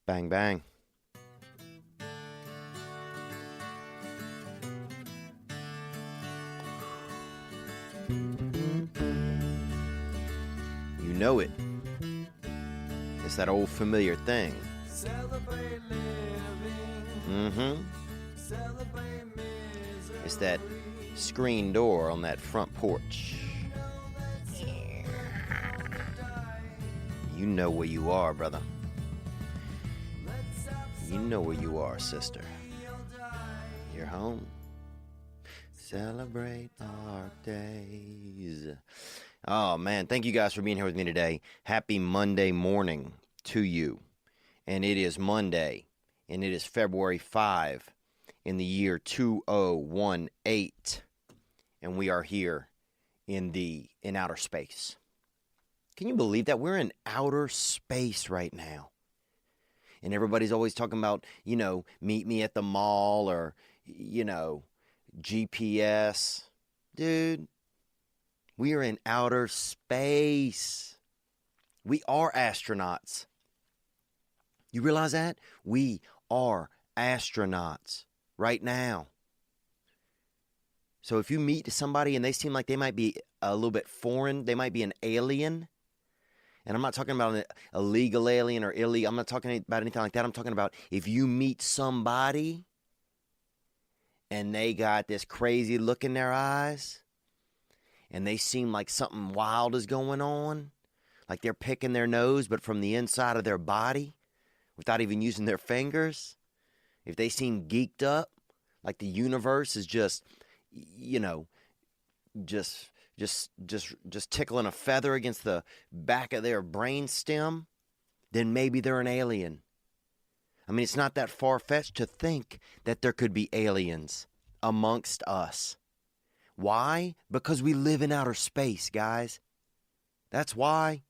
Bang, bang. You know it. It's that old familiar thing. Celebrate living. Celebrate misery. It's that screen door on that front porch. You know where you are, brother. You know where you are, sister. You're home. Celebrate our days. Oh, man. Thank you guys for being here with me today. Happy Monday morning to you. And it is Monday. And it is February 5 in the year 2018. And we are here in outer space. Can you believe that? We're in outer space right now. And everybody's always talking about, meet me at the mall or, GPS. Dude, we are in outer space. We are astronauts. You realize that? We are astronauts right now. So if you meet somebody and they seem like they might be a little bit foreign, they might be an alien. And I'm not talking about an illegal alien or illegal. I'm not talking about anything like that. I'm talking about if you meet somebody and they got this crazy look in their eyes and they seem like something wild is going on, like they're picking their nose, but from the inside of their body without even using their fingers. If they seem geeked up, like the universe is just tickling a feather against the back of their brain stem, then maybe they're an alien. I mean, it's not that far-fetched to think that there could be aliens amongst us. Why? Because we live in outer space, guys. That's why.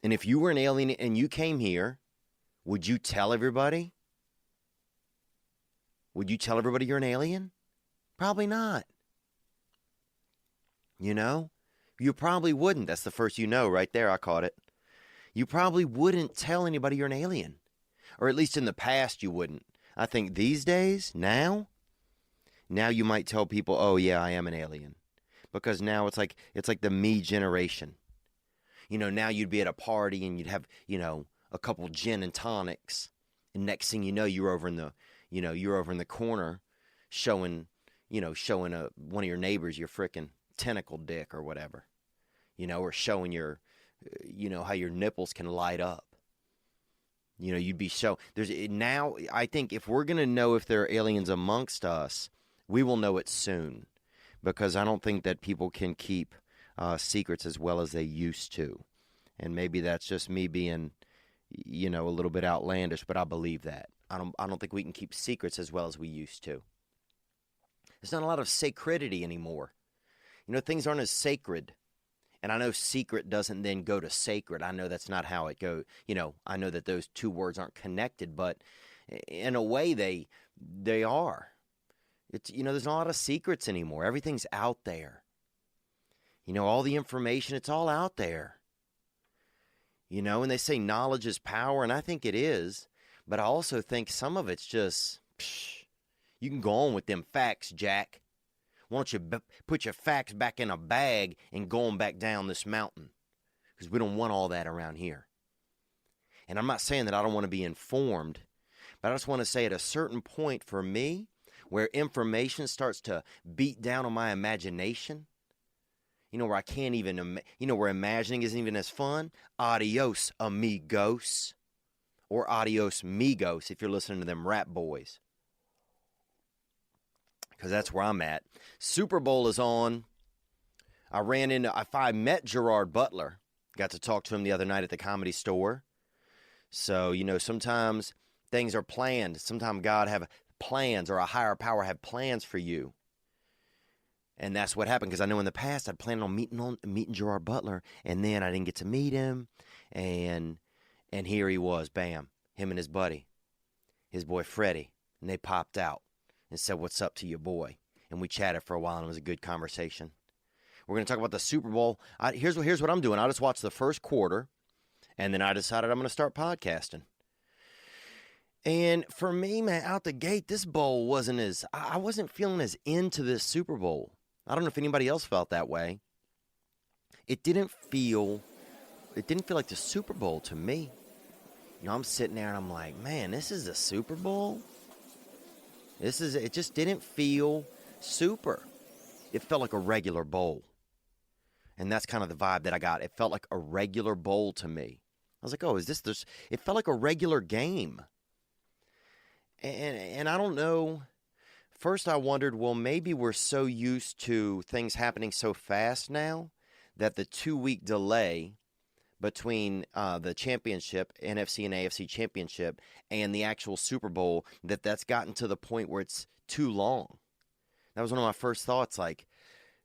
And if you were an alien and you came here, would you tell everybody? Would you tell everybody you're an alien? Probably not. You probably wouldn't. That's the first right there. I caught it. You probably wouldn't tell anybody you're an alien. Or at least in the past you wouldn't. I think these days, now you might tell people, oh yeah, I am an alien. Because now it's like the me generation. Now you'd be at a party and you'd have, a couple gin and tonics. And next thing you know, you're over in the corner showing one of your neighbors your frickin' tentacle dick or whatever, or showing your, how your nipples can light up. You'd be now, I think if we're going to know if there are aliens amongst us, we will know it soon, because I don't think that people can keep secrets as well as they used to. And maybe that's just me being, a little bit outlandish, but I believe that. I don't think we can keep secrets as well as we used to. There's not a lot of sacredity anymore. Things aren't as sacred. And I know secret doesn't then go to sacred. I know that's not how it goes. I know that those two words aren't connected, but in a way they are. It's there's not a lot of secrets anymore. Everything's out there. All the information, it's all out there. And they say knowledge is power, and I think it is. But I also think some of it's just, you can go on with them facts, Jack. Why don't you put your facts back in a bag and go on back down this mountain? Because we don't want all that around here. And I'm not saying that I don't want to be informed, but I just want to say at a certain point for me, where information starts to beat down on my imagination, where I can't even, where imagining isn't even as fun, adios, amigos, or adios, migos, if you're listening to them rap boys. Because that's where I'm at. Super Bowl is on. I met Gerard Butler. Got to talk to him the other night at the Comedy Store. So, sometimes things are planned. Sometimes God have plans, or a higher power have plans for you. And that's what happened, because I know in the past I'd planned on meeting Gerard Butler, and then I didn't get to meet him. And here he was, bam, him and his buddy, his boy Freddie, and they popped out and said, what's up to your boy? And we chatted for a while, and it was a good conversation. We're going to talk about the Super Bowl. Here's what I'm doing. I just watched the first quarter, And then I decided I'm going to start podcasting. And for me, man, out the gate, this bowl I wasn't feeling as into this Super Bowl. I don't know if anybody else felt that way. It didn't feel like the Super Bowl to me. You know, I'm sitting there and I'm like, man, this is a Super Bowl? It just didn't feel super. It felt like a regular bowl. And that's kind of the vibe that I got. It felt like a regular bowl to me. I was like, oh, is this? It felt like a regular game. And I don't know. First, I wondered, well, maybe we're so used to things happening so fast now that the 2-week delay between the championship, NFC and AFC championship, and the actual Super Bowl, that's gotten to the point where it's too long. That was one of my first thoughts, like,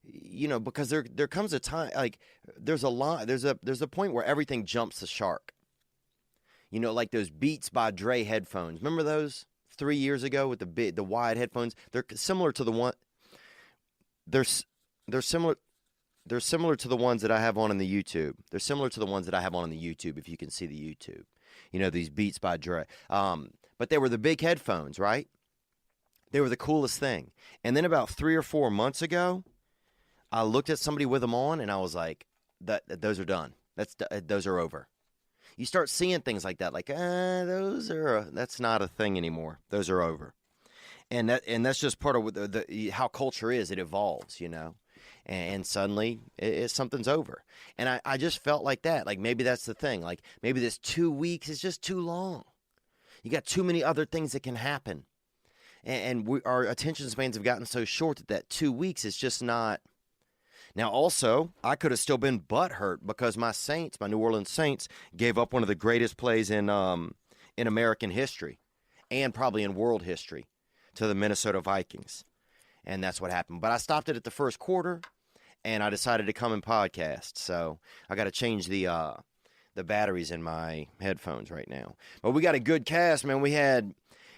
you know, because there comes a time, like, there's a point where everything jumps the shark. You know, like those Beats by Dre headphones. Remember those 3 years ago with the wide headphones? They're similar to the one. They're similar. They're similar to the ones that I have on in the YouTube. They're similar to the ones that I have on in the YouTube, if you can see the YouTube. You know, these Beats by Dre. But they were the big headphones, right? They were the coolest thing. And then about 3 or 4 months ago, I looked at somebody with them on, and I was like, those are done. Those are over. You start seeing things like that, like, that's not a thing anymore. Those are over. And that's just part of how culture is. It evolves, you know. And suddenly, something's over. And I just felt like that. Like, maybe that's the thing. Like, maybe this 2 weeks is just too long. You got too many other things that can happen. And our attention spans have gotten so short that 2 weeks is just not. Now, also, I could have still been butthurt because my New Orleans Saints, gave up one of the greatest plays in American history and probably in world history to the Minnesota Vikings. And that's what happened. But I stopped it at the first quarter, and I decided to come and podcast. So I got to change the batteries in my headphones right now. But we got a good cast, man. We had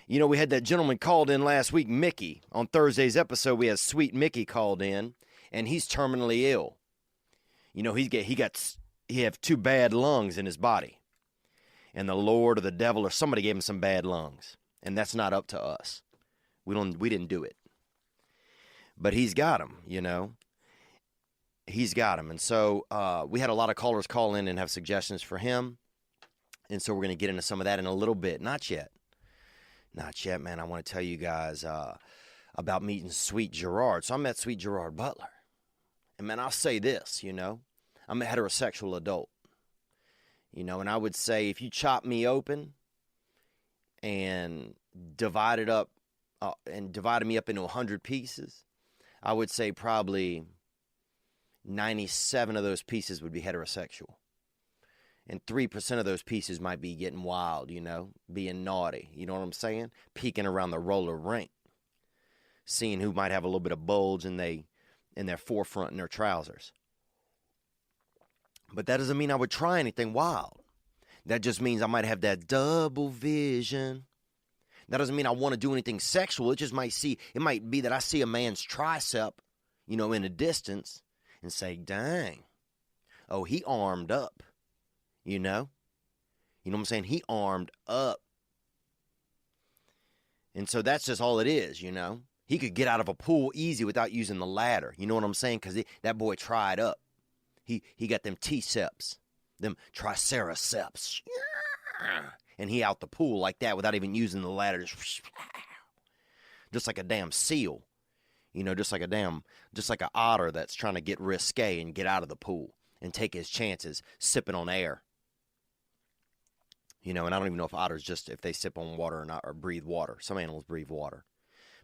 that gentleman called in last week, Mickey. On Thursday's episode, we had Sweet Mickey called in, and he's terminally ill. You know, he have 2 bad lungs in his body. And the Lord or the devil or somebody gave him some bad lungs. And that's not up to us. We didn't do it. But he's got them, you know. He's got them. And so we had a lot of callers call in and have suggestions for him. And so we're going to get into some of that in a little bit. Not yet. Not yet, man. I want to tell you guys about meeting Sweet Gerard. So I met Sweet Gerard Butler. And, man, I'll say this, you know. I'm a heterosexual adult. You know, and I would say if you chop me open and divided me up into 100 pieces, I would say probably 97 of those pieces would be heterosexual. And 3% of those pieces might be getting wild, you know, being naughty. You know what I'm saying? Peeking around the roller rink. Seeing who might have a little bit of bulge in their forefront in their trousers. But that doesn't mean I would try anything wild. That just means I might have that double vision. That doesn't mean I want to do anything sexual. It might be that I see a man's tricep, you know, in a distance and say, dang, oh, he armed up, you know? You know what I'm saying? He armed up. And so that's just all it is, you know? He could get out of a pool easy without using the ladder. You know what I'm saying? Because that boy tried up. He got them T-ceps, them triceratops. And he out the pool like that without even using the ladder. Just like a damn seal. You know, just like an otter that's trying to get risque and get out of the pool and take his chances sipping on air. You know, and I don't even know if otters if they sip on water or not, or breathe water. Some animals breathe water.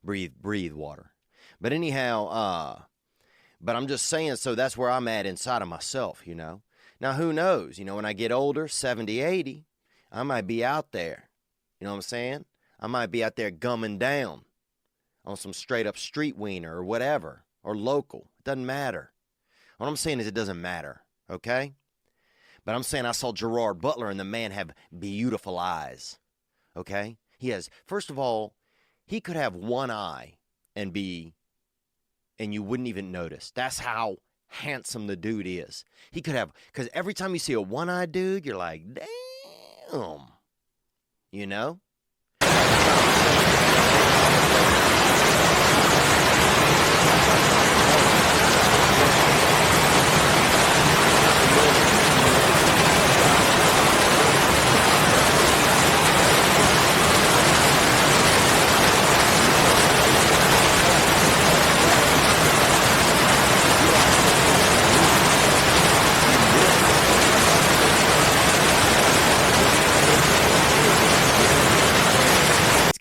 Breathe water. But anyhow, but I'm just saying, so that's where I'm at inside of myself, you know. Now, who knows? You know, when I get older, 70, 80, I might be out there. You know what I'm saying? I might be out there gumming down on some straight up street wiener or whatever, or local. It doesn't matter. What I'm saying is it doesn't matter, okay? But I'm saying I saw Gerard Butler, and the man have beautiful eyes, okay? He has, first of all, he could have one eye and you wouldn't even notice. That's how handsome the dude is. He could have, because every time you see a one-eyed dude, you're like, damn. You know?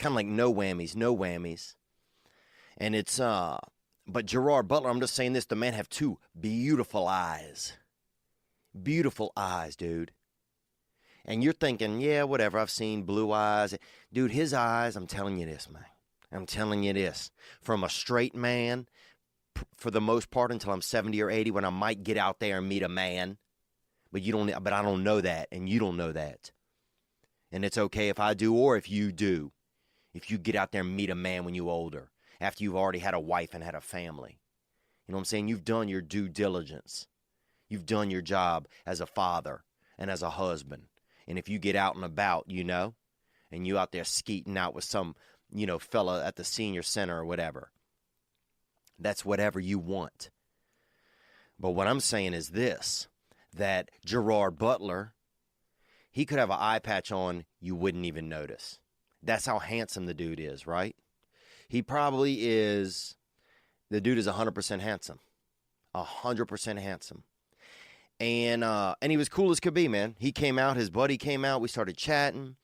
Kind of like no whammies. And it's, but Gerard Butler, I'm just saying this, the man have two beautiful eyes. Beautiful eyes, dude. And you're thinking, yeah, whatever, I've seen blue eyes. Dude, his eyes, I'm telling you this, man. I'm telling you this. From a straight man, for the most part, until I'm 70 or 80, when I might get out there and meet a man. But I don't know that, and you don't know that. And it's okay if I do or if you do. If you get out there and meet a man when you're older, after you've already had a wife and had a family. You know what I'm saying? You've done your due diligence. You've done your job as a father and as a husband. And if you get out and about, you know, and you out there skeeting out with some, you know, fella at the senior center or whatever, that's whatever you want. But what I'm saying is this, that Gerard Butler, he could have an eye patch on, you wouldn't even notice. That's how handsome the dude is, right? He probably is, the dude is 100% handsome. 100% handsome. And he was cool as could be, man. He came out, his buddy came out, we started chatting.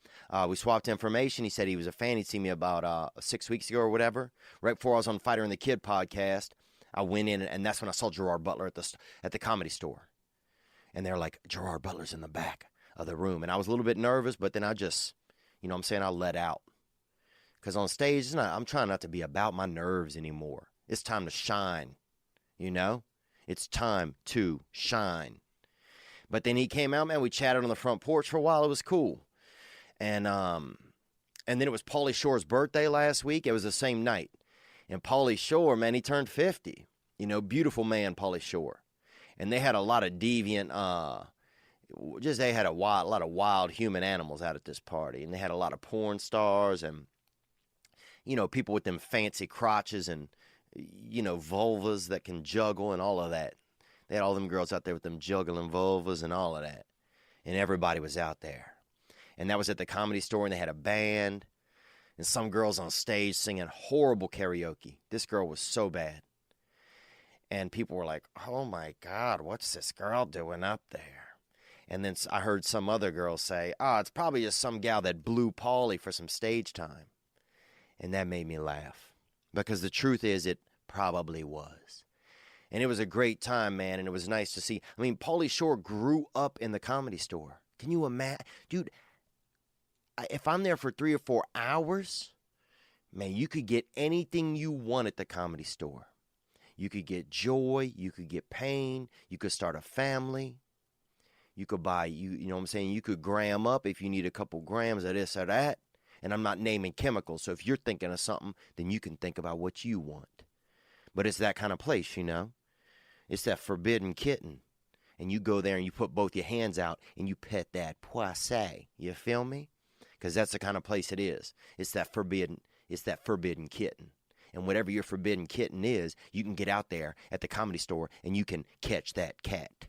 We swapped information. He said he was a fan. He'd seen me about 6 weeks ago or whatever. Right before I was on Fighter and the Kid podcast, I went in, and that's when I saw Gerard Butler at the Comedy Store. And they're like, Gerard Butler's in the back of the room. And I was a little bit nervous, but then I just... You know what I'm saying? I let out. Because on stage, I'm trying not to be about my nerves anymore. It's time to shine. You know? It's time to shine. But then he came out, man. We chatted on the front porch for a while. It was cool. And then it was Pauly Shore's birthday last week. It was the same night. And Pauly Shore, man, he turned 50. You know, beautiful man, Pauly Shore. And they had a lot of deviant... they had a lot of wild human animals out at this party, and they had a lot of porn stars and, you know, people with them fancy crotches and, you know, vulvas that can juggle and all of that. They had all them girls out there with them juggling vulvas and all of that, and everybody was out there. And that was at the Comedy Store, and they had a band and some girls on stage singing horrible karaoke. This girl was so bad. And people were like, oh my God, what's this girl doing up there? And then I heard some other girl say, it's probably just some gal that blew Pauly for some stage time. And that made me laugh. Because the truth is, it probably was. And it was a great time, man, and it was nice to see. I mean, Pauly Shore grew up in the Comedy Store. Can you imagine? Dude, if I'm there for 3 or 4 hours, man, you could get anything you want at the Comedy Store. You could get joy. You could get pain. You could start a family. You could buy, you know what I'm saying? You could gram up if you need a couple grams of this or that. And I'm not naming chemicals. So if you're thinking of something, then you can think about what you want. But it's that kind of place, you know? It's that forbidden kitten. And you go there and you put both your hands out and you pet that poissé. You feel me? Because that's the kind of place it is. It's that forbidden kitten. And whatever your forbidden kitten is, you can get out there at the Comedy Store and you can catch that cat.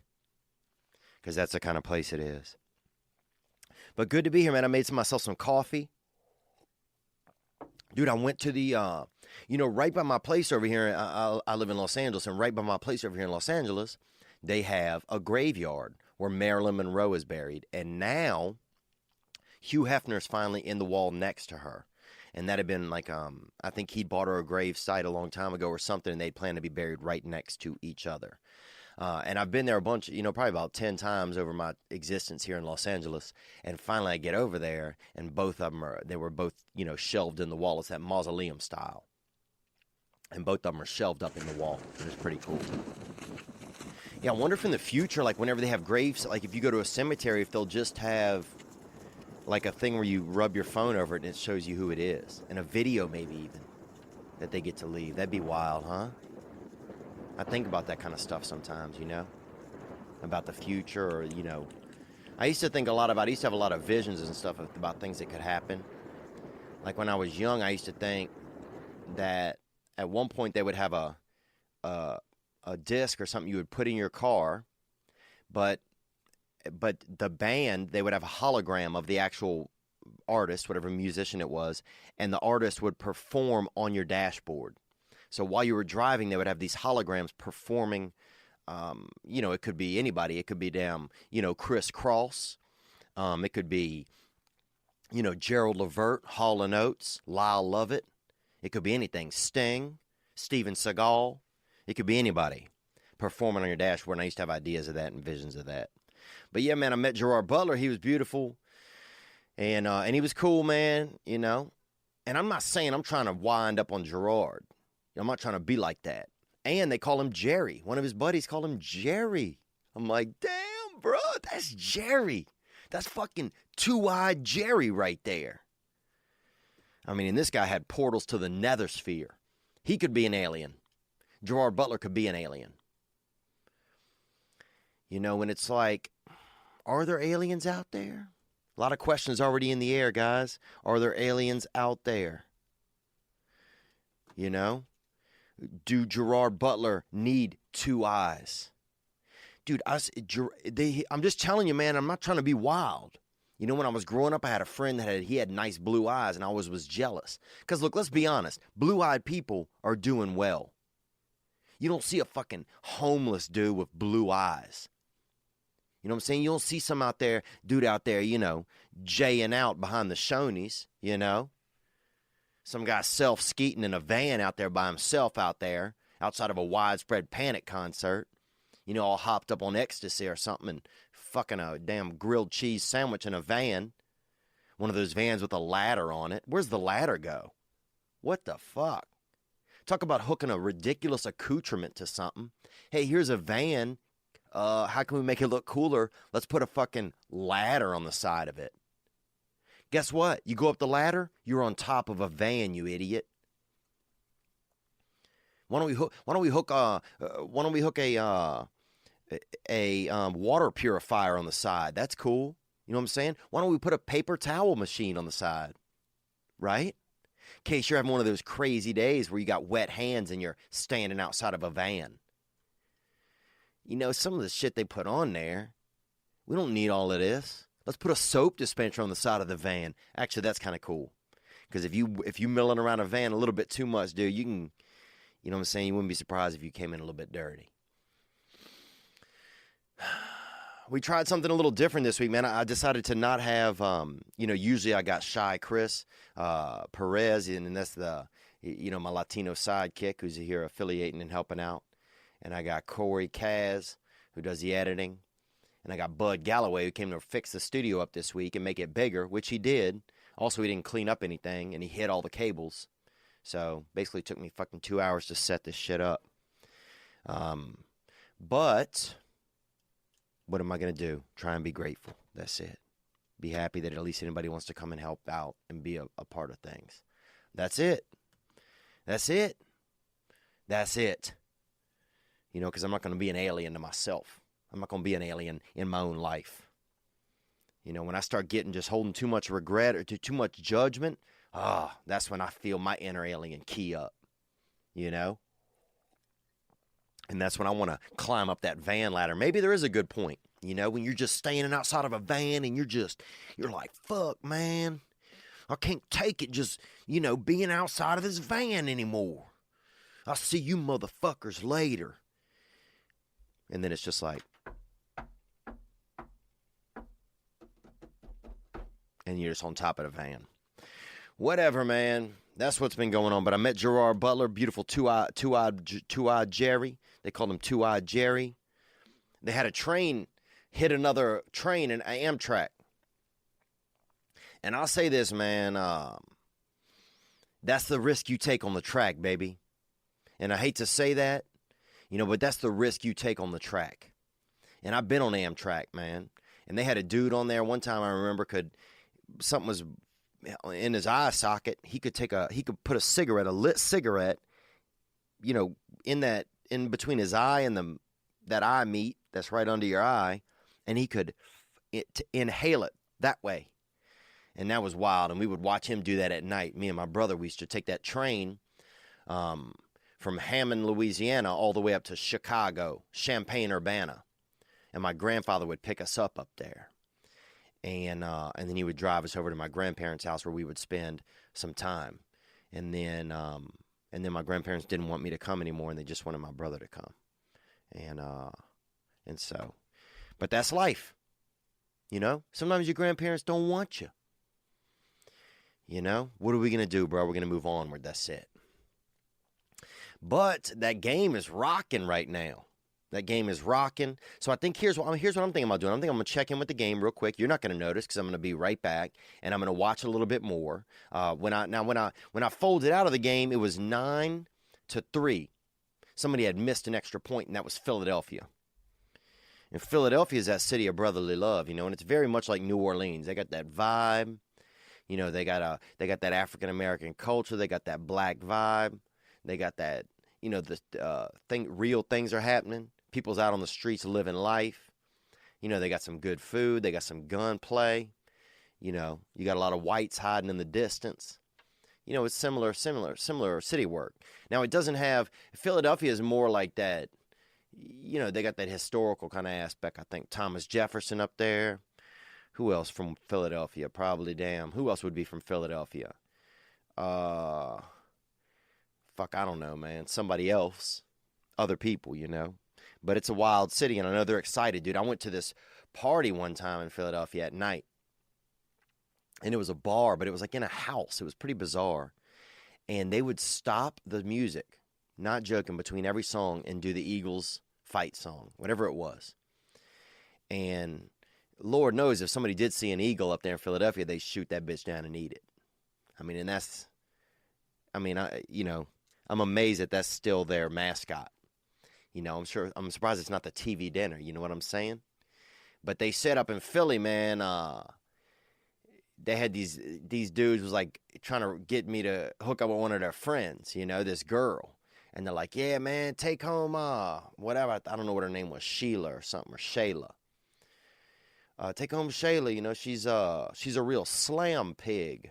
Because that's the kind of place it is. But good to be here, man. I made myself some coffee. Dude, I went to the, right by my place over here. I live in Los Angeles, and right by my place over here in Los Angeles, they have a graveyard where Marilyn Monroe is buried. And now, Hugh Hefner's finally in the wall next to her. And that had been like, I think he'd bought her a grave site a long time ago or something, and they'd planned to be buried right next to each other. And I've been there a bunch, probably about 10 times over my existence here in Los Angeles. And finally I get over there, and both of them they were both, shelved in the wall. It's that mausoleum style. And both of them are shelved up in the wall. And it's pretty cool. Yeah, I wonder if in the future, like whenever they have graves, like if you go to a cemetery, if they'll just have like a thing where you rub your phone over it and it shows you who it is. And a video maybe even that they get to leave. That'd be wild, huh? I think about that kind of stuff sometimes, about the future, or, I used to think a lot about, I used to have a lot of visions and stuff about things that could happen. Like when I was young, I used to think that at one point they would have a disc or something you would put in your car, but the band, they would have a hologram of the actual artist, whatever musician it was, and the artist would perform on your dashboard. So while you were driving, they would have these holograms performing. It could be anybody. It could be Chris Cross. It could be, Gerald Levert, Hall & Oates, Lyle Lovett. It could be anything. Sting, Steven Seagal. It could be anybody performing on your dashboard. And I used to have ideas of that and visions of that. But yeah, man, I met Gerard Butler. He was beautiful. And he was cool, man, And I'm not saying I'm trying to wind up on Gerard. I'm not trying to be like that. And they call him Jerry. One of his buddies called him Jerry. I'm like, damn, bro, that's Jerry. That's fucking two-eyed Jerry right there. I mean, and this guy had portals to the nether sphere. He could be an alien. Gerard Butler could be an alien. And it's like, are there aliens out there? A lot of questions already in the air, guys. Are there aliens out there? Do Gerard Butler need two eyes? Dude, I'm just telling you, man, I'm not trying to be wild. When I was growing up, I had a friend that he had nice blue eyes, and I always was jealous. Because, look, let's be honest. Blue-eyed people are doing well. You don't see a fucking homeless dude with blue eyes. You know what I'm saying? You don't see some dude out there, jaying out behind the Shoney's, Some guy self-skeeting in a van out there by himself out there, outside of a Widespread Panic concert, all hopped up on ecstasy or something and fucking a damn grilled cheese sandwich in a van. One of those vans with a ladder on it. Where's the ladder go? What the fuck? Talk about hooking a ridiculous accoutrement to something. Hey, here's a van. How can we make it look cooler? Let's put a fucking ladder on the side of it. Guess what? You go up the ladder, you're on top of a van, you idiot. Why don't we hook a water purifier on the side? That's cool. You know what I'm saying? Why don't we put a paper towel machine on the side? Right? In case you're having one of those crazy days where you got wet hands and you're standing outside of a van. Some of the shit they put on there, we don't need all of this. Let's put a soap dispenser on the side of the van. Actually, that's kind of cool. Because if you milling around a van a little bit too much, dude, you can, you know what I'm saying? You wouldn't be surprised if you came in a little bit dirty. We tried something a little different this week, man. I decided to not have, usually I got Shy Chris Perez, and that's my Latino sidekick who's here affiliating and helping out. And I got Corey Kaz, who does the editing. And I got Bud Galloway, who came to fix the studio up this week and make it bigger, which he did. Also, he didn't clean up anything, and he hit all the cables. So, basically, it took me fucking 2 hours to set this shit up. But, what am I going to do? Try and be grateful. That's it. Be happy that at least anybody wants to come and help out and be a part of things. That's it. That's it. That's it. Because I'm not going to be an alien to myself. I'm not going to be an alien in my own life. When I start just holding too much regret or too much judgment, that's when I feel my inner alien key up. And that's when I want to climb up that van ladder. Maybe there is a good point, when you're just standing outside of a van and you're like, fuck, man. I can't take it just, being outside of this van anymore. I'll see you motherfuckers later. And then it's just like, and you're just on top of the van. Whatever, man. That's what's been going on. But I met Gerard Butler, beautiful two-eyed Jerry. They called him Two-Eyed Jerry. They had a train hit another train in Amtrak. And I'll say this, man. That's the risk you take on the track, baby. And I hate to say that, but that's the risk you take on the track. And I've been on Amtrak, man. And they had a dude on there one time I remember something was in his eye socket. He could put a lit cigarette, in that in between his eye and that eye meat that's right under your eye, and he could inhale it that way. And that was wild. And we would watch him do that at night. Me and my brother, we used to take that train from Hammond, Louisiana, all the way up to Chicago, Champaign-Urbana. And my grandfather would pick us up there. And then he would drive us over to my grandparents' house where we would spend some time. And then my grandparents didn't want me to come anymore, and they just wanted my brother to come. And so, but that's life. You know, sometimes your grandparents don't want you. You know, what are we going to do, bro? We're going to move onward. That's it. But that game is rocking right now. That game is rocking. So I think here's what I'm thinking about doing. I'm going to check in with the game real quick. You're not going to notice because I'm going to be right back, and I'm going to watch a little bit more. When I folded out of the game, it was 9-3. Somebody had missed an extra point, and that was Philadelphia. And Philadelphia is that city of brotherly love, you know, and it's very much like New Orleans. They got that vibe. You know, they got that African American culture. They got that black vibe. They got that, you know, real things are happening. People's out on the streets living life. You know, they got some good food. They got some gunplay. You know, you got a lot of whites hiding in the distance. You know, it's similar city work. Now, it doesn't have, Philadelphia is more like that. You know, they got that historical kind of aspect. I think Thomas Jefferson up there. Who else from Philadelphia? Probably, who else would be from Philadelphia? I don't know, man. Somebody else. Other people, you know. But it's a wild city, and I know they're excited, dude. I went to this party one time in Philadelphia at night. And it was a bar, but it was like in a house. It was pretty bizarre. And they would stop the music, not joking, between every song and do the Eagles fight song, whatever it was. And Lord knows if somebody did see an eagle up there in Philadelphia, they'd shoot that bitch down and eat it. I mean, and I'm amazed that that's still their mascot. You know, I'm surprised it's not the TV dinner. You know what I'm saying? But they set up in Philly, man. They had these dudes was like trying to get me to hook up with one of their friends. You know, this girl, and they're like, "Yeah, man, take home whatever. I don't know what her name was, Sheila or something, or Shayla. Take home Shayla. You know, she's a real slam pig."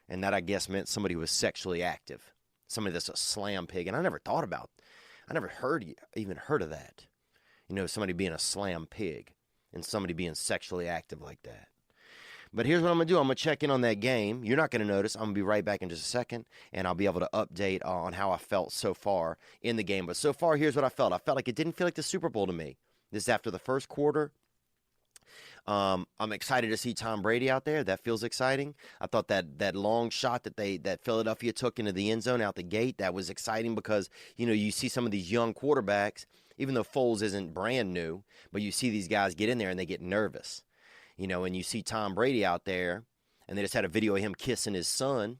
And that, I guess, meant somebody who was sexually active. Somebody that's a slam pig. And I never even heard of that. You know, somebody being a slam pig and somebody being sexually active like that. But here's what I'm going to do. I'm going to check in on that game. You're not going to notice. I'm going to be right back in just a second, and I'll be able to update on how I felt so far in the game. But so far, here's what I felt. I felt like it didn't feel like the Super Bowl to me. This is after the first quarter. I'm excited to see Tom Brady out there. That feels exciting. I thought that long shot that Philadelphia took into the end zone out the gate, that was exciting because, you know, you see some of these young quarterbacks, even though Foles isn't brand new, but you see these guys get in there and they get nervous. You know, and you see Tom Brady out there, and they just had a video of him kissing his son,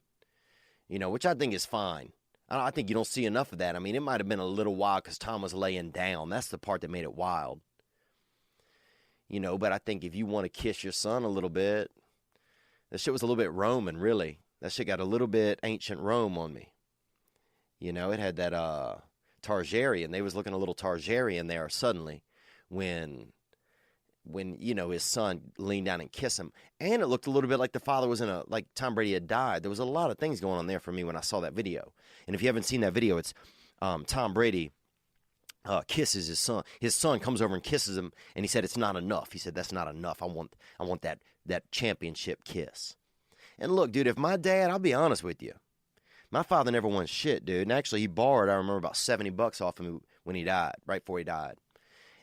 you know, which I think is fine. I think you don't see enough of that. I mean, it might have been a little wild because Tom was laying down. That's the part that made it wild. You know, but I think if you want to kiss your son a little bit, that shit was a little bit Roman, really. That shit got a little bit ancient Rome on me. You know, it had that Targaryen. They was looking a little Targaryen there suddenly when, you know, his son leaned down and kissed him. And it looked a little bit like the father was like Tom Brady had died. There was a lot of things going on there for me when I saw that video. And if you haven't seen that video, it's Tom Brady kisses his son. His son comes over and kisses him, and he said, "It's not enough." He said, "That's not enough. I want that championship kiss." And look, dude, if my dad, I'll be honest with you, my father never won shit, dude. And actually, he borrowed, I remember, about $70 off of me when he died, right before he died.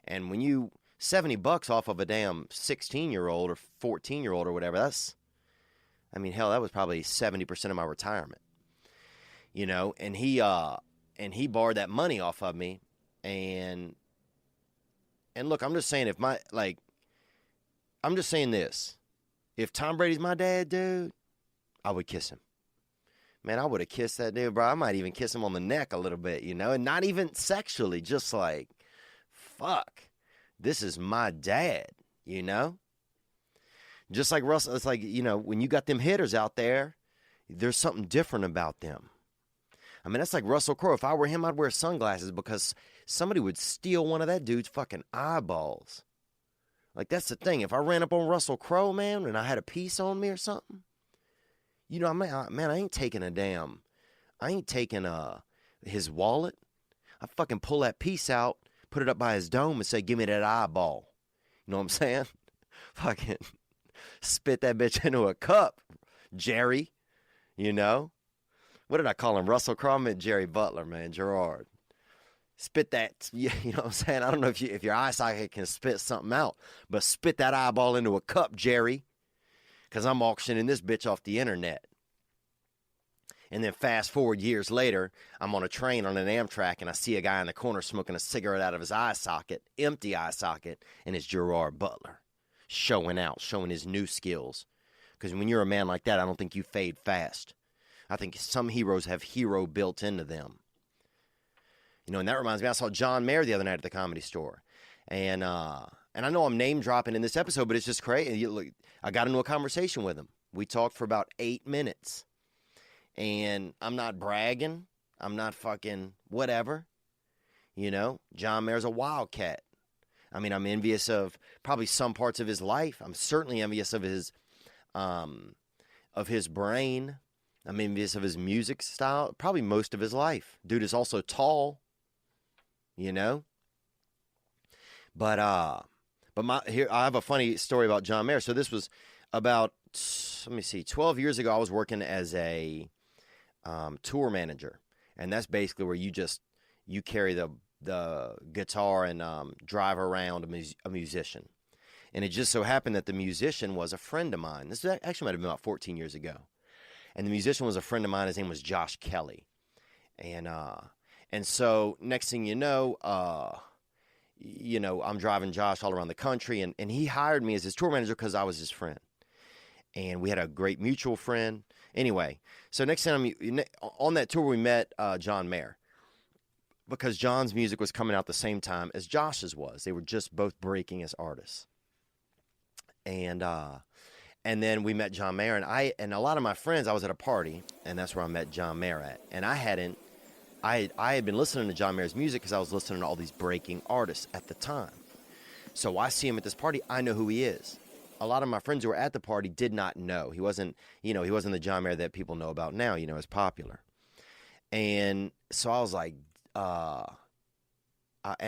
And when you $70 off of a damn 16-year-old or 14-year-old or whatever, that was probably 70% of my retirement. You know, and he borrowed that money off of me. And look, I'm just saying I'm just saying this. If Tom Brady's my dad, dude, I would kiss him. Man, I would have kissed that dude, bro. I might even kiss him on the neck a little bit, you know, and not even sexually, just like, fuck, this is my dad, you know? Just like Russell, it's like, you know, when you got them hitters out there, there's something different about them. I mean, that's like Russell Crowe. If I were him, I'd wear sunglasses because somebody would steal one of that dude's fucking eyeballs. Like, that's the thing. If I ran up on Russell Crowe, man, and I had a piece on me or something, you know, I ain't taking his wallet. I fucking pull that piece out, put it up by his dome, and say, give me that eyeball. You know what I'm saying? Fucking spit that bitch into a cup, Jerry. You know? What did I call him? Russell Crowe? I meant Jerry Butler, man. Gerard. Spit that, you know what I'm saying? I don't know if your eye socket can spit something out, but spit that eyeball into a cup, Jerry, because I'm auctioning this bitch off the internet. And then fast forward years later, I'm on a train on an Amtrak, and I see a guy in the corner smoking a cigarette out of his eye socket, empty eye socket, and it's Gerard Butler showing out, showing his new skills. Because when you're a man like that, I don't think you fade fast. I think some heroes have hero built into them. You know, and that reminds me, I saw John Mayer the other night at the Comedy Store. And I know I'm name dropping in this episode, but it's just crazy. I got into a conversation with him. We talked for about 8 minutes. And I'm not bragging. I'm not fucking whatever. You know, John Mayer's a wildcat. I mean, I'm envious of probably some parts of his life. I'm certainly envious of his brain. I'm envious of his music style. Probably most of his life. Dude is also tall. You know? But here I have a funny story about John Mayer. So this was about 12 years ago. I was working as a tour manager, and that's basically where you carry the guitar and drive around a musician. And it just so happened that the musician was a friend of mine. This actually might have been about 14 years ago. And the musician was a friend of mine. His name was Josh Kelly. And so next thing you know, I'm driving Josh all around the country, and he hired me as his tour manager because I was his friend. And we had a great mutual friend. Anyway, so next time on that tour, we met John Mayer because John's music was coming out the same time as Josh's was. They were just both breaking as artists. And then we met John Mayer, and a lot of my friends, I was at a party, and that's where I met John Mayer at. And I had been listening to John Mayer's music because I was listening to all these breaking artists at the time. So I see him at this party. I know who he is. A lot of my friends who were at the party did not know. He wasn't the John Mayer that people know about now, as popular. And so I was like, and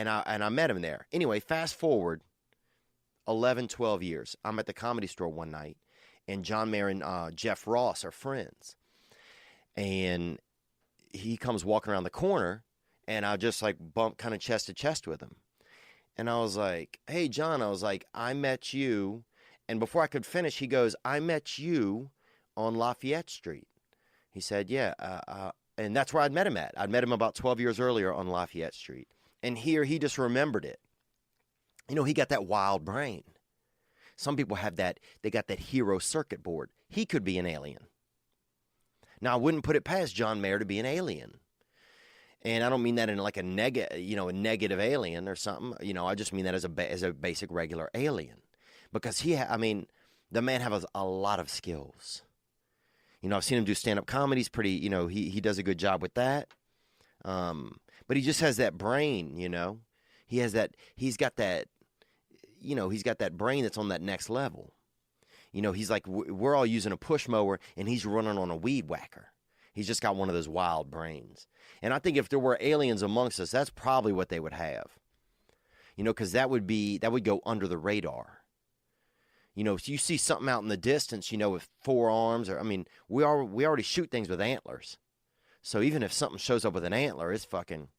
I met him there. Anyway, fast forward 11, 12 years. I'm at the Comedy Store one night, and John Mayer and Jeff Ross are friends. And he comes walking around the corner, and I just like bump kind of chest to chest with him. And I was like, hey, John, I met you. And before I could finish, he goes, I met you on Lafayette Street. He said, yeah. And that's where I'd met him at. I'd met him about 12 years earlier on Lafayette Street. And here he just remembered it. He got that wild brain. Some people have that. They got that hero circuit board. He could be an alien. Now, I wouldn't put it past John Mayer to be an alien. And I don't mean that in like a negative alien or something. I just mean that as a basic regular alien. Because the man has a lot of skills. I've seen him do stand-up comedy. He's pretty, he does a good job with that. But he just has that brain, he's got that brain that's on that next level. He's like, we're all using a push mower and he's running on a weed whacker. He's just got one of those wild brains. And I think if there were aliens amongst us, that's probably what they would have. Because that would go under the radar. If you see something out in the distance, with 4 arms, we already shoot things with antlers. So even if something shows up with an antler, it's fucking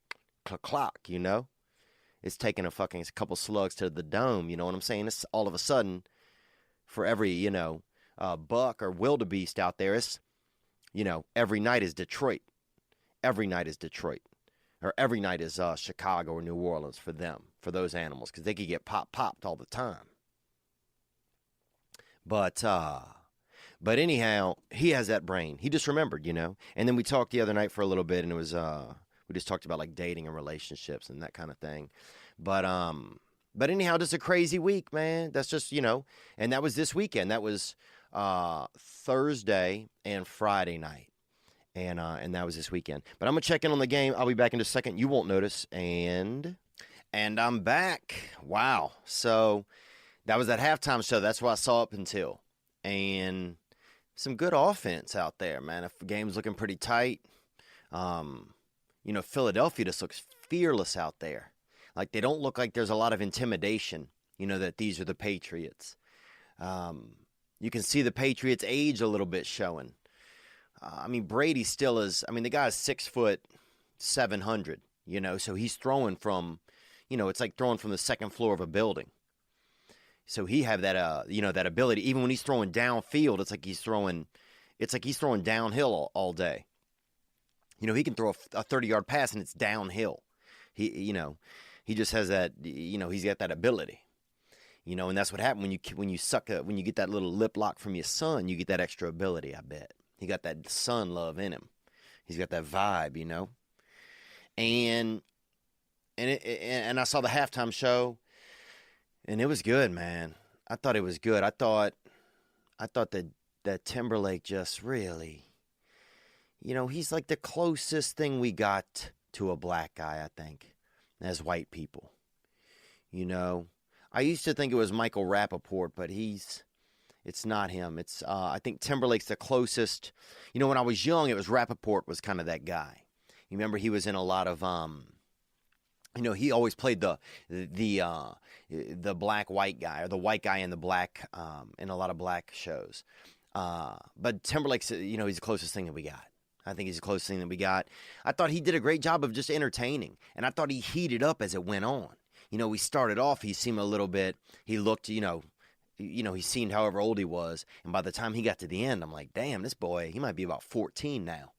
clock, It's taking a couple slugs to the dome, you know what I'm saying? It's all of a sudden, for every, buck or wildebeest out there, it's, every night is Detroit. Every night is Detroit. Or every night is Chicago or New Orleans for them, for those animals, because they could get popped all the time. But anyhow, he has that brain. He just remembered, And then we talked the other night for a little bit, and it was we just talked about like dating and relationships and that kind of thing. But anyhow, just a crazy week, man. That's just and that was this weekend. That was Thursday and Friday night, and that was this weekend. But I'm gonna check in on the game. I'll be back in just a second. You won't notice, and I'm back. Wow. So that was that halftime show. That's what I saw up until, and some good offense out there, man. The game's looking pretty tight. Philadelphia just looks fearless out there. Like, they don't look like there's a lot of intimidation, that these are the Patriots. You can see the Patriots' age a little bit showing. Brady still is, the guy's 6'7", so he's throwing from, it's like throwing from the second floor of a building. So he have that, that ability. Even when he's throwing downfield, it's like he's throwing downhill all day. He can throw a 30-yard pass and it's downhill. He just has that, he's got that ability. And that's what happened when you get that little lip lock from your son, you get that extra ability, I bet. He got that son love in him. He's got that vibe, And I saw the halftime show, and it was good, man. I thought it was good. I thought that Timberlake just really, he's like the closest thing we got to a black guy, I think, as white people. I used to think it was Michael Rappaport, but it's not him. It's I think Timberlake's the closest. When I was young, it was Rappaport was kind of that guy. You remember he was in a lot of he always played the black white guy, or the white guy in the black in a lot of black shows. But Timberlake's he's the closest thing that we got. I think he's the closest thing that we got. I thought he did a great job of just entertaining, and I thought he heated up as it went on. We started off, he seemed a little bit, he looked, he seemed however old he was, and by the time he got to the end, I'm like, damn, this boy, he might be about 14 now.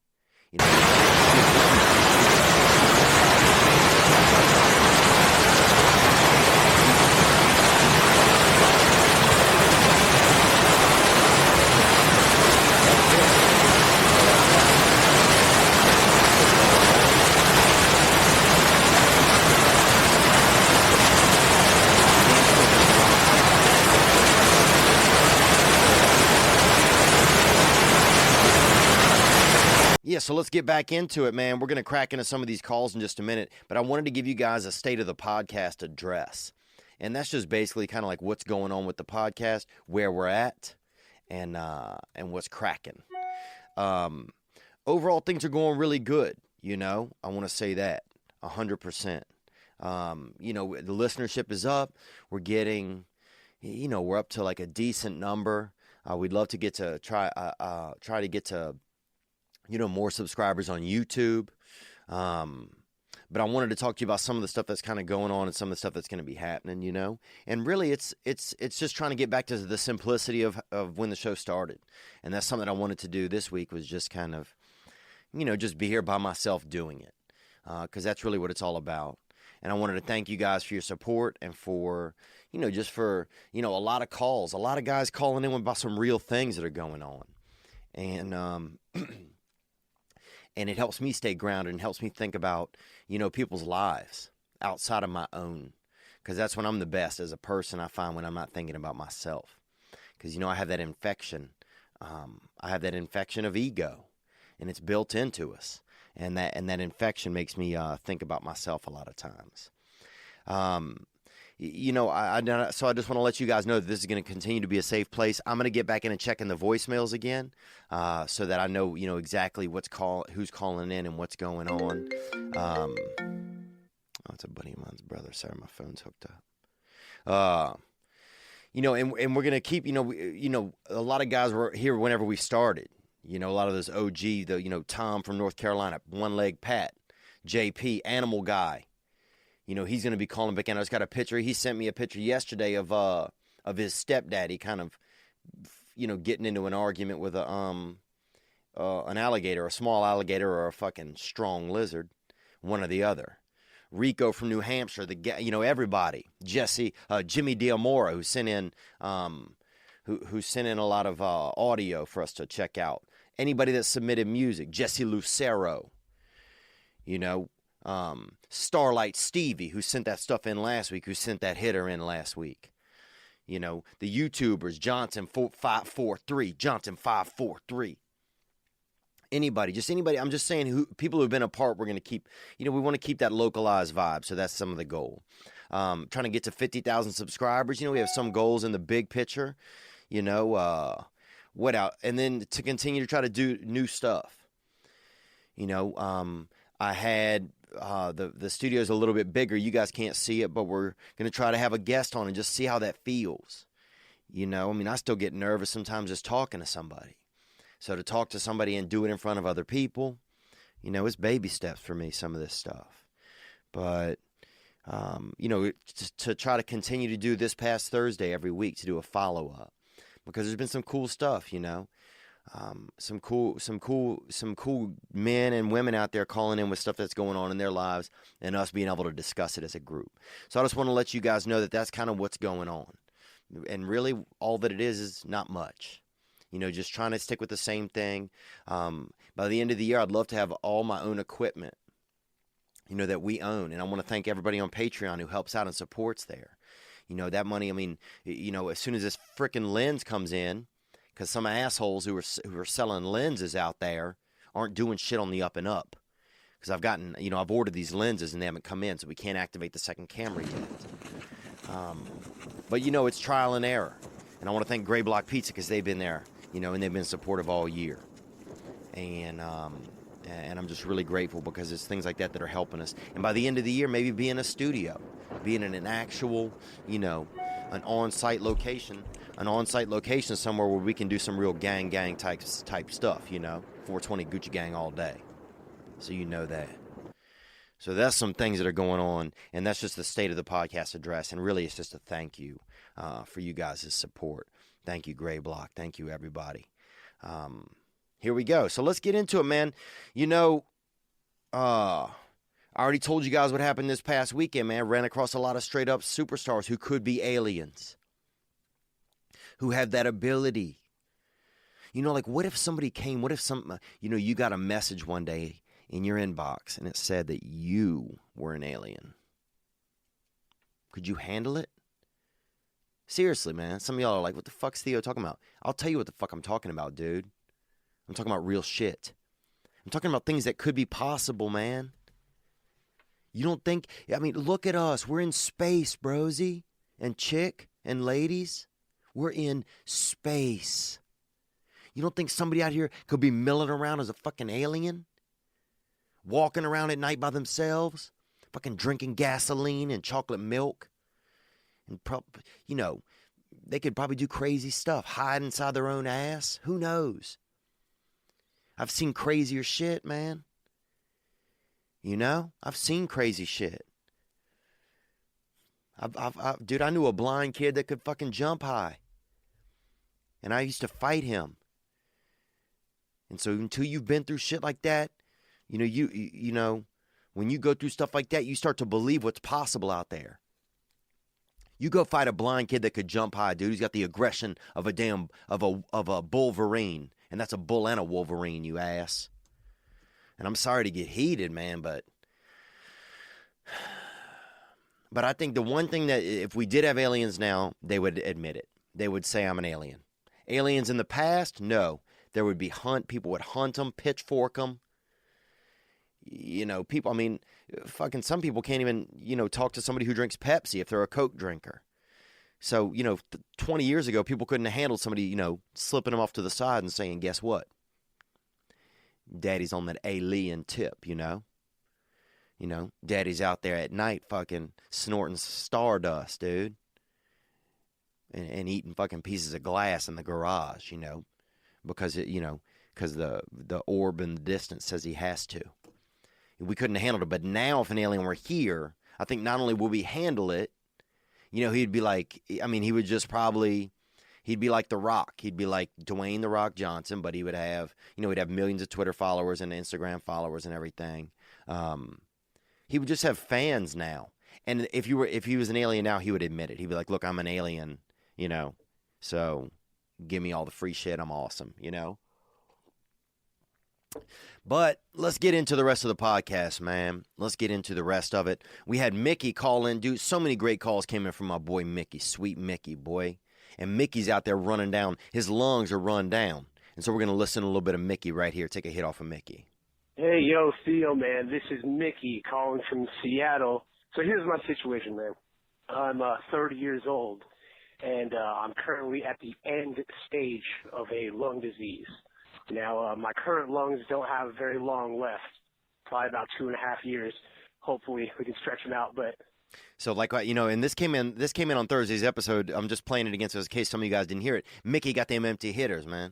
Yeah, so let's get back into it, man. We're going to crack into some of these calls in just a minute, but I wanted to give you guys a state of the podcast address. And that's just basically kind of like what's going on with the podcast, where we're at, and what's cracking. Overall, things are going really good, I want to say that 100%. The listenership is up. We're getting, we're up to like a decent number. We'd love to get to try to get to more subscribers on YouTube. But I wanted to talk to you about some of the stuff that's kind of going on and some of the stuff that's going to be happening, And really, it's just trying to get back to the simplicity of when the show started. And that's something I wanted to do this week, was just kind of, just be here by myself doing it. Because that's really what it's all about. And I wanted to thank you guys for your support and for, just for, a lot of calls. A lot of guys calling in about some real things that are going on. And, and it helps me stay grounded and helps me think about, people's lives outside of my own. Because that's when I'm the best as a person, I find, when I'm not thinking about myself. Because, I have that infection. I have that infection of ego. And it's built into us. And that infection makes me think about myself a lot of times. So I just want to let you guys know that this is going to continue to be a safe place. I'm going to get back in and check in the voicemails again, so that I know, exactly who's calling in and what's going on. It's a buddy of mine's brother. Sorry, my phone's hooked up. And we're going to keep, a lot of guys were here whenever we started. A lot of those OG, Tom from North Carolina, One Leg Pat, JP, Animal Guy. He's going to be calling back in. I just got a picture. He sent me a picture yesterday of his stepdaddy kind of, getting into an argument with an alligator, a small alligator or a fucking strong lizard, one or the other. Rico from New Hampshire, everybody. Jimmy Diamora, who sent in, who sent in a lot of audio for us to check out. Anybody that submitted music, Jesse Lucero, Starlight Stevie, who sent that stuff in last week, who sent that hitter in last week. The YouTubers, Johnson 543, Anybody, just anybody. I'm just saying, people who've been apart, we're going to keep, we want to keep that localized vibe. So that's some of the goal. Trying to get to 50,000 subscribers. We have some goals in the big picture, what out, and then to continue to try to do new stuff. I had the studio's a little bit bigger. You guys can't see it, but we're going to try to have a guest on and just see how that feels. I still get nervous sometimes just talking to somebody. So to talk to somebody and do it in front of other people, it's baby steps for me, some of this stuff. But, to try to continue to do this past Thursday every week, to do a follow-up. Because there's been some cool stuff, some cool men and women out there calling in with stuff that's going on in their lives and us being able to discuss it as a group. So I just want to let you guys know that that's kind of what's going on. And really all that it is not much. Just trying to stick with the same thing. By the end of the year, I'd love to have all my own equipment, that we own. And I want to thank everybody on Patreon who helps out and supports there. That money, as soon as this freaking lens comes in, because some assholes who are selling lenses out there aren't doing shit on the up and up. Because I've ordered these lenses and they haven't come in, so we can't activate the second camera yet. But it's trial and error. And I want to thank Gray Block Pizza because they've been there, and they've been supportive all year. And I'm just really grateful because it's things like that are helping us. And by the end of the year, maybe be in a studio, being in an actual, an on-site location somewhere where we can do some real gang type stuff, 420 Gucci Gang all day. So that. So that's some things that are going on, and that's just the state of the podcast address. And really, it's just a thank you for you guys' support. Thank you, Gray Block. Thank you, everybody. Here we go. So let's get into it, man. I already told you guys what happened this past weekend, man. Ran across a lot of straight up superstars who could be aliens, who have that ability. What if somebody came, what if you got a message one day in your inbox and it said that you were an alien? Could you handle it? Seriously, man. Some of y'all are like, what the fuck's Theo talking about? I'll tell you what the fuck I'm talking about, dude. I'm talking about real shit. I'm talking about things that could be possible, man. You don't think, look at us. We're in space, brosy and chick and ladies. We're in space. You don't think somebody out here could be milling around as a fucking alien? Walking around at night by themselves? Fucking drinking gasoline and chocolate milk? And, they could probably do crazy stuff. Hide inside their own ass. Who knows? I've seen crazier shit, man. I've seen crazy shit. Dude, I knew a blind kid that could fucking jump high. And I used to fight him. And so until you've been through shit like that, when you go through stuff like that, you start to believe what's possible out there. You go fight a blind kid that could jump high, dude. He's got the aggression of a Wolverine. And that's a bull and a Wolverine, you ass. And I'm sorry to get heated, man, but I think the one thing that if we did have aliens now, they would admit it. They would say I'm an alien. Aliens in the past? No. There would be people would hunt them, pitchfork them. People, fucking some people can't even, talk to somebody who drinks Pepsi if they're a Coke drinker. So, 20 years ago, people couldn't have handled somebody, slipping them off to the side and saying, guess what? Daddy's on that alien tip, Daddy's out there at night fucking snorting stardust, dude. And eating fucking pieces of glass in the garage, because the orb in the distance says he has to. We couldn't have handled it. But now if an alien were here, I think not only would we handle it, he'd be like, he would just probably, he'd be like The Rock. He'd be like Dwayne The Rock Johnson, but he would have, he'd have millions of Twitter followers and Instagram followers and everything. He would just have fans now. And if he was an alien now, he would admit it. He'd be like, look, I'm an alien, so give me all the free shit. I'm awesome, But let's get into the rest of the podcast, man. Let's get into the rest of it. We had Mickey call in, dude. So many great calls came in from my boy Mickey. Sweet Mickey, boy. And Mickey's out there running down. His lungs are run down. And so we're going to listen to a little bit of Mickey right here. Take a hit off of Mickey. Hey, yo, Theo, man. This is Mickey calling from Seattle. So here's my situation, man. I'm 30 years old, and I'm currently at the end stage of a lung disease. Now, my current lungs don't have very long left, probably about 2.5 years. Hopefully, we can stretch them out, but... So, like, and this came in on Thursday's episode. I'm just playing it against us in case some of you guys didn't hear it. Mickey got them empty hitters, man.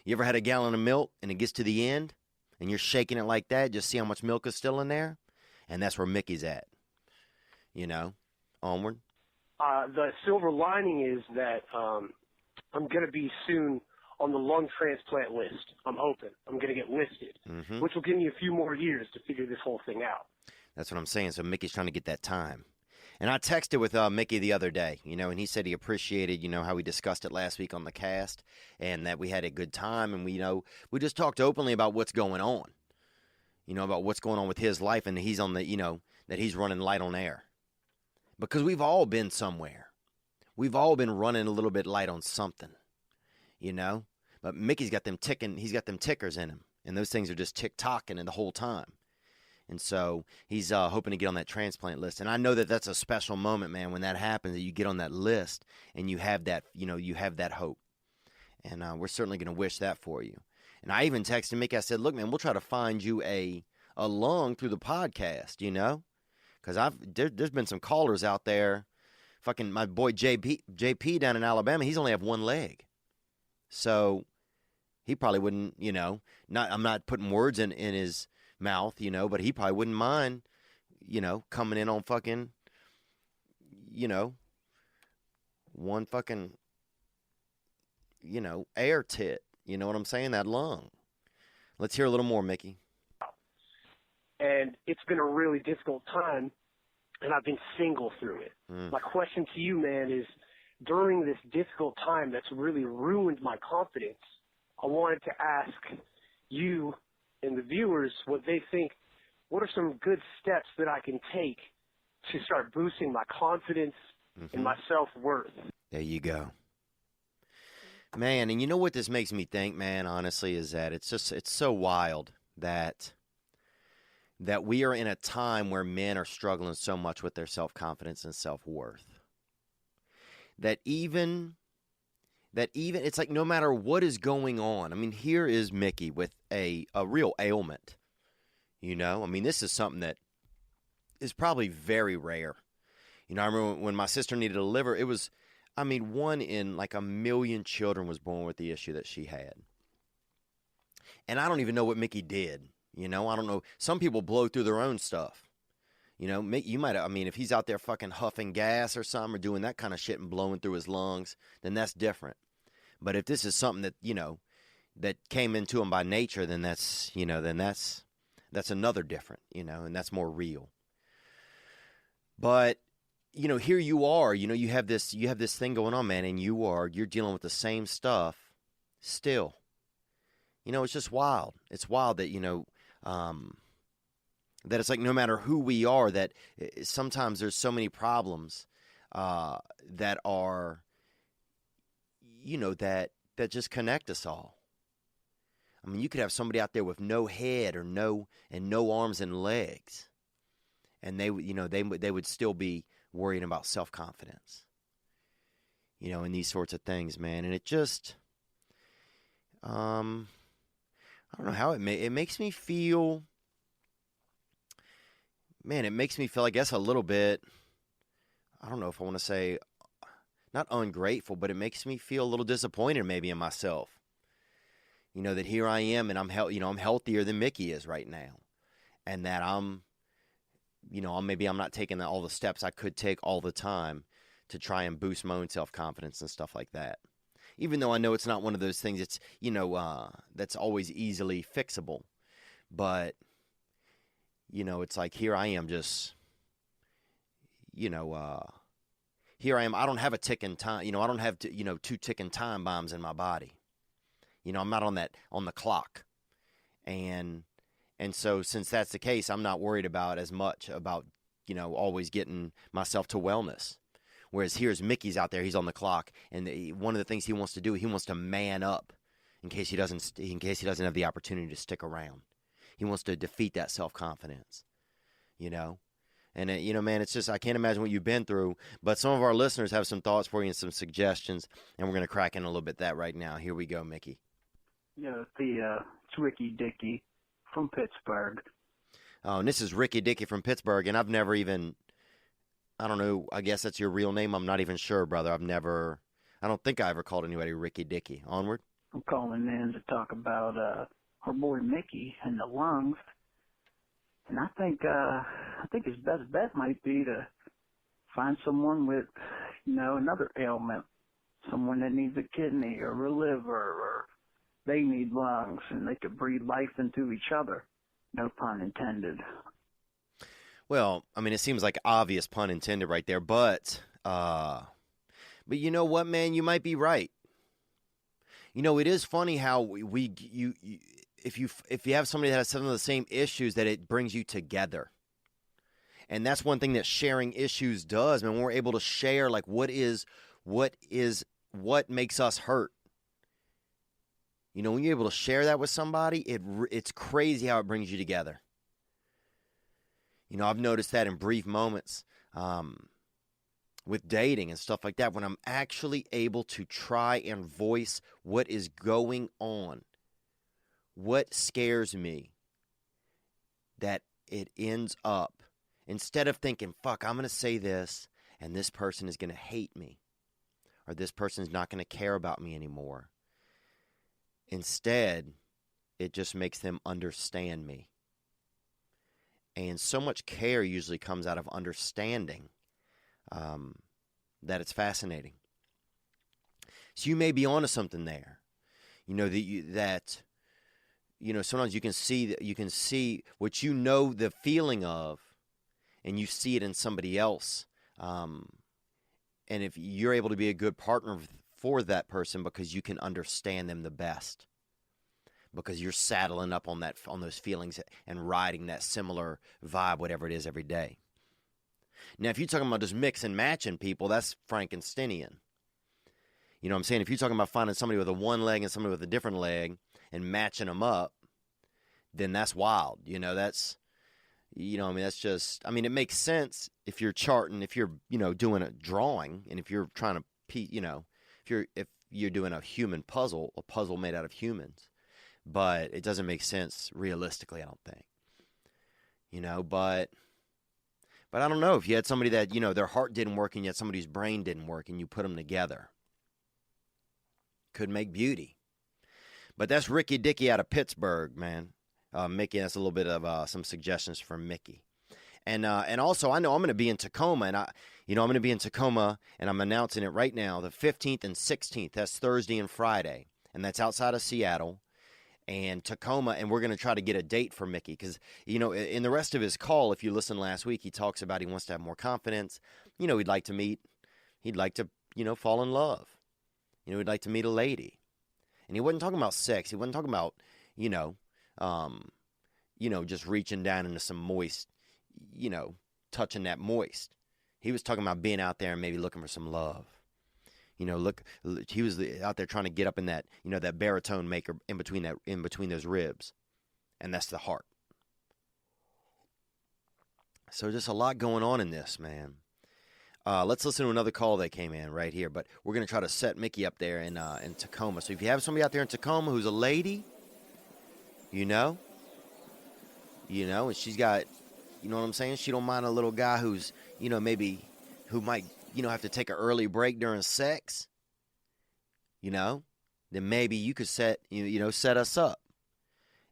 You ever had a gallon of milk, and it gets to the end, and you're shaking it like that, just see how much milk is still in there? And that's where Mickey's at. Onward. The silver lining is that I'm going to be soon on the lung transplant list. I'm hoping. I'm going to get listed, which will give me a few more years to figure this whole thing out. That's what I'm saying. So Mickey's trying to get that time. And I texted with Mickey the other day, and he said he appreciated, how we discussed it last week on the cast and that we had a good time. And we just talked openly about what's going on, about what's going on with his life. And he's on the, that he's running light on air. Because we've all been somewhere. We've all been running a little bit light on something, But Mickey's got them ticking. He's got them tickers in him. And those things are just tick-tocking the whole time. And so he's hoping to get on that transplant list. And I know that that's a special moment, man, when that happens, that you get on that list and you have that, you have that hope. And we're certainly going to wish that for you. And I even texted Mickey. I said, look, man, we'll try to find you a lung through the podcast, Because there's been some callers out there. Fucking my boy JP down in Alabama, he's only have one leg. So he probably wouldn't, I'm not putting words in his mouth, but he probably wouldn't mind, coming in on fucking, one fucking, air tit. You know what I'm saying? That lung. Let's hear a little more, Mickey. And it's been a really difficult time, and I've been single through it. My question to you, man, is during this difficult time that's really ruined my confidence, I wanted to ask you and the viewers what they think. What are some good steps that I can take to start boosting my confidence and my self-worth? There you go. Man, and you know what this makes me think, man, honestly, is that it's so wild that we are in a time where men are struggling so much with their self-confidence and self-worth. That even it's like no matter what is going on. I mean, here is Mickey with a real ailment. This is something that is probably very rare. I remember when my sister needed a liver, it was, one in like 1 million children was born with the issue that she had. And I don't even know what Mickey did. I don't know. Some people blow through their own stuff. You might, if he's out there fucking huffing gas or something or doing that kind of shit and blowing through his lungs, then that's different. But if this is something that, that came into him by nature, then that's another different, and that's more real. But, here you are, you have this thing going on, man, and you're dealing with the same stuff still. It's just wild. It's wild that, that it's like no matter who we are, that sometimes there's so many problems that are, that just connect us all. You could have somebody out there with no head or no arms and legs, and they would still be worrying about self-confidence, and these sorts of things, man. And it just, I don't know how it makes me feel. Man, it makes me feel, I guess, a little bit, I don't know if I want to say, not ungrateful, but it makes me feel a little disappointed maybe in myself. That here I am and I'm healthier than Mickey is right now. And that I'm not taking all the steps I could take all the time to try and boost my own self-confidence and stuff like that. Even though I know it's not one of those things that's, that's always easily fixable. But it's like here I am just, here I am. I don't have a ticking time. I don't have, 2 ticking time bombs in my body. I'm not on the clock. And so since that's the case, I'm not worried about as much about, always getting myself to wellness. Whereas here's Mickey's out there. He's on the clock. And one of the things he wants to do, he wants to man up in case he doesn't have the opportunity to stick around. He wants to defeat that self-confidence, you know? And, you know, man, it's just, I can't imagine what you've been through, but some of our listeners have some thoughts for you and some suggestions, and we're going to crack in a little bit that right now. Here we go, Mickey. Yeah, it's Ricky Dickey from Pittsburgh. Oh, and this is Ricky Dickey from Pittsburgh, and I've never even, I don't know, I guess that's your real name. I'm not even sure, brother. I don't think I ever called anybody Ricky Dickey. Onward. I'm calling in to talk about our boy Mickey and the lungs. And I think his best bet might be to find someone with, another ailment, someone that needs a kidney or a liver, or they need lungs, and they could breathe life into each other. No pun intended. Well, I mean, it seems like obvious pun intended right there, but you know what, man? You might be right. You know, it is funny how if you have somebody that has some of the same issues, that it brings you together. And that's one thing that sharing issues does, man. When we're able to share, like, what makes us hurt. You know, when you're able to share that with somebody, it's crazy how it brings you together. You know, I've noticed that in brief moments with dating and stuff like that, when I'm actually able to try and voice what is going on, what scares me, that it ends up, instead of thinking, fuck, I'm going to say this and this person is going to hate me, or this person's not going to care about me anymore. Instead, it just makes them understand me. And so much care usually comes out of understanding that it's fascinating. So you may be onto something there. You know, that sometimes you can see what you know the feeling of, and you see it in somebody else. And if you're able to be a good partner for that person because you can understand them the best, because you're saddling up on those feelings and riding that similar vibe, whatever it is, every day. Now, if you're talking about just mix and matching people, that's Frankensteinian. You know what I'm saying? If you're talking about finding somebody with a one leg and somebody with a different leg and matching them up, then that's wild. You know, that's just, it makes sense if you're charting, if you're, doing a drawing, and if you're trying to, if you're doing a human puzzle, a puzzle made out of humans. But it doesn't make sense realistically, I don't think. But I don't know. If you had somebody that, their heart didn't work and yet somebody's brain didn't work and you put them together, could make beauty. But that's Ricky Dickey out of Pittsburgh, man. Mickey, that's a little bit of some suggestions from Mickey. And also, I know I'm going to be in Tacoma, and I'm going to be in Tacoma, and I'm announcing it right now, the 15th and 16th. That's Thursday and Friday, and that's outside of Seattle. And Tacoma, and we're going to try to get a date for Mickey because, in the rest of his call, if you listened last week, he talks about he wants to have more confidence. He'd like to fall in love. He'd like to meet a lady. And he wasn't talking about sex. He wasn't talking about, just reaching down into some moist, touching that moist. He was talking about being out there and maybe looking for some love. He was out there trying to get up in that, that baritone maker in between those ribs. And that's the heart. So just a lot going on in this, man. Let's listen to another call that came in right here. But we're going to try to set Mickey up there in Tacoma. So if you have somebody out there in Tacoma who's a lady, and she's got, you know what I'm saying? She don't mind a little guy who's, maybe who might, have to take an early break during sex, then maybe you could set us up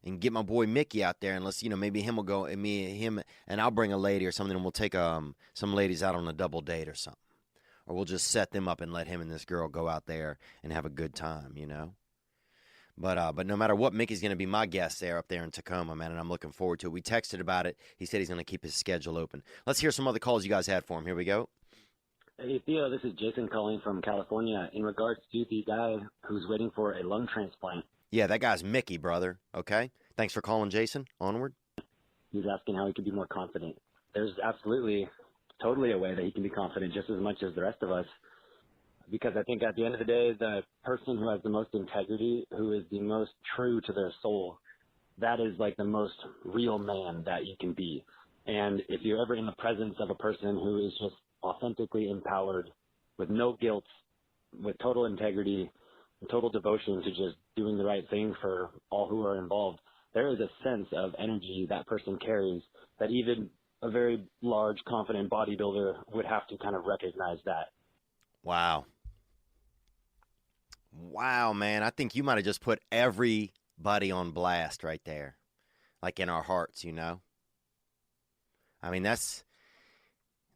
and get my boy Mickey out there, and let's, maybe him will go, and him, and I'll bring a lady or something, and we'll take some ladies out on a double date or something, or we'll just set them up and let him and this girl go out there and have a good time, But no matter what, Mickey's going to be my guest there up there in Tacoma, man, and I'm looking forward to it. We texted about it. He said he's going to keep his schedule open. Let's hear some other calls you guys had for him. Here we go. Hey, Theo, this is Jason calling from California in regards to the guy who's waiting for a lung transplant. Yeah, that guy's Mickey, brother. Okay? Thanks for calling, Jason. Onward. He's asking how he can be more confident. There's absolutely, totally a way that he can be confident just as much as the rest of us. because I think at the end of the day, the person who has the most integrity, who is the most true to their soul, that is like the most real man that you can be. And if you're ever in the presence of a person who is just authentically empowered with no guilt, with total integrity, and total devotion to just doing the right thing for all who are involved, there is a sense of energy that person carries that even a very large, confident bodybuilder would have to kind of recognize that. Wow. Wow, man. I think you might have just put everybody on blast right there. Like in our hearts, you know? I mean, that's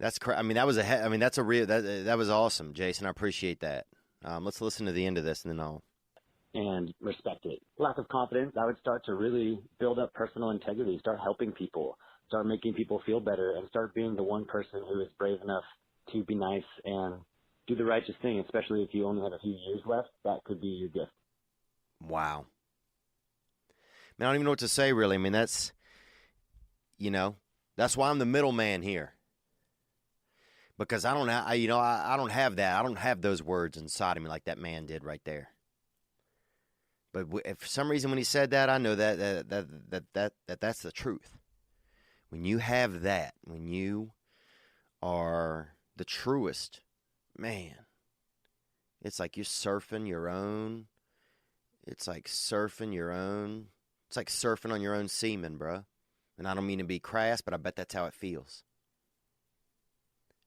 I mean, that was that's a real, that was awesome, Jason. I appreciate that. Let's listen to the end of this and then I'll. And respect it. Lack of confidence, I would start to really build up personal integrity, start helping people, start making people feel better, and start being the one person who is brave enough to be nice and do the righteous thing, especially if you only have a few years left. That could be your gift. Wow. Man, I don't even know what to say, really. I mean, that's, you know, that's why I'm the middleman here. Because I don't have that. I don't have those words inside of me like that man did right there. But if for some reason when he said that, I know that's the truth. When you have that, when you are the truest, man, it's like you're surfing your own. It's like surfing your own. It's like surfing on your own semen, bro. And I don't mean to be crass, but I bet that's how it feels.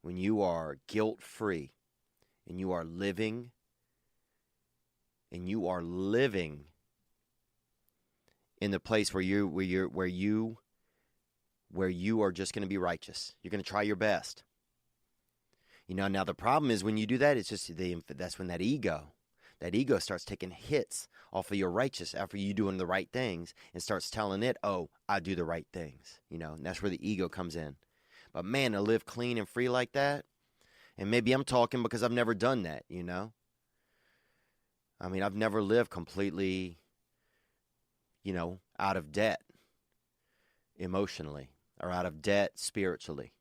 When you are guilt-free and you are living in the place where you are just going to be righteous. You're going to try your best. You know, now the problem is when you do that, it's just that's when that ego starts taking hits off of your righteous after you doing the right things and starts telling it, oh, I do the right things. You know, and that's where the ego comes in. But man, to live clean and free like that, and maybe I'm talking because I've never done that, you know? I mean, I've never lived completely, you know, out of debt emotionally or out of debt spiritually.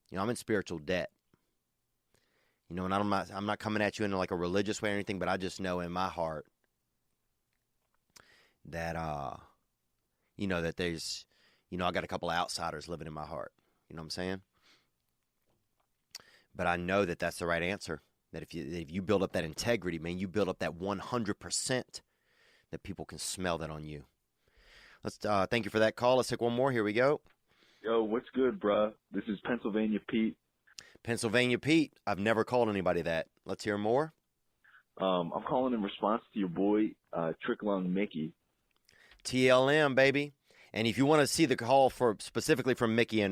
You know, I'm in spiritual debt. You know, and I'm not coming at you in like a religious way or anything, but I just know in my heart that, you know, that there's, you know, I got a couple of outsiders living in my heart. You know what I'm saying? But I know that that's the right answer. That if you build up that integrity, man, you build up that 100% that people can smell that on you. Let's thank you for that call. Let's take one more. Here we go. Yo, what's good, bruh? This is Pennsylvania Pete. Pennsylvania Pete. I've never called anybody that. Let's hear more. I'm calling in response to your boy, Trick Lung Mickey. TLM, baby. And if you want to see the call specifically from Mickey and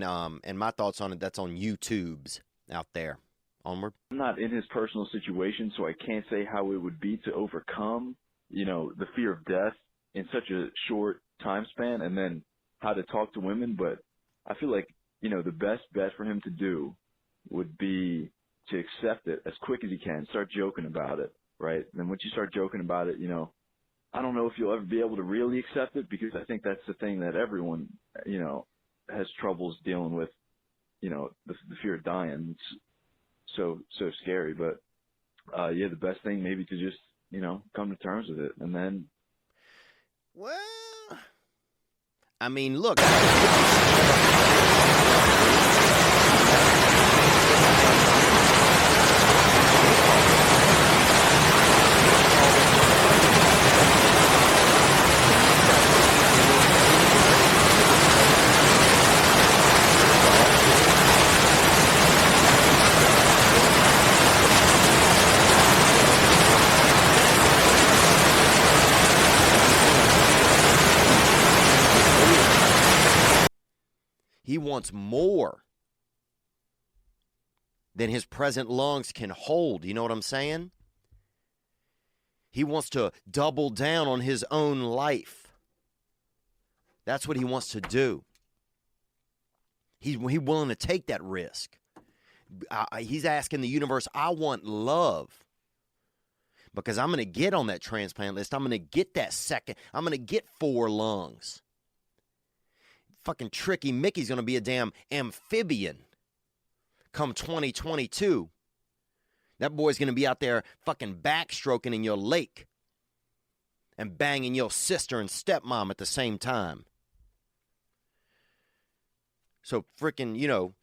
my thoughts on it, that's on YouTube's out there. Onward. I'm not in his personal situation, so I can't say how it would be to overcome, you know, the fear of death in such a short time span, and then how to talk to women. But I feel like, you know, the best bet for him to do would be to accept it as quick as he can. Start joking about it, right? And then once you start joking about it, you know, I don't know if you'll ever be able to really accept it, because I think that's the thing that everyone, you know, has troubles dealing with, you know, the fear of dying. It's so scary. But, yeah, the best thing maybe to just, you know, come to terms with it. And then. Well, I mean, look. He wants more than his present lungs can hold. You know what I'm saying? He wants to double down on his own life. That's what he wants to do. He's willing to take that risk. He's asking the universe, I want love. Because I'm going to get on that transplant list. I'm going to get that second. I'm going to get 4 lungs. Fucking Tricky Mickey's going to be a damn amphibian come 2022. That boy's going to be out there fucking backstroking in your lake and banging your sister and stepmom at the same time. So freaking,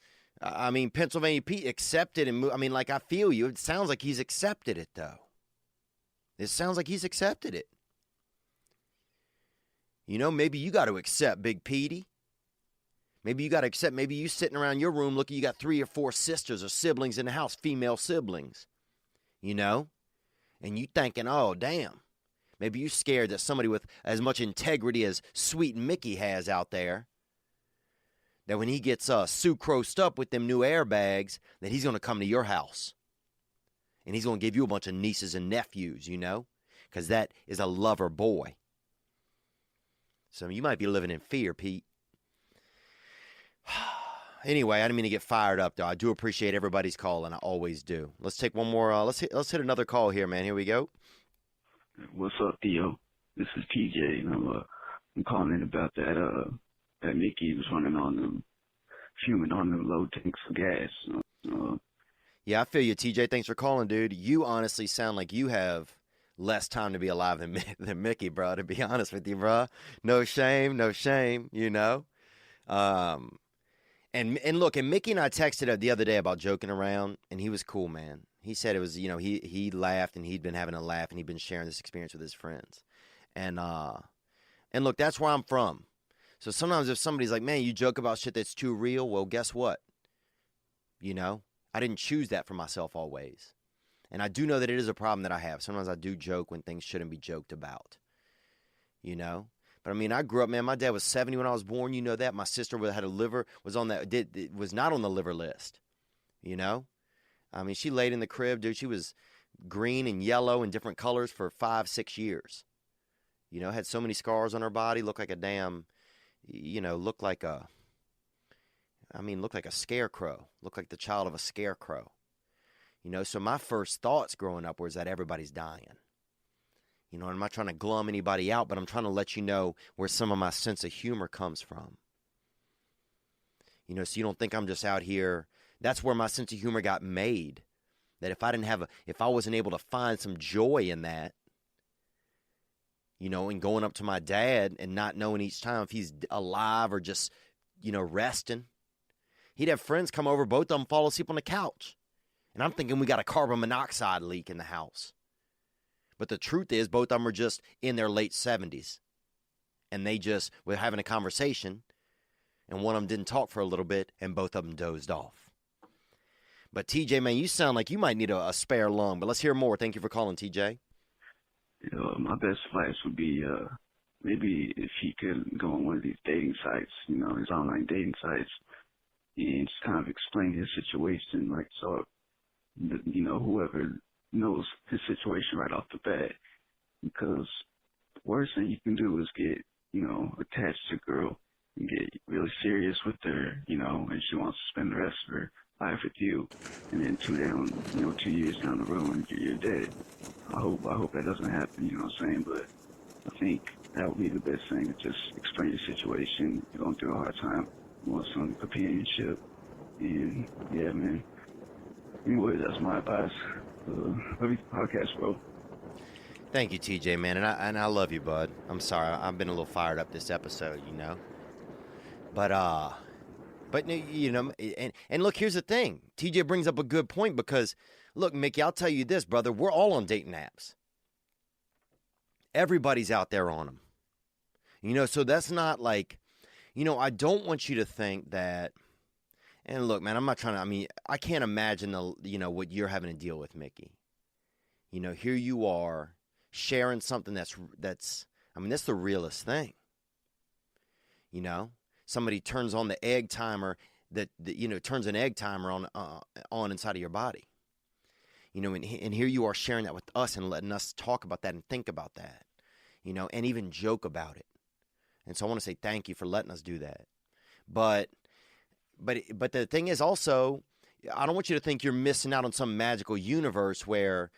I mean, Pennsylvania Pete accepted and moved. I mean, like, I feel you. It sounds like he's accepted it, though. It sounds like he's accepted it. Maybe you got to accept Big Petey. Maybe you got to accept, maybe you sitting around your room looking, you got 3 or 4 sisters or siblings in the house, female siblings, and you thinking, oh, damn. Maybe you scared that somebody with as much integrity as Sweet Mickey has out there, that when he gets sucrosed up with them new airbags, that he's going to come to your house. And he's going to give you a bunch of nieces and nephews, because that is a lover boy. So you might be living in fear, Pete. Anyway, I didn't mean to get fired up, though. I do appreciate everybody's call, and I always do. Let's take one more. Let's hit another call here, man. Here we go. What's up, Theo? This is TJ, and I'm calling in about that Mickey was running on them, fuming on them low tanks of gas. Yeah, I feel you, TJ. Thanks for calling, dude. You honestly sound like you have less time to be alive than Mickey, bro, to be honest with you, bro. No shame. And look, and Mickey and I texted the other day about joking around, and he was cool, man. He said it was, he laughed, and he'd been having a laugh, and he'd been sharing this experience with his friends. And look, that's where I'm from. So sometimes if somebody's like, man, you joke about shit that's too real, well, guess what? I didn't choose that for myself always. And I do know that it is a problem that I have. Sometimes I do joke when things shouldn't be joked about, But I mean, I grew up, man. My dad was 70 when I was born. You know that. My sister had a liver, was not on the liver list. I mean, she laid in the crib, dude. She was green and yellow and different colors for 5-6 years. Had so many scars on her body. Looked like a damn, looked like a scarecrow. Looked like the child of a scarecrow. So my first thoughts growing up was that everybody's dying. I'm not trying to glum anybody out, but I'm trying to let you know where some of my sense of humor comes from. So you don't think I'm just out here. That's where my sense of humor got made. That if I wasn't able to find some joy in that, and going up to my dad and not knowing each time if he's alive or just, resting. He'd have friends come over, both of them fall asleep on the couch. And I'm thinking we got a carbon monoxide leak in the house. But the truth is, both of them are just in their late 70s. And they just were having a conversation, and one of them didn't talk for a little bit, and both of them dozed off. But TJ, man, you sound like you might need a spare lung, but let's hear more. Thank you for calling, TJ. My best advice would be maybe if he could go on one of these dating sites, these online dating sites, and just kind of explain his situation, so whoever knows his situation right off the bat, because the worst thing you can do is get, attached to a girl and get really serious with her, and she wants to spend the rest of her life with you, and then 2 years down the road and you're dead. I hope that doesn't happen, you know what I'm saying? But I think that would be the best thing, to just explain your situation. You're going through a hard time, you want some companionship, and yeah, man. Anyway, that's my advice. Love you, podcast, bro. Thank you, TJ, man, and I love you, bud. I'm sorry, I've been a little fired up this episode, But and look, here's the thing. TJ brings up a good point because, look, Mickey, I'll tell you this, brother. We're all on dating apps. Everybody's out there on them. So that's not like, I don't want you to think that. And look, man, I'm not trying to. I can't imagine what you're having to deal with, Mickey. Here you are sharing something that's the realest thing. Somebody turns on the egg timer turns an egg timer on inside of your body. And here you are sharing that with us and letting us talk about that and think about that, and even joke about it. And so I want to say thank you for letting us do that. But the thing is also, I don't want you to think you're missing out on some magical universe where,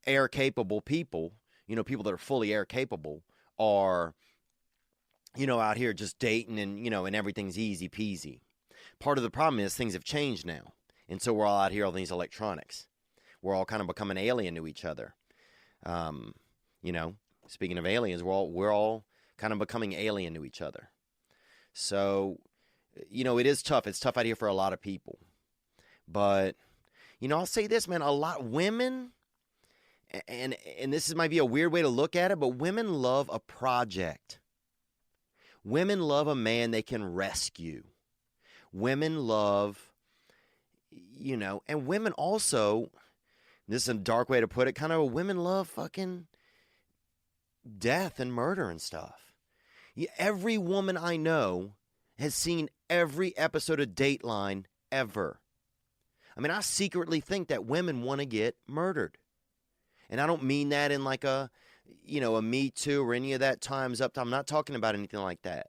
air capable people, people that are fully air capable are, out here just dating and, and everything's easy peasy. Part of the problem is things have changed now. And so we're all out here on these electronics. We're all kind of becoming alien to each other. You know, speaking of aliens, we're all kind of becoming alien to each other. So, you know, it is tough. It's tough out here for a lot of people. But, you know, I'll say this, man, a lot women, and this might be a weird way to look at it, but women love a project. Women love a man they can rescue. Women love, you know, and women also, this is a dark way to put it, kind of women love fucking death and murder and stuff. Every woman I know has seen every episode of Dateline ever. I mean, I secretly think that women want to get murdered. And I don't mean that in like a, you know, a Me Too or any of that time's up. I'm not talking about anything like that.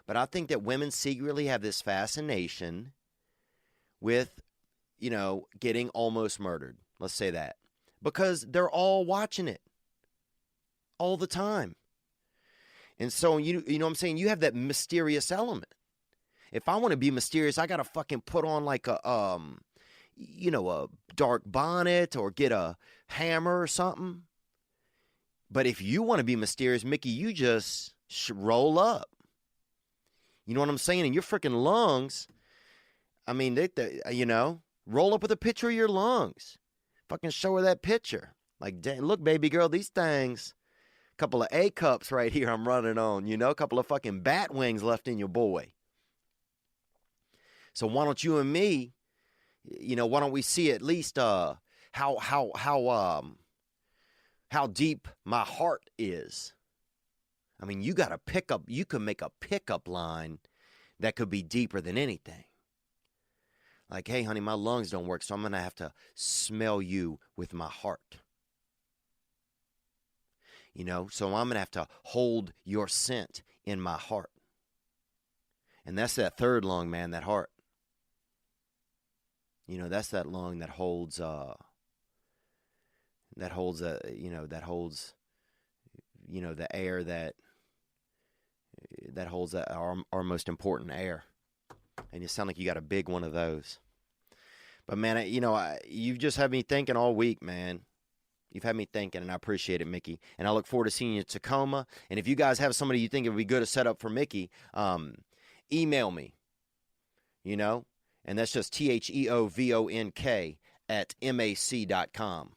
But I think that women secretly have this fascination with, you know, getting almost murdered. Let's say that. Because they're all watching it all the time. And so, you know what I'm saying? You have that mysterious element. If I want to be mysterious, I got to fucking put on like a, you know, a dark bonnet or get a hammer or something. But if you want to be mysterious, Mickey, you just roll up. You know what I'm saying? And your freaking lungs, I mean, you know, roll up with a picture of your lungs. Fucking show her that picture. Like, look, baby girl, these things. Couple of A cups right here I'm running on, you know, a couple of fucking bat wings left in your boy. So why don't you and me, you know, why don't we see at least how deep my heart is? I mean, you can make a pickup line that could be deeper than anything. Like, hey, honey, my lungs don't work, so I'm going to have to smell you with my heart. You know, so I'm going to have to hold your scent in my heart. And that's that third lung, man, that heart. You know, that's that lung that holds, the air that holds our most important air. And you sound like you got a big one of those. But, man, you've just had me thinking all week, man. You've had me thinking, and I appreciate it, Mickey. And I look forward to seeing you in Tacoma. And if you guys have somebody you think it would be good to set up for Mickey, email me, you know. And that's just TheovonK@mac.com.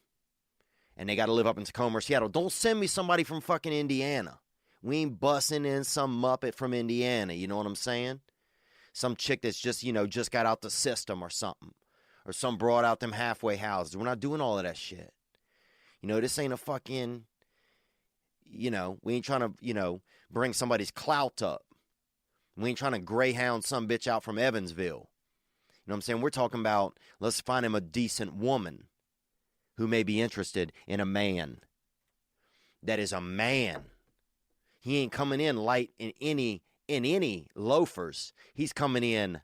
And they got to live up in Tacoma or Seattle. Don't send me somebody from fucking Indiana. We ain't busting in some muppet from Indiana, you know what I'm saying? Some chick that's just, you know, just got out the system or something. Or some broad out them halfway houses. We're not doing all of that shit. You know, this ain't a fucking, you know, we ain't trying to, you know, bring somebody's clout up. We ain't trying to greyhound some bitch out from Evansville. You know what I'm saying? We're talking about, let's find him a decent woman who may be interested in a man that is a man. He ain't coming in light in any loafers. He's coming in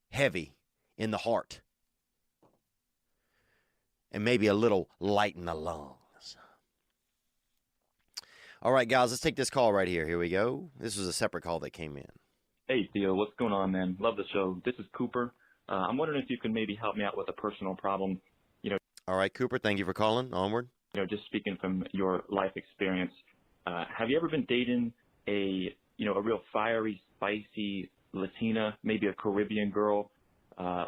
heavy in the heart. And maybe a little light in the lungs. All right, guys, let's take this call right here. Here we go. This was a separate call that came in. Hey, Theo, what's going on, man? Love the show. This is Cooper. I'm wondering if you can maybe help me out with a personal problem. You know. All right, Cooper, thank you for calling. Onward. You know, just speaking from your life experience, have you ever been dating a real fiery, spicy Latina, maybe a Caribbean girl?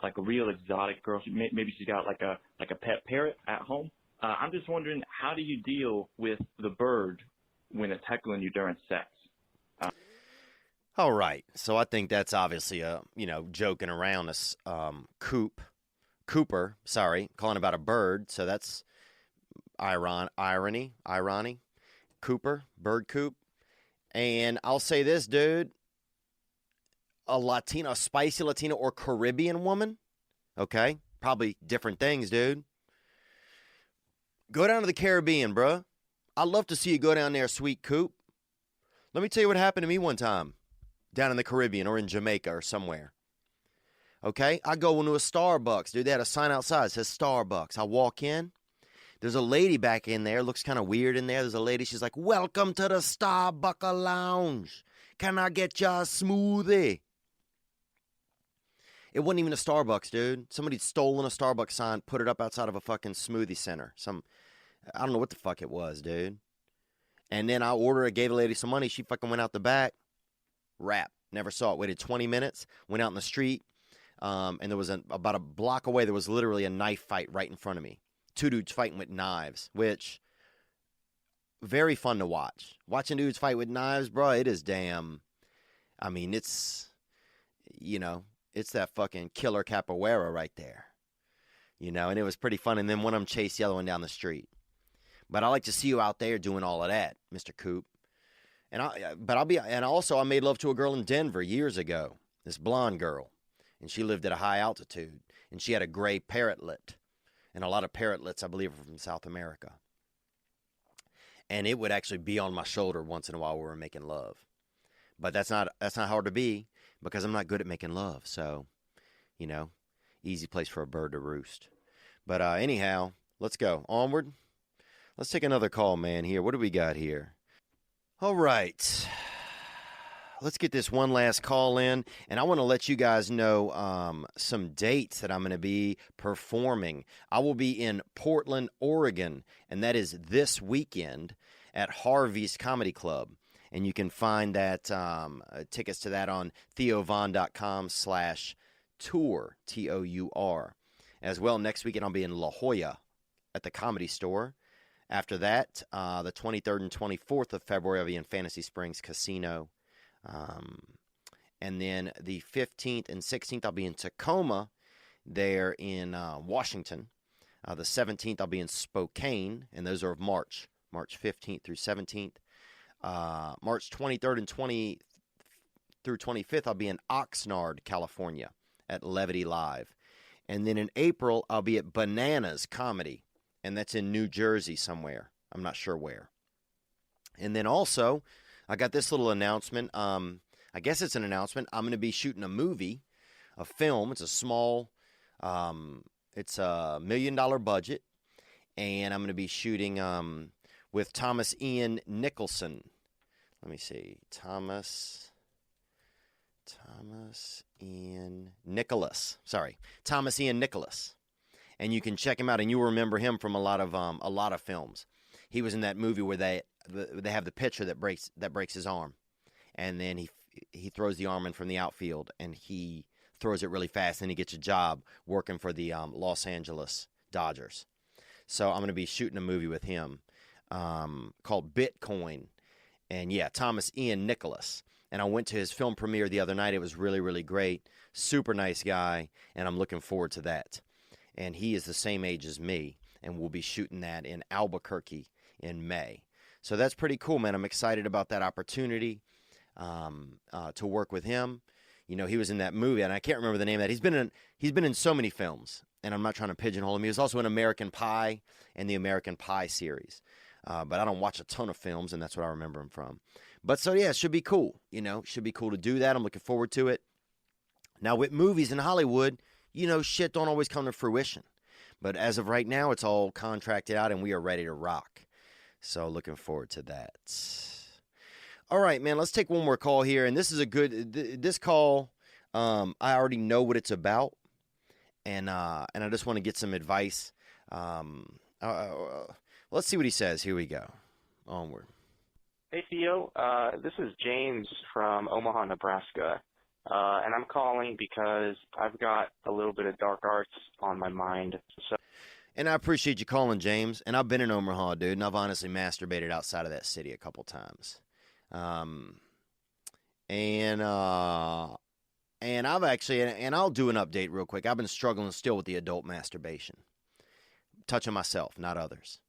Like a real exotic girl. Maybe she's got like a pet parrot at home. I'm just wondering, how do you deal with the bird when it's heckling you during sex? All right. So I think that's obviously joking around us. Cooper, calling about a bird. So that's irony. Cooper, bird coop. And I'll say this, dude. A spicy Latina or Caribbean woman, okay? Probably different things, dude. Go down to the Caribbean, bruh. I'd love to see you go down there, sweet coop. Let me tell you what happened to me one time down in the Caribbean or in Jamaica or somewhere. Okay? I go into a Starbucks, dude. They had a sign outside that says Starbucks. I walk in. There's a lady back in there. Looks kind of weird in there. There's a lady. She's like, welcome to the Starbucks Lounge. Can I get you a smoothie? It wasn't even a Starbucks, dude. Somebody'd stolen a Starbucks sign, put it up outside of a fucking smoothie center. I don't know what the fuck it was, dude. And then I ordered it, gave the lady some money. She fucking went out the back. Wrap. Never saw it. Waited 20 minutes. Went out in the street. And there was about a block away, there was literally a knife fight right in front of me. Two dudes fighting with knives, which, very fun to watch. Watching dudes fight with knives, bro, it is damn. I mean, it's that fucking killer capoeira right there. And it was pretty fun. And then one of them chased the other one down the street. But I like to see you out there doing all of that, Mr. Coop. And also I made love to a girl in Denver years ago, this blonde girl. And she lived at a high altitude. And she had a gray parrotlet. And a lot of parrotlets, I believe, are from South America. And it would actually be on my shoulder once in a while we were making love. But that's not hard to be, because I'm not good at making love. So, easy place for a bird to roost. But anyhow, let's go. Onward. Let's take another call, man, here. What do we got here? All right. Let's get this one last call in. And I want to let you guys know some dates that I'm going to be performing. I will be in Portland, Oregon, and that is this weekend at Harvey's Comedy Club. And you can find that tickets to that on theovon.com/tour, TOUR. As well, next weekend I'll be in La Jolla at the Comedy Store. After that, the 23rd and 24th of February, I'll be in Fantasy Springs Casino. And then the 15th and 16th, I'll be in Tacoma there in Washington. The 17th, I'll be in Spokane, and those are of March 15th through 17th. March 23rd and 20th through 25th, I'll be in Oxnard, California at Levity Live. And then in April, I'll be at Bananas Comedy, and that's in New Jersey somewhere. I'm not sure where. And then also, I got this little announcement. I guess it's an announcement. I'm going to be shooting a movie, a film. It's a small, it's a $1 million budget. And I'm going to be shooting with Thomas Ian Nicholson. Let me see. Thomas Ian Nicholas. Sorry. Thomas Ian Nicholas. And you can check him out, and you'll remember him from a lot of films. He was in that movie where they have the pitcher that breaks his arm, and then he throws the arm in from the outfield, and he throws it really fast, and he gets a job working for the Los Angeles Dodgers. So I'm going to be shooting a movie with him called Bitcoin, and yeah, Thomas Ian Nicholas. And I went to his film premiere the other night. It was really, really great. Super nice guy, and I'm looking forward to that. And he is the same age as me, and we'll be shooting that in Albuquerque in May. So that's pretty cool, man. I'm excited about that opportunity to work with him. He was in that movie, and I can't remember the name of that. He's been in so many films, and I'm not trying to pigeonhole him. He was also in American Pie and the American Pie series. But I don't watch a ton of films, and that's what I remember him from. But so, yeah, it should be cool. Should be cool to do that. I'm looking forward to it. Now, with movies in Hollywood, shit don't always come to fruition. But as of right now, it's all contracted out, and we are ready to rock. So looking forward to that. All right, man, let's take one more call here. And this is this call, I already know what it's about. And I just want to get some advice. Let's see what he says. Here we go. Onward. Hey, Theo. This is James from Omaha, Nebraska. And I'm calling because I've got a little bit of dark arts on my mind. And I appreciate you calling, James. And I've been in Omaha, dude, and I've honestly masturbated outside of that city a couple times. And I've actually, and I'll do an update real quick. I've been struggling still with the adult masturbation. Touching myself, not others.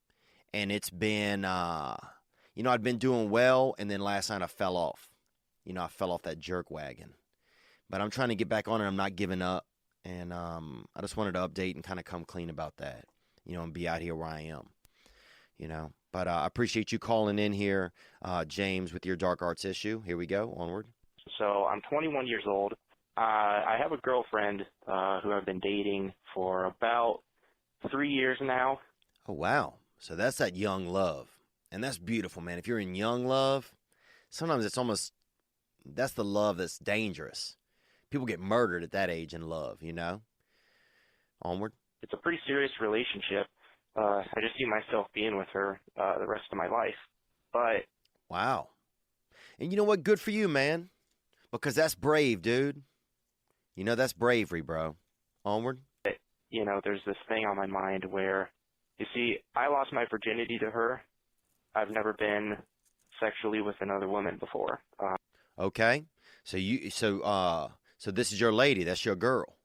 And it's been, I'd been doing well, and then last night I fell off. I fell off that jerk wagon. But I'm trying to get back on it. I'm not giving up. And I just wanted to update and kind of come clean about that, and be out here where I am, But I appreciate you calling in here, James, with your dark arts issue. Here we go. Onward. So I'm 21 years old. I have a girlfriend who I've been dating for about 3 years now. Oh, wow. So that's that young love. And that's beautiful, man. If you're in young love, sometimes it's almost, that's the love that's dangerous. People get murdered at that age in love, you know? Onward. It's a pretty serious relationship. I just see myself being with her the rest of my life. But wow. And you know what? Good for you, man. Because that's brave, dude. You know, that's bravery, bro. Onward. You know, there's this thing on my mind where, you see, I lost my virginity to her. I've never been sexually with another woman before. Okay. So this is your lady. That's your girl.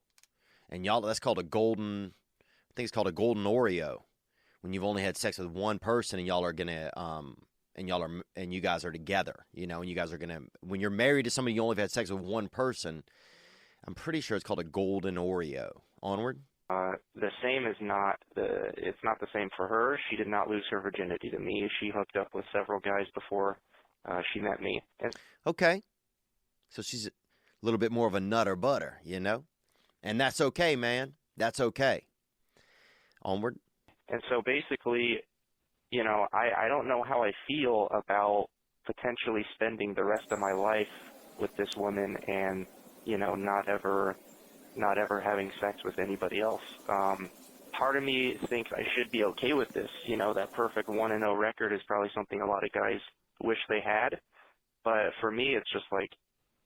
And y'all, that's called a golden, I think it's called a golden Oreo. When you've only had sex with one person and y'all are gonna, and you guys are together, you know, and you guys are gonna, when you're married to somebody you only have had sex with one person, I'm pretty sure it's called a golden Oreo. Onward. The same is it's not the same for her. She did not lose her virginity to me. She hooked up with several guys before she met me. Okay. So she's a little bit more of a nutter butter, you know? And that's okay, man. That's okay. Onward. And so basically, you know, I don't know how I feel about potentially spending the rest of my life with this woman and, you know, not ever having sex with anybody else. Part of me thinks I should be okay with this. You know, that perfect 1-0 record is probably something a lot of guys wish they had. But for me, it's just like,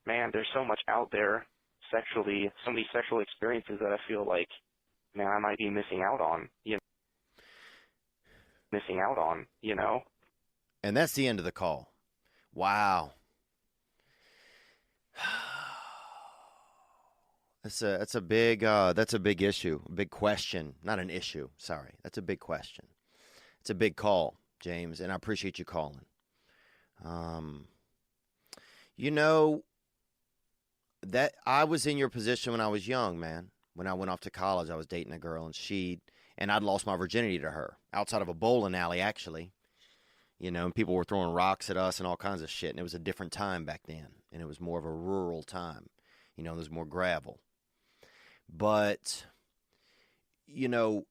man, there's so much out there sexually, so many sexual experiences that I feel like, man, I might be missing out on, you know? And that's the end of the call. Wow. That's a big issue, a big question, not an issue. Sorry, that's a big question. It's a big call, James, and I appreciate you calling. You know that I was in your position when I was young, man. When I went off to college, I was dating a girl, and I'd lost my virginity to her outside of a bowling alley, actually. You know, and people were throwing rocks at us and all kinds of shit, and it was a different time back then, and it was more of a rural time. You know, there's more gravel. But, you know,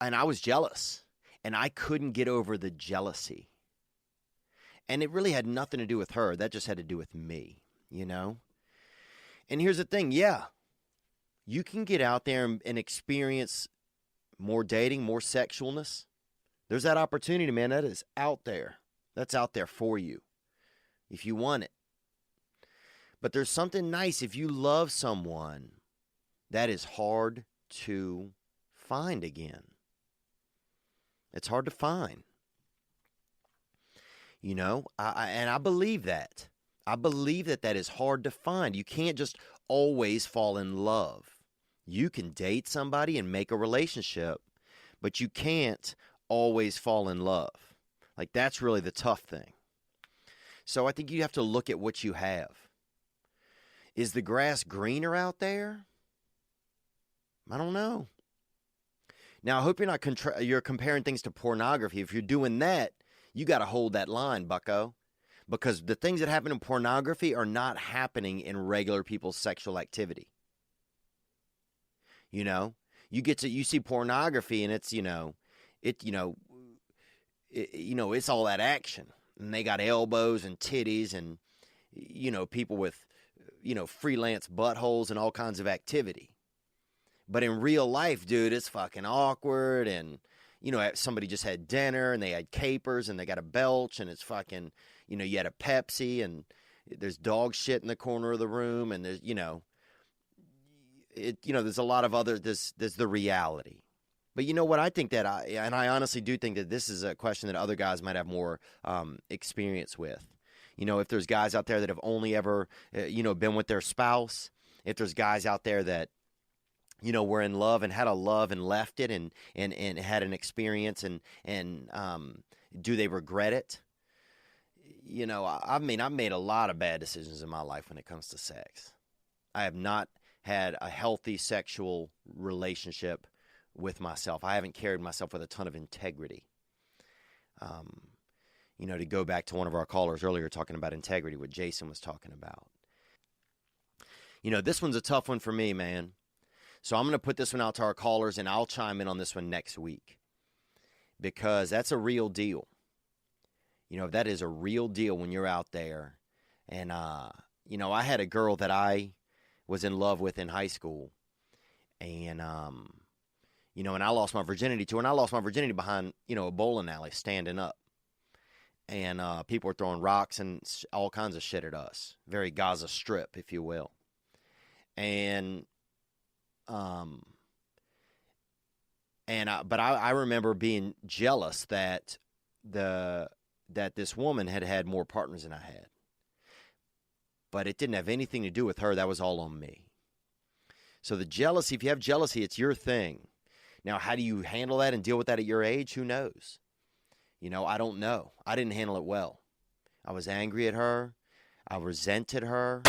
and I was jealous, and I couldn't get over the jealousy. And it really had nothing to do with her. That just had to do with me, you know? And here's the thing, yeah, you can get out there and experience more dating, more sexualness. There's that opportunity, man. That is out there. That's out there for you if you want it. But there's something nice if you love someone that is hard to find again. It's hard to find. You know, I believe that. I believe that is hard to find. You can't just always fall in love. You can date somebody and make a relationship, but you can't always fall in love. Like, that's really the tough thing. So I think you have to look at what you have. Is the grass greener out there? I don't know. Now, I hope you're not you're comparing things to pornography. If you're doing that, you got to hold that line, bucko. Because the things that happen in pornography are not happening in regular people's sexual activity. You know, you see pornography and it's, it's all that action. And they got elbows and titties and, people with, freelance buttholes and all kinds of activity. But in real life, dude, it's fucking awkward. And, somebody just had dinner and they had capers and they got a belch and it's fucking, you had a Pepsi and there's dog shit in the corner of the room and there's, there's a lot of other, there's the reality. But you know what? I think I honestly do think that this is a question that other guys might have more experience with. If there's guys out there that have only ever, been with their spouse, if there's guys out there that, were in love and had a love and left it and had an experience and do they regret it? I've made a lot of bad decisions in my life when it comes to sex. I have not had a healthy sexual relationship with myself. I haven't carried myself with a ton of integrity. To go back to one of our callers earlier talking about integrity, what Jason was talking about. This one's a tough one for me, man. So I'm going to put this one out to our callers, and I'll chime in on this one next week because that's a real deal. That is a real deal when you're out there. And, I had a girl that I was in love with in high school. And, you know, and I lost my virginity to her. And I lost my virginity behind, you know, a bowling alley standing up. And people were throwing rocks and all kinds of shit at us. Very Gaza Strip, if you will. And, but I remember being jealous that this woman had more partners than I had. But it didn't have anything to do with her. That was all on me. So the jealousy, if you have jealousy, it's your thing. Now, how do you handle that and deal with that at your age? Who knows? You know, I don't know. I didn't handle it well. I was angry at her. I resented her.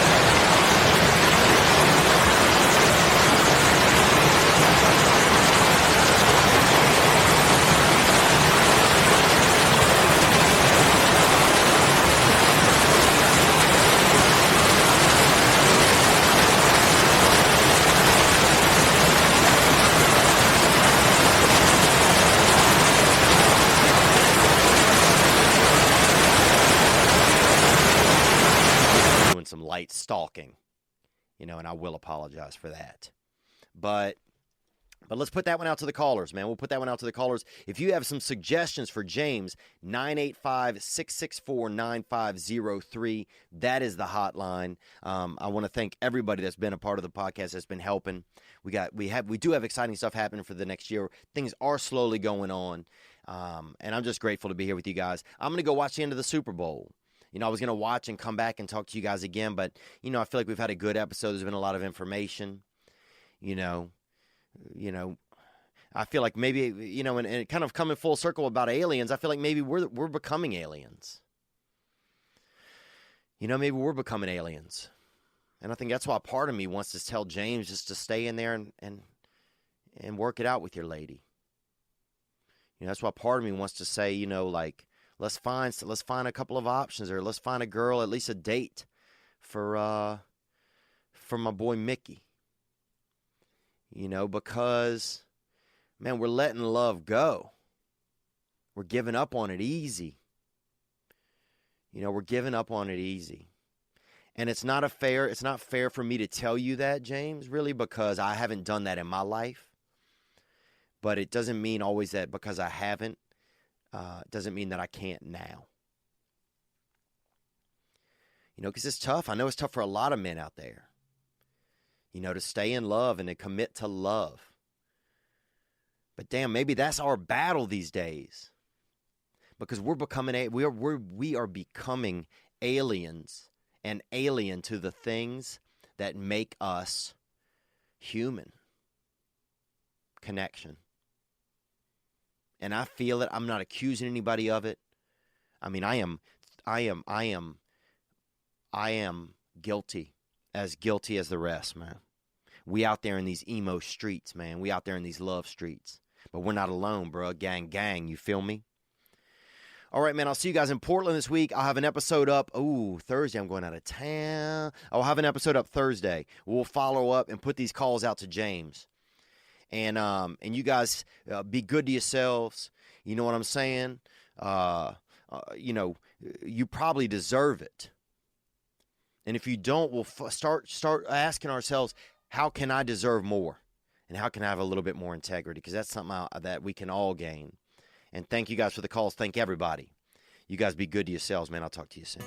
Some light stalking, you know, and I will apologize for that. But let's put that one out to the callers, man. We'll put that one out to the callers. If you have some suggestions for James, 985-664-9503. That is the hotline. I want to thank everybody that's been a part of the podcast, that's been helping. We do have exciting stuff happening for the next year. Things are slowly going on. And I'm just grateful to be here with you guys. I'm going to go watch the end of the Super Bowl. You know, I was going to watch and come back and talk to you guys again, but, you know, I feel like we've had a good episode. There's been a lot of information, you know, I feel like maybe, you know, and kind of coming full circle about aliens, I feel like maybe we're becoming aliens. You know, maybe we're becoming aliens. And I think that's why part of me wants to tell James just to stay in there and work it out with your lady. You know, that's why part of me wants to say, you know, like, let's find a couple of options, or let's find a girl, at least a date for my boy Mickey. You know, because, man, we're letting love go. We're giving up on it easy. You know, we're giving up on it easy. And it's not fair for me to tell you that, James, really, because I haven't done that in my life. But it doesn't mean always that because I haven't, doesn't mean that I can't now. You know, because it's tough. I know it's tough for a lot of men out there. You know, to stay in love and to commit to love. But damn, maybe that's our battle these days. Because we are becoming aliens and alien to the things that make us human. Connection. And I feel it. I'm not accusing anybody of it. I mean, I am guilty as the rest, man. We out there in these emo streets, man. We out there in these love streets. But we're not alone, bro. Gang, you feel me? All right, man, I'll see you guys in Portland this week. I'll have an episode up. Thursday, I'm going out of town. I'll have an episode up Thursday. We'll follow up and put these calls out to James. And you guys be good to yourselves. You know what I'm saying? You know, you probably deserve it. And if you don't, we'll start asking ourselves, how can I deserve more? And how can I have a little bit more integrity? Because that's something that we can all gain. And thank you guys for the calls. Thank everybody. You guys be good to yourselves, man. I'll talk to you soon.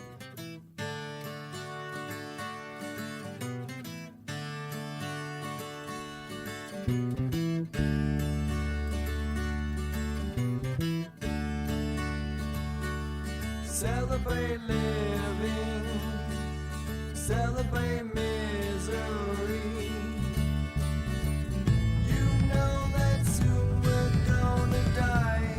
Celebrate living, celebrate misery. You know that soon we're gonna die.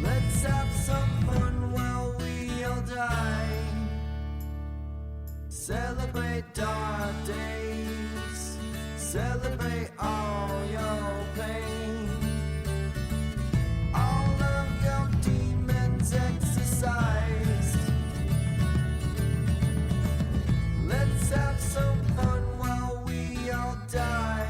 Let's have some fun while we all die. Celebrate dark days, celebrate all your pain. All of your demons exercised. Let's have some fun while we all die.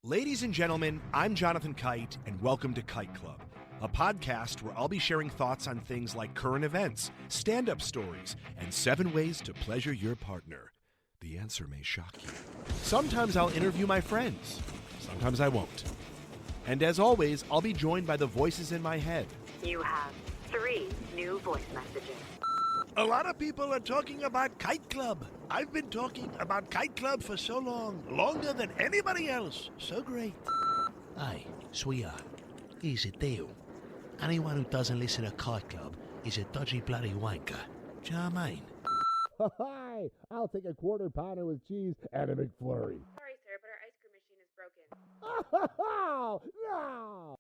Ladies and gentlemen, I'm Jonathan Kite, and welcome to Kite Club, a podcast where I'll be sharing thoughts on things like current events, stand-up stories, and 7 ways to pleasure your partner. The answer may shock you. Sometimes I'll interview my friends. Sometimes I won't. And as always, I'll be joined by the voices in my head. You have 3 new voice messages. A lot of people are talking about Kite Club. I've been talking about Kite Club for so long, longer than anybody else. So great. Hey, sweetheart, here's Theo. Anyone who doesn't listen to Kite Club is a dodgy bloody wanker. Do you know what I mean? Hi, I'll take a quarter pounder with cheese and a McFlurry. Sorry, sir, but our ice cream machine is broken. No!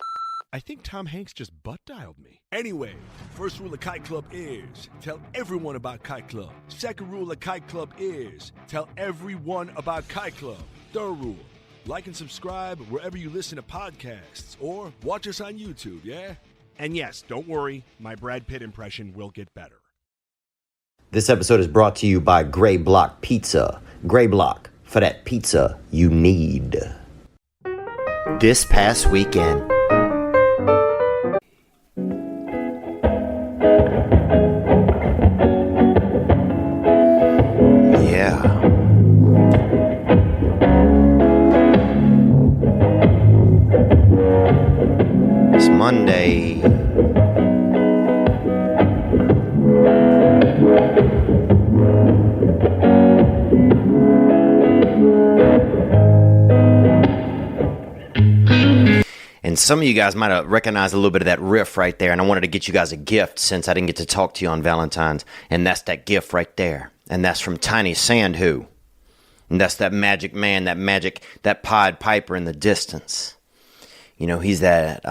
I think Tom Hanks just butt-dialed me. Anyway, first rule of Kite Club is tell everyone about Kite Club. Second rule of Kite Club is tell everyone about Kite Club. Third rule, like and subscribe wherever you listen to podcasts or watch us on YouTube, yeah? And yes, don't worry, my Brad Pitt impression will get better. This episode is brought to you by Gray Block Pizza. Gray Block, for that pizza you need. This past weekend, it's Monday. And some of you guys might have recognized a little bit of that riff right there. And I wanted to get you guys a gift since I didn't get to talk to you on Valentine's. And that's that gift right there. And that's from Tiny Sandhu. And that's that magic man, that Pied Piper in the distance. You know, he's that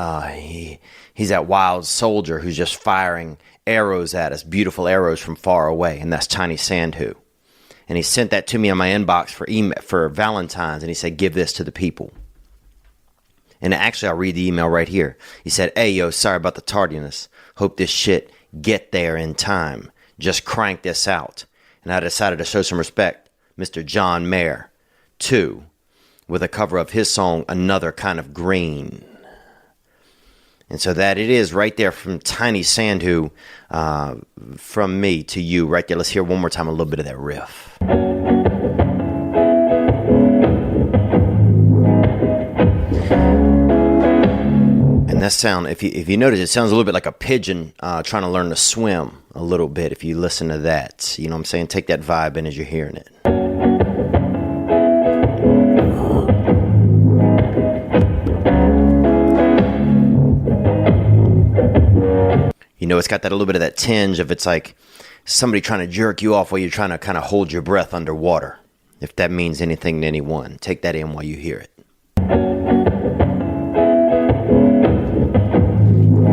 he's that wild soldier who's just firing arrows at us, beautiful arrows from far away. And that's Tiny Sandhu. And he sent that to me on my inbox for Valentine's. And he said, give this to the people. And actually, I'll read the email right here. He said, hey, yo, sorry about the tardiness. Hope this shit get there in time. Just crank this out. And I decided to show some respect. Mr. John Mayer, 2, with a cover of his song, Another Kind of Green. And so that it is right there from Tiny Sandhu, from me to you right there. Let's hear one more time a little bit of that riff. That sound, if you notice, it sounds a little bit like a pigeon trying to learn to swim a little bit if you listen to that. You know what I'm saying? Take that vibe in as you're hearing it. You know, it's got that a little bit of that tinge of it's like somebody trying to jerk you off while you're trying to kind of hold your breath underwater. If that means anything to anyone, take that in while you hear it.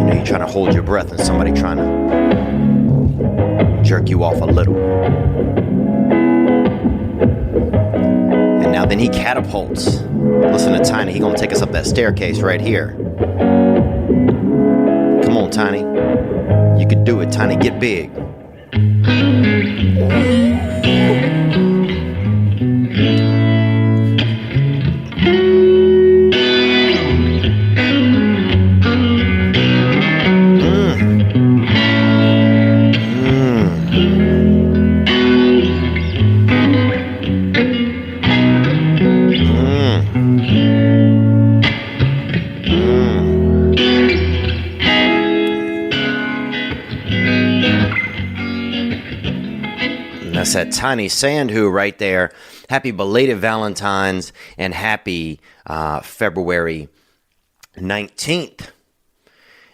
You're trying to hold your breath and somebody trying to jerk you off a little. And now then he catapults. Listen to Tiny. He's going to take us up that staircase right here. Come on, Tiny. You could do it, Tiny. Get big. That's that Tiny Sandhu right there. Happy belated Valentine's and happy February 19th.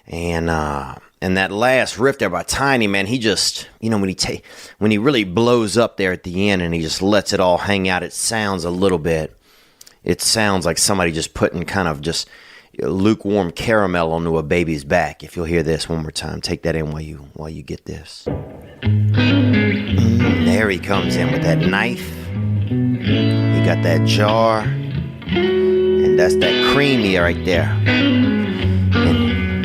And that last riff there by Tiny, man, he just, you know, when he really blows up there at the end and he just lets it all hang out, it sounds like somebody just putting kind of just lukewarm caramel onto a baby's back. If you'll hear this one more time, take that in while you get this. There he comes in with that knife. He got that jar. And that's that creamy right there. And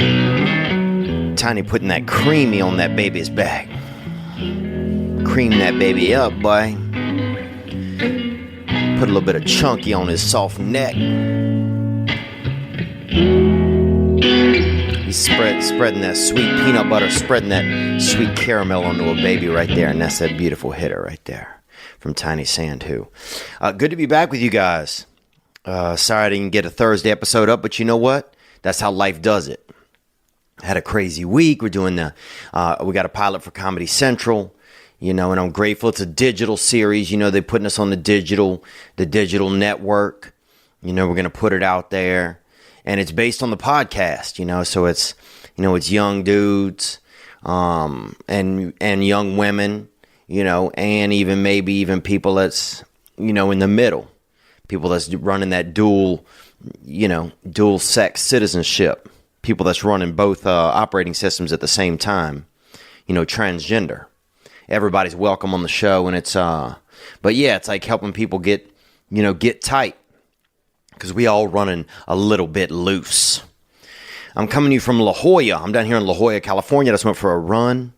Tiny putting that creamy on that baby's back. Cream that baby up, boy. Put a little bit of chunky on his soft neck. He's spreading that sweet peanut butter, spreading that sweet caramel onto a baby right there, and that's that beautiful hitter right there from Tiny Sandhu. Good to be back with you guys. Sorry I didn't get a Thursday episode up, but you know what? That's how life does it. Had a crazy week. We're doing we got a pilot for Comedy Central, and I'm grateful. It's a digital series. They're putting us on the digital network. We're going to put it out there. And it's based on the podcast, so it's, it's young dudes, and young women, and even people that's, in the middle, people that's running that dual sex citizenship, people that's running both operating systems at the same time, transgender. Everybody's welcome on the show, and it's, but yeah, it's like helping people get tight. Because we all running a little bit loose. I'm coming to you from La Jolla. I'm down here in La Jolla, California. I just went for a run.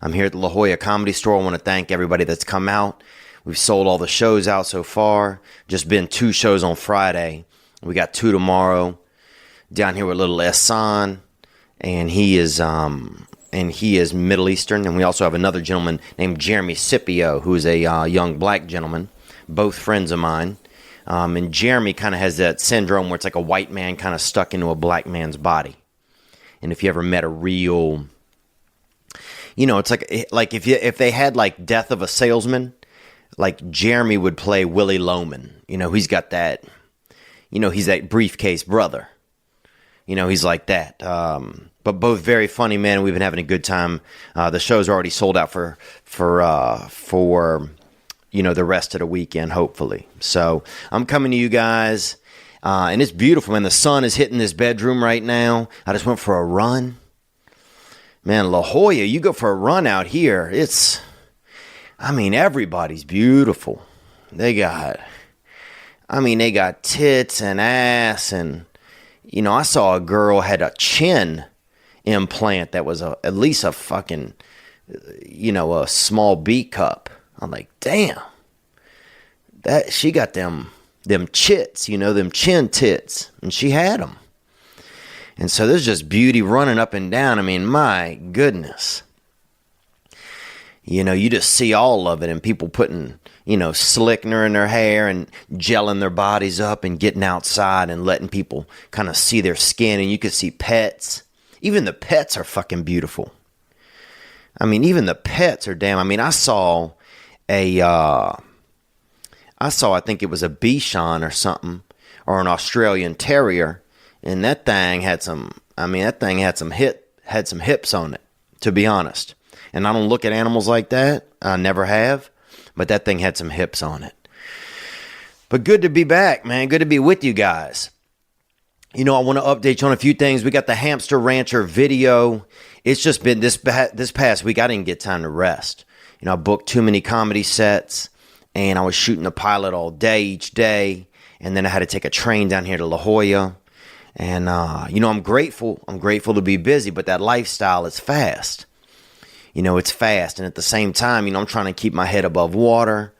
I'm here at the La Jolla Comedy Store. I want to thank everybody that's come out. We've sold all the shows out so far. Just been 2 shows on Friday. We got 2 tomorrow. Down here with little Ehsan, and he is Middle Eastern. And we also have another gentleman named Jeremy Scipio, who is a young black gentleman. Both friends of mine. And Jeremy kind of has that syndrome where it's like a white man kind of stuck into a black man's body. And if you ever met a real, it's like if they had like Death of a Salesman, like Jeremy would play Willie Loman. He's got that, he's that briefcase brother. He's like that. But both very funny men. We've been having a good time. The show's already sold out for the rest of the weekend, hopefully. So I'm coming to you guys, and it's beautiful, man. The sun is hitting this bedroom right now. I just went for a run. Man, La Jolla, you go for a run out here. Everybody's beautiful. They got tits and ass, and, I saw a girl had a chin implant that was at least a fucking, a small B cup. I'm like, damn, that she got them chits, them chin tits, and she had them. And so there's just beauty running up and down. My goodness. You just see all of it, and people putting, slickener in their hair and gelling their bodies up and getting outside and letting people kind of see their skin, and you can see pets. Even the pets are fucking beautiful. Even the pets are damn. I think it was a Bichon or something, or an Australian Terrier, and that thing had some hips on it, to be honest. And I don't look at animals like that. I never have, but that thing had some hips on it. But good to be back, man. Good to be with you guys. I want to update you on a few things. We got the Hamster Rancher video. It's just been this past week, I didn't get time to rest. I booked too many comedy sets, and I was shooting a pilot all day, each day, and then I had to take a train down here to La Jolla. And, I'm grateful. I'm grateful to be busy, but that lifestyle is fast. It's fast, and at the same time, I'm trying to keep my head above water,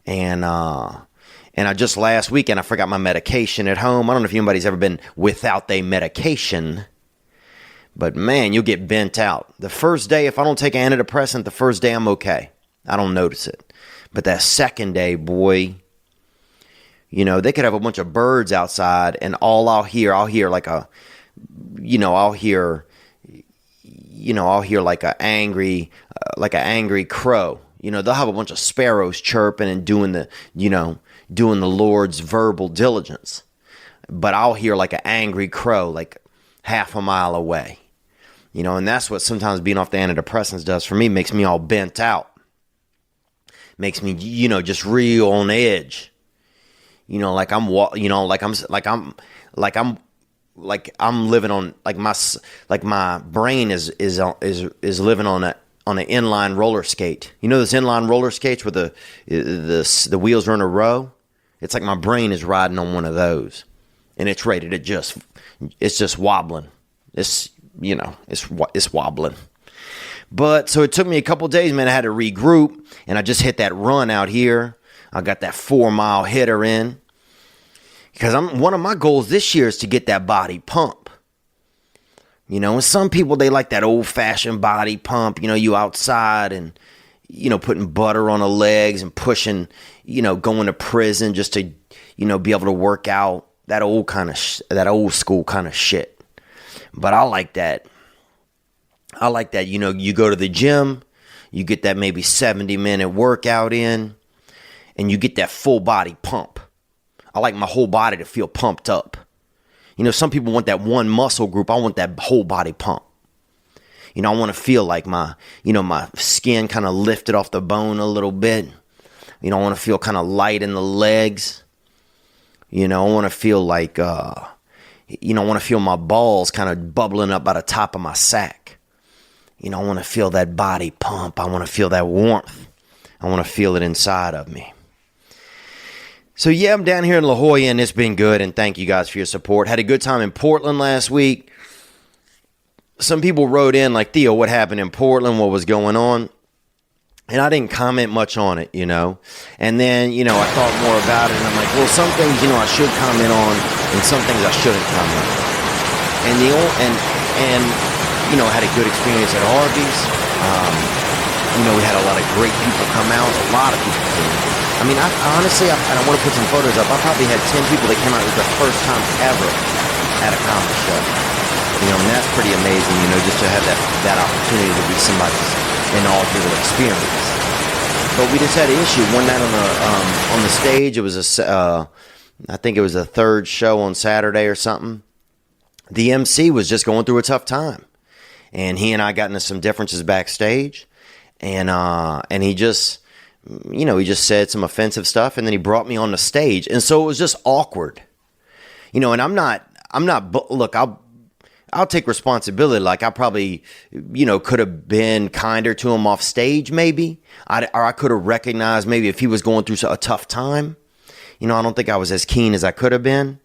and I just last weekend, I forgot my medication at home. I don't know if anybody's ever been without their medication, but man, you'll get bent out. The first day, if I don't take an antidepressant, the first day I'm okay. I don't notice it. But that second day, boy, they could have a bunch of birds outside, and all I'll hear like a, I'll hear like an angry crow. They'll have a bunch of sparrows chirping and doing the Lord's verbal diligence. But I'll hear like an angry crow, like half a mile away. And that's what sometimes being off the antidepressants does for me. Makes me all bent out. Makes me, just real on edge. Like I'm living on, my brain is living on an inline roller skate. Those inline roller skates where the wheels are in a row? It's like my brain is riding on one of those, and it's ready to it's just wobbling. It's wobbling. But so it took me a couple days, man. I had to regroup, and I just hit that run out here. I got that 4-mile hitter in, because one of my goals this year is to get that body pump. You know, and some people, they like that old-fashioned body pump. You know, you outside and, you know, putting butter on the legs and pushing, you know, going to prison just to, you know, be able to work out. That old school kind of shit. But I like that. You know, you go to the gym, you get that maybe 70-minute workout in, and you get that full body pump. I like my whole body to feel pumped up. You know, some people want that one muscle group. I want that whole body pump. You know, I want to feel like my skin kind of lifted off the bone a little bit. You know, I want to feel kind of light in the legs. You know, I want to feel like, I want to feel my balls kind of bubbling up by the top of my sack. You know, I want to feel that body pump. I want to feel that warmth. I want to feel it inside of me. So, yeah, I'm down here in La Jolla, and it's been good, and thank you guys for your support. Had a good time in Portland last week. Some people wrote in, like, Theo, what happened in Portland? What was going on? And I didn't comment much on it, you know. And then, you know, I thought more about it, and I'm like, well, some things, you know, I should comment on, and some things I shouldn't comment on. And, you know, I had a good experience at Arby's. You know, we had a lot of great people come out. A lot of people came. I mean, I honestly, I want to put some photos up. I probably had 10 people that came out. It was their first time ever at a comedy show. You know, and that's pretty amazing, you know, just to have that opportunity to be somebody's inaugural experience. But we just had an issue one night on the stage. It was I think it was a third show on Saturday or something. The MC was just going through a tough time, and he and I got into some differences backstage, and he just, you know, he just said some offensive stuff, and then he brought me on the stage, and so it was just awkward, you know. And I'm not. Look, I'll take responsibility. Like, I probably, you know, could have been kinder to him off stage, maybe, or I could have recognized maybe if he was going through a tough time. You know, I don't think I was as keen as I could have been.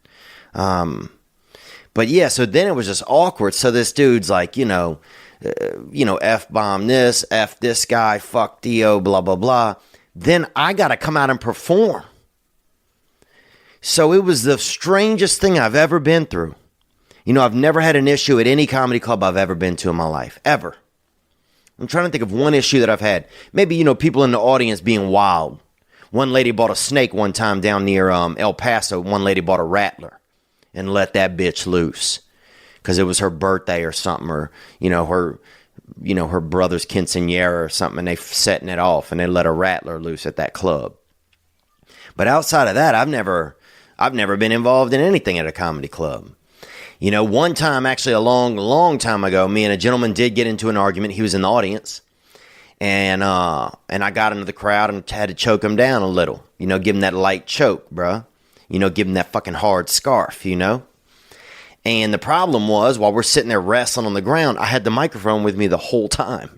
But yeah, so then it was just awkward. So this dude's like, you know, F-bomb this, F this guy, fuck Theo, blah, blah, blah. Then I got to come out and perform. So it was the strangest thing I've ever been through. You know, I've never had an issue at any comedy club I've ever been to in my life, ever. I'm trying to think of one issue that I've had. Maybe, you know, people in the audience being wild. One lady bought a snake one time down near El Paso. One lady bought a rattler and let that bitch loose because it was her birthday or something, or, her brother's quinceañera or something, and they setting it off, and they let a rattler loose at that club. But outside of that, I've never been involved in anything at a comedy club. You know, one time, actually a long, long time ago, me and a gentleman did get into an argument. He was in the audience, and I got into the crowd and had to choke him down a little. You know, give him that light choke, bruh. You know, give him that fucking hard scarf, you know. And the problem was, while we're sitting there wrestling on the ground, I had the microphone with me the whole time.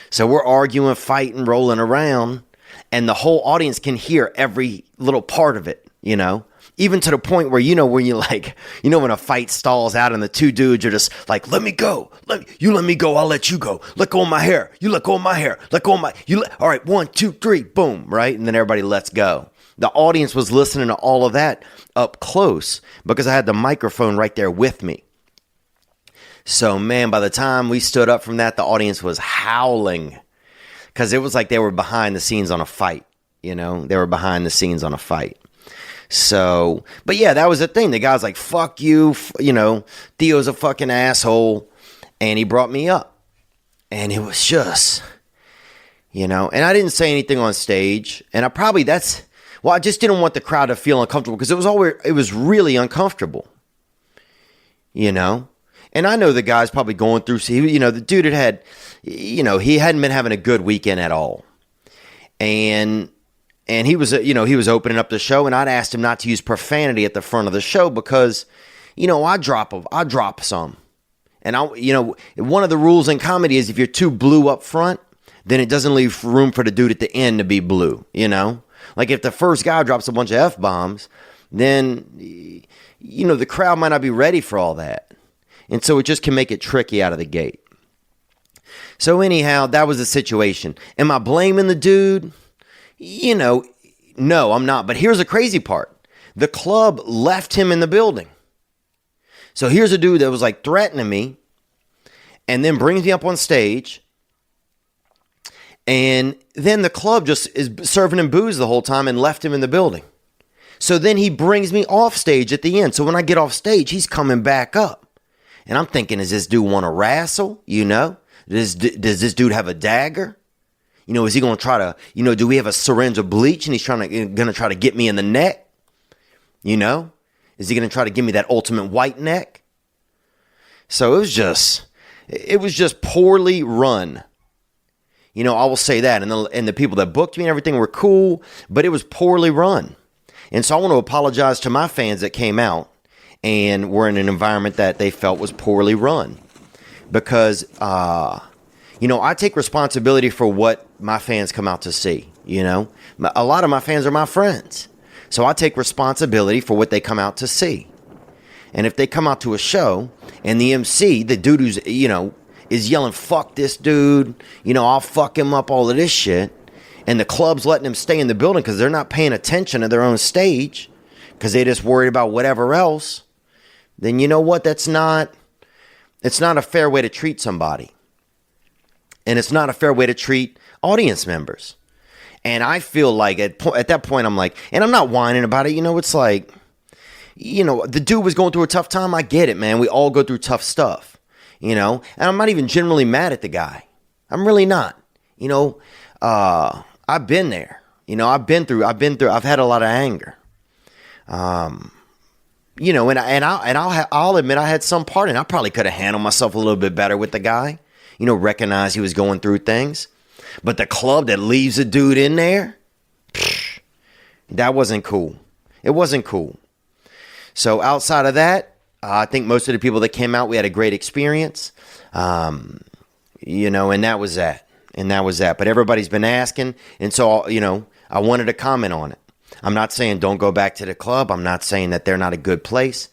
So we're arguing, fighting, rolling around, and the whole audience can hear every little part of it, you know. Even to the point where, you know, when you like, you know, when a fight stalls out and the two dudes are just like, let me go. You let me go. I'll let you go. Let go of my hair. You let go of my hair. Let go of my, all right, 1, 2, 3, boom, right? And then everybody lets go. The audience was listening to all of that up close because I had the microphone right there with me. So, man, by the time we stood up from that, the audience was howling because it was like they were behind the scenes on a fight, you know? They were behind the scenes on a fight. So, but yeah, that was the thing. The guy's like, fuck you, you know, Theo's a fucking asshole. And he brought me up. And it was just, you know, and I didn't say anything on stage. And I just didn't want the crowd to feel uncomfortable because it was really uncomfortable, you know. And I know the guy's probably going through, you know, the dude had, you know, he hadn't been having a good weekend at all. And he was, you know, he was opening up the show, and I'd asked him not to use profanity at the front of the show because, you know, I drop some. And you know, one of the rules in comedy is if you're too blue up front, then it doesn't leave room for the dude at the end to be blue, you know? Like if the first guy drops a bunch of F-bombs, then, you know, the crowd might not be ready for all that. And so it just can make it tricky out of the gate. So anyhow, that was the situation. Am I blaming the dude? You know, no, I'm not. But here's the crazy part. The club left him in the building. So here's a dude that was like threatening me, and then brings me up on stage. And then the club just is serving him booze the whole time and left him in the building. So then he brings me off stage at the end. So when I get off stage, he's coming back up. And I'm thinking, does this dude want to wrestle? You know, does this dude have a dagger? You know, is he going to try to, you know, do we have a syringe of bleach and he's going to try to get me in the neck? You know, is he going to try to give me that ultimate white neck? So it was just poorly run. You know, I will say that. And the people that booked me and everything were cool, but it was poorly run. And so I want to apologize to my fans that came out and were in an environment that they felt was poorly run. Because, you know, I take responsibility for what my fans come out to see, you know. A lot of my fans are my friends. So I take responsibility for what they come out to see. And if they come out to a show and the MC, the dude who's, you know, is yelling, fuck this dude, you know, I'll fuck him up, all of this shit, and the club's letting them stay in the building because they're not paying attention to their own stage because they just worried about whatever else, then you know what? It's not a fair way to treat somebody. And it's not a fair way to treat audience members. And I feel like at that point, I'm like, and I'm not whining about it. You know, it's like, you know, the dude was going through a tough time. I get it, man. We all go through tough stuff, you know. And I'm not even generally mad at the guy. I'm really not. You know, I've been there. You know, I've had a lot of anger. You know, I'll admit I had some part in it. I probably could have handled myself a little bit better with the guy. You know, recognize he was going through things. But the club that leaves a dude in there, that wasn't cool. It wasn't cool. So outside of that, I think most of the people that came out, we had a great experience. You know, and that was that. But everybody's been asking. And so, you know, I wanted to comment on it. I'm not saying don't go back to the club. I'm not saying that they're not a good place.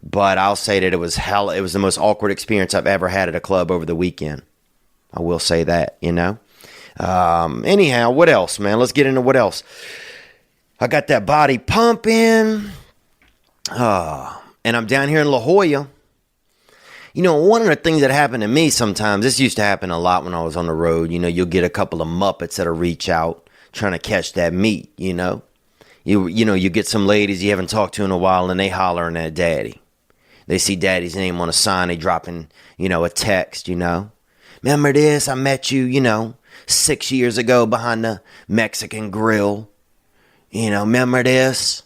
But I'll say that it was the most awkward experience I've ever had at a club over the weekend. I will say that, you know. Anyhow, what else, man? Let's get into what else. I got that body pumping. And I'm down here in La Jolla. You know, one of the things that happened to me sometimes, this used to happen a lot when I was on the road. You know, you'll get a couple of Muppets that'll reach out trying to catch that meat, you know. You know, you get some ladies you haven't talked to in a while and they hollering at daddy. They see daddy's name on a sign, they dropping, you know, a text, you know. Remember this? I met you, you know, 6 years ago behind the Mexican grill. You know, remember this?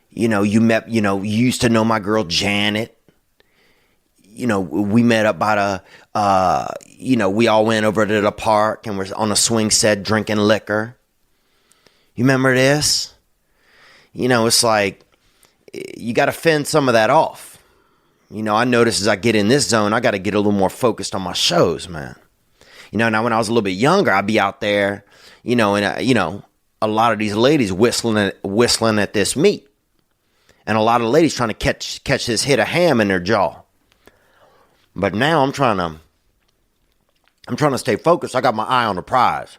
You know, you used to know my girl Janet. You know, we met up by you know, we all went over to the park and we're on a swing set drinking liquor. You remember this? You know, it's like, you got to fend some of that off. You know, I notice as I get in this zone, I got to get a little more focused on my shows, man. You know, now when I was a little bit younger, I'd be out there, you know, and, you know, a lot of these ladies whistling at this meat. And a lot of ladies trying to catch this hit of ham in their jaw. But now I'm trying to stay focused. I got my eye on the prize.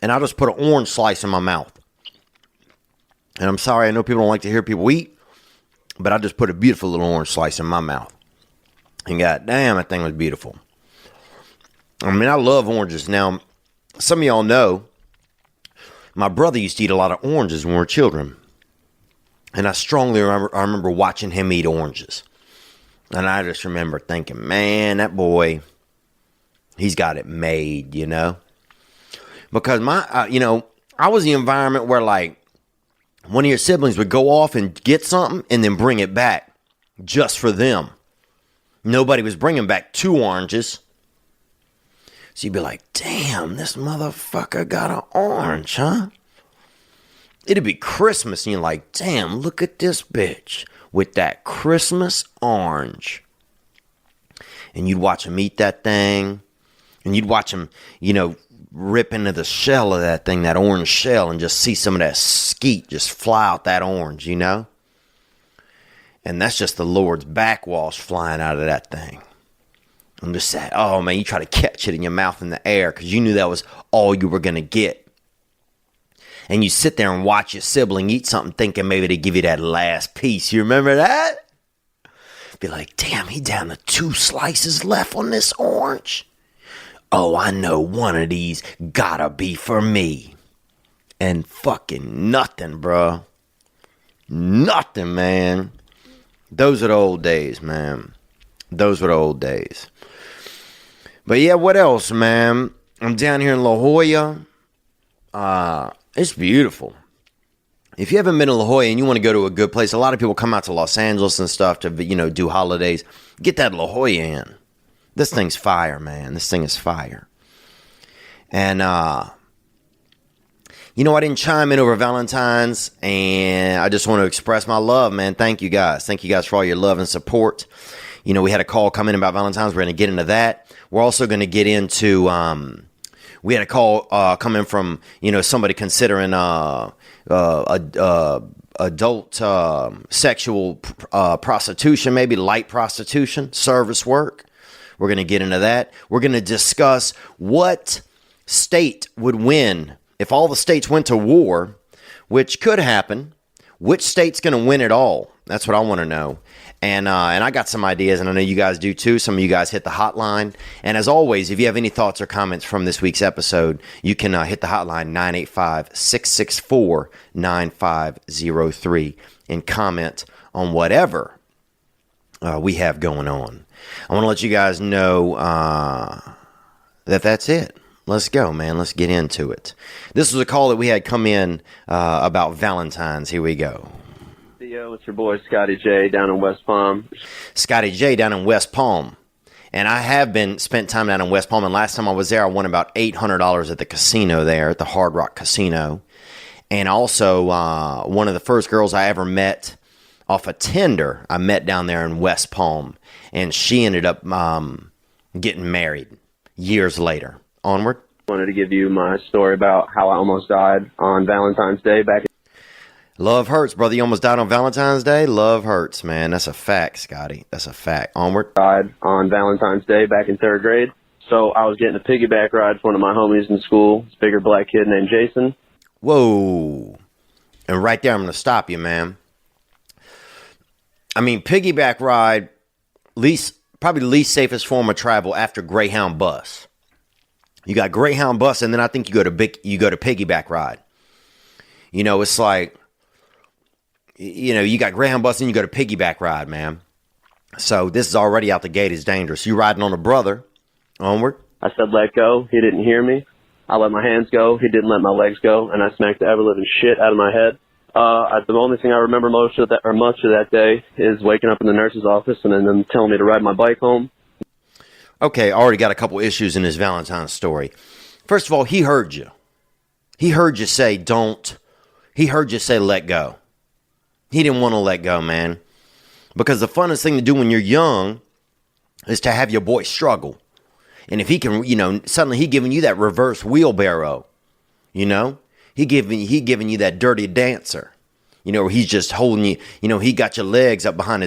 And I just put an orange slice in my mouth. And I'm sorry, I know people don't like to hear people eat. But I just put a beautiful little orange slice in my mouth. And goddamn, that thing was beautiful. I mean, I love oranges. Now, some of y'all know, my brother used to eat a lot of oranges when we were children. And I strongly remember watching him eat oranges. And I just remember thinking, man, that boy, he's got it made, you know. Because you know, I was in the environment where, like, one of your siblings would go off and get something and then bring it back just for them. Nobody was bringing back 2 oranges. So you'd be like, damn, this motherfucker got an orange, huh? It'd be Christmas and you're like, damn, look at this bitch with that Christmas orange. And you'd watch him eat that thing. And you'd watch him, you know, rip into the shell of that thing, that orange shell, and just see some of that skeet just fly out that orange, you know? And that's just the Lord's backwash flying out of that thing. I'm just saying, oh man, you try to catch it in your mouth in the air because you knew that was all you were going to get. And you sit there and watch your sibling eat something thinking maybe they give you that last piece. You remember that? Be like, damn, he down to 2 slices left on this orange. Oh, I know one of these gotta be for me. And fucking nothing, bro. Nothing, man. Those are the old days, man. Those were the old days. But yeah, what else, man? I'm down here in La Jolla. It's beautiful. If you haven't been to La Jolla and you want to go to a good place, a lot of people come out to Los Angeles and stuff to, do holidays. Get that La Jolla in. This thing's fire, man. This thing is fire. And, I didn't chime in over Valentine's, and I just want to express my love, man. Thank you guys. Thank you guys for all your love and support. We had a call come in about Valentine's. We're going to get into that. We're also going to get into, we had a call come in from, somebody considering adult sexual prostitution, maybe light prostitution, service work. We're going to get into that. We're going to discuss what state would win if all the states went to war, which could happen. Which state's going to win it all? That's what I want to know. And I got some ideas, and I know you guys do too. Some of you guys hit the hotline. And as always, if you have any thoughts or comments from this week's episode, you can hit the hotline 985-664-9503 and comment on whatever we have going on. I want to let you guys know that's it. Let's go, man. Let's get into it. This was a call that we had come in about Valentine's. Here we go. Theo, it's your boy Scotty J down in West Palm. Scotty J down in West Palm. And I have spent time down in West Palm. And last time I was there, I won about $800 at the casino there, at the Hard Rock Casino. And also, one of the first girls I ever met off of Tinder, I met down there in West Palm. And she ended up getting married years later. Onward. Wanted to give you my story about how I almost died on Valentine's Day back in Love hurts, brother. You almost died on Valentine's Day? Love hurts, man. That's a fact, Scotty. That's a fact. Onward. Died on Valentine's Day back in 3rd grade. So I was getting a piggyback ride for one of my homies in school. This bigger black kid named Jason. Whoa. And right there, I'm going to stop you, man. I mean, piggyback ride, probably the least safest form of travel after Greyhound bus. You got Greyhound bus, and then I think you go to piggyback ride. It's like, you got Greyhound bus and you go to piggyback ride, man. So this is already out the gate. It's dangerous. You riding on a brother. Onward. I said let go. He didn't hear me. I let my hands go. He didn't let my legs go, and I smacked the ever-living shit out of my head. The only thing I remember much of that day is waking up in the nurse's office and then them telling me to ride my bike home. Okay, already got a couple issues in his Valentine's story. First of all, he heard you. He heard you say don't. He heard you say let go. He didn't want to let go, man. Because the funnest thing to do when you're young is to have your boy struggle. And if he can, suddenly he giving you that reverse wheelbarrow, he giving you that dirty dancer, where he's just holding you, he got your legs up behind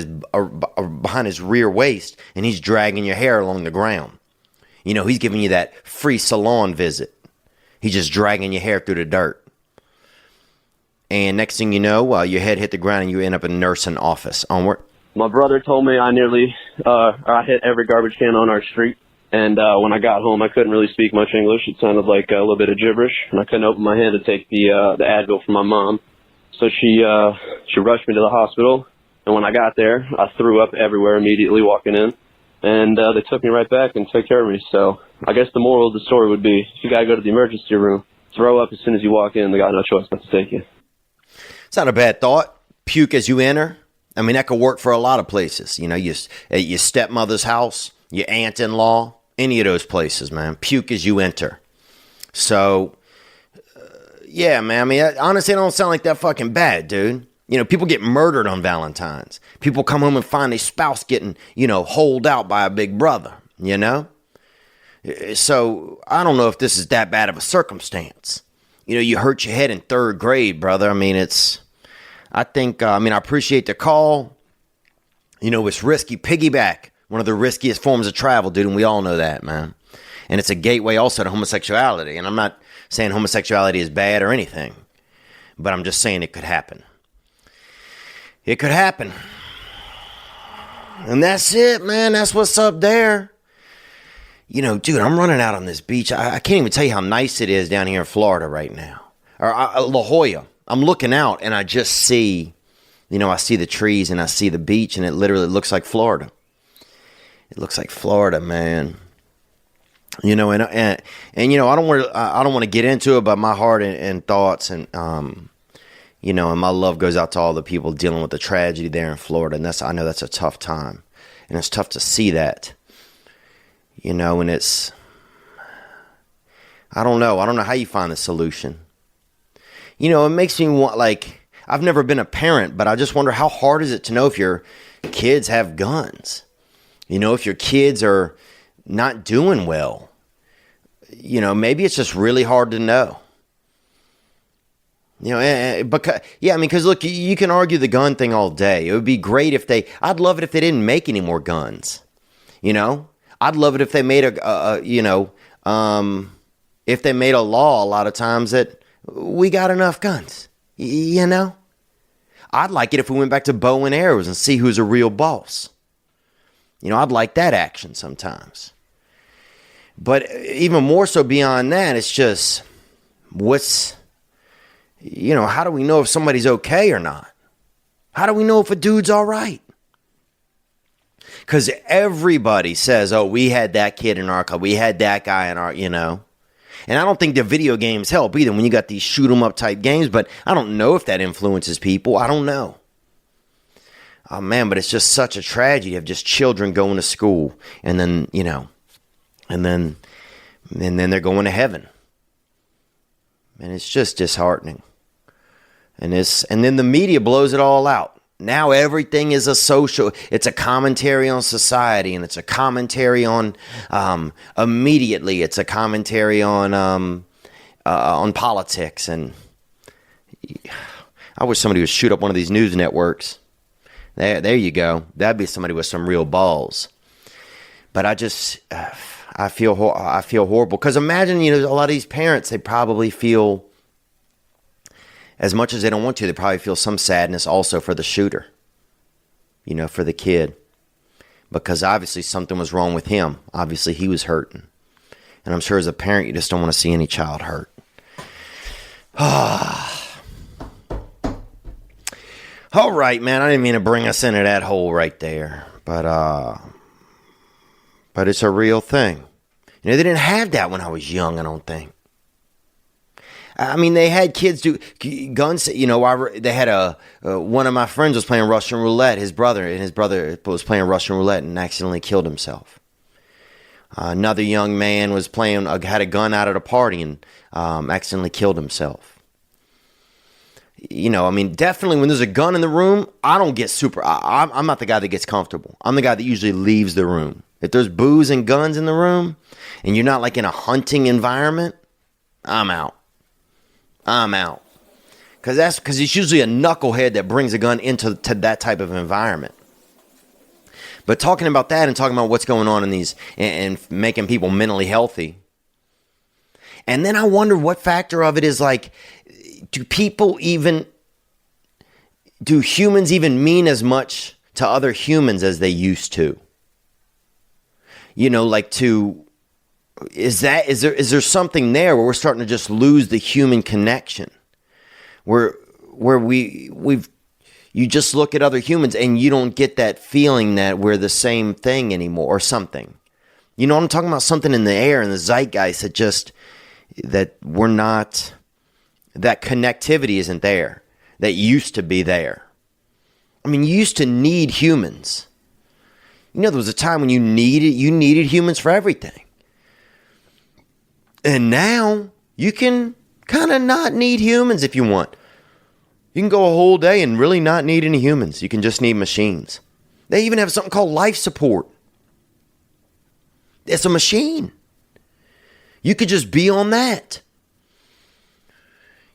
his rear waist and he's dragging your hair along the ground. He's giving you that free salon visit. He's just dragging your hair through the dirt. And next thing you know, your head hit the ground and you end up in a nursing office. Onward. My brother told me I hit every garbage can on our street. And when I got home, I couldn't really speak much English. It sounded like a little bit of gibberish. And I couldn't open my hand to take the Advil from my mom. So she rushed me to the hospital. And when I got there, I threw up everywhere immediately walking in. And they took me right back and took care of me. So I guess the moral of the story would be, if you got to go to the emergency room, throw up as soon as you walk in. They got no choice but to take you. It's not a bad thought. Puke as you enter. I mean, that could work for a lot of places. Your stepmother's house, your aunt-in-law, any of those places, man. Puke as you enter. So, yeah, man. I mean, honestly, it don't sound like that fucking bad, dude. People get murdered on Valentine's. People come home and find their spouse getting, holed out by a big brother, So, I don't know if this is that bad of a circumstance. You hurt your head in 3rd grade, brother. I mean, I appreciate the call. It's risky. Piggyback, one of the riskiest forms of travel, dude, and we all know that, man. And it's a gateway also to homosexuality. And I'm not saying homosexuality is bad or anything, but I'm just saying it could happen. It could happen. And that's it, man. That's what's up there. You know, dude, I'm running out on this beach. I can't even tell you how nice it is down here in Florida right now. Or La Jolla. I'm looking out and I just see, I see the trees and I see the beach and it literally looks like Florida. It looks like Florida, man. And I don't want to get into it, but my heart and thoughts and and my love goes out to all the people dealing with the tragedy there in Florida. And I know that's a tough time, and it's tough to see that. And I don't know how you find the solution. It makes me want, I've never been a parent, but I just wonder how hard is it to know if your kids have guns? If your kids are not doing well. Maybe it's just really hard to know. Because look, you can argue the gun thing all day. It would be great I'd love it if they didn't make any more guns. I'd love it if they made if they made a law a lot of times that we got enough guns. I'd like it if we went back to bow and arrows and see who's a real boss. I'd like that action sometimes. But even more so beyond that, it's just, how do we know if somebody's okay or not? How do we know if a dude's all right? Because everybody says, oh, we had that kid in our club. We had that guy in our, And I don't think the video games help either when you got these shoot 'em up type games, but I don't know if that influences people. I don't know. Oh, man, but it's just such a tragedy of just children going to school and then, and then they're going to heaven. And it's just disheartening. And then the media blows it all out. Now everything is it's a commentary on society, and it's a commentary on, immediately, it's a commentary on politics. And I wish somebody would shoot up one of these news networks. There you go. That'd be somebody with some real balls. But I feel horrible. Because imagine, a lot of these parents, they probably feel, as much as they don't want to, they probably feel some sadness also for the shooter, for the kid. Because obviously something was wrong with him. Obviously he was hurting. And I'm sure as a parent, you just don't want to see any child hurt. All right, man. I didn't mean to bring us into that hole right there. But it's a real thing. They didn't have that when I was young, I don't think. I mean, they had kids do guns. They had one of my friends was playing Russian roulette. His brother was playing Russian roulette and accidentally killed himself. Another young man was had a gun out at a party and accidentally killed himself. Definitely when there's a gun in the room, I don't get I'm not the guy that gets comfortable. I'm the guy that usually leaves the room. If there's booze and guns in the room and you're not in a hunting environment, I'm out. Because it's usually a knucklehead that brings a gun into that type of environment. But talking about that and talking about what's going on in these and making people mentally healthy. And then I wonder what factor of it is do humans even mean as much to other humans as they used to? Is there something there where we're starting to just lose the human connection? Where you just look at other humans and you don't get that feeling that we're the same thing anymore or something. I'm talking about something in the air and the zeitgeist that we're not, that connectivity isn't there, that used to be there. I mean, you used to need humans. There was a time when you needed humans for everything. And now you can kind of not need humans if you want. You can go a whole day and really not need any humans. You can just need machines. They even have something called life support. It's a machine. You could just be on that.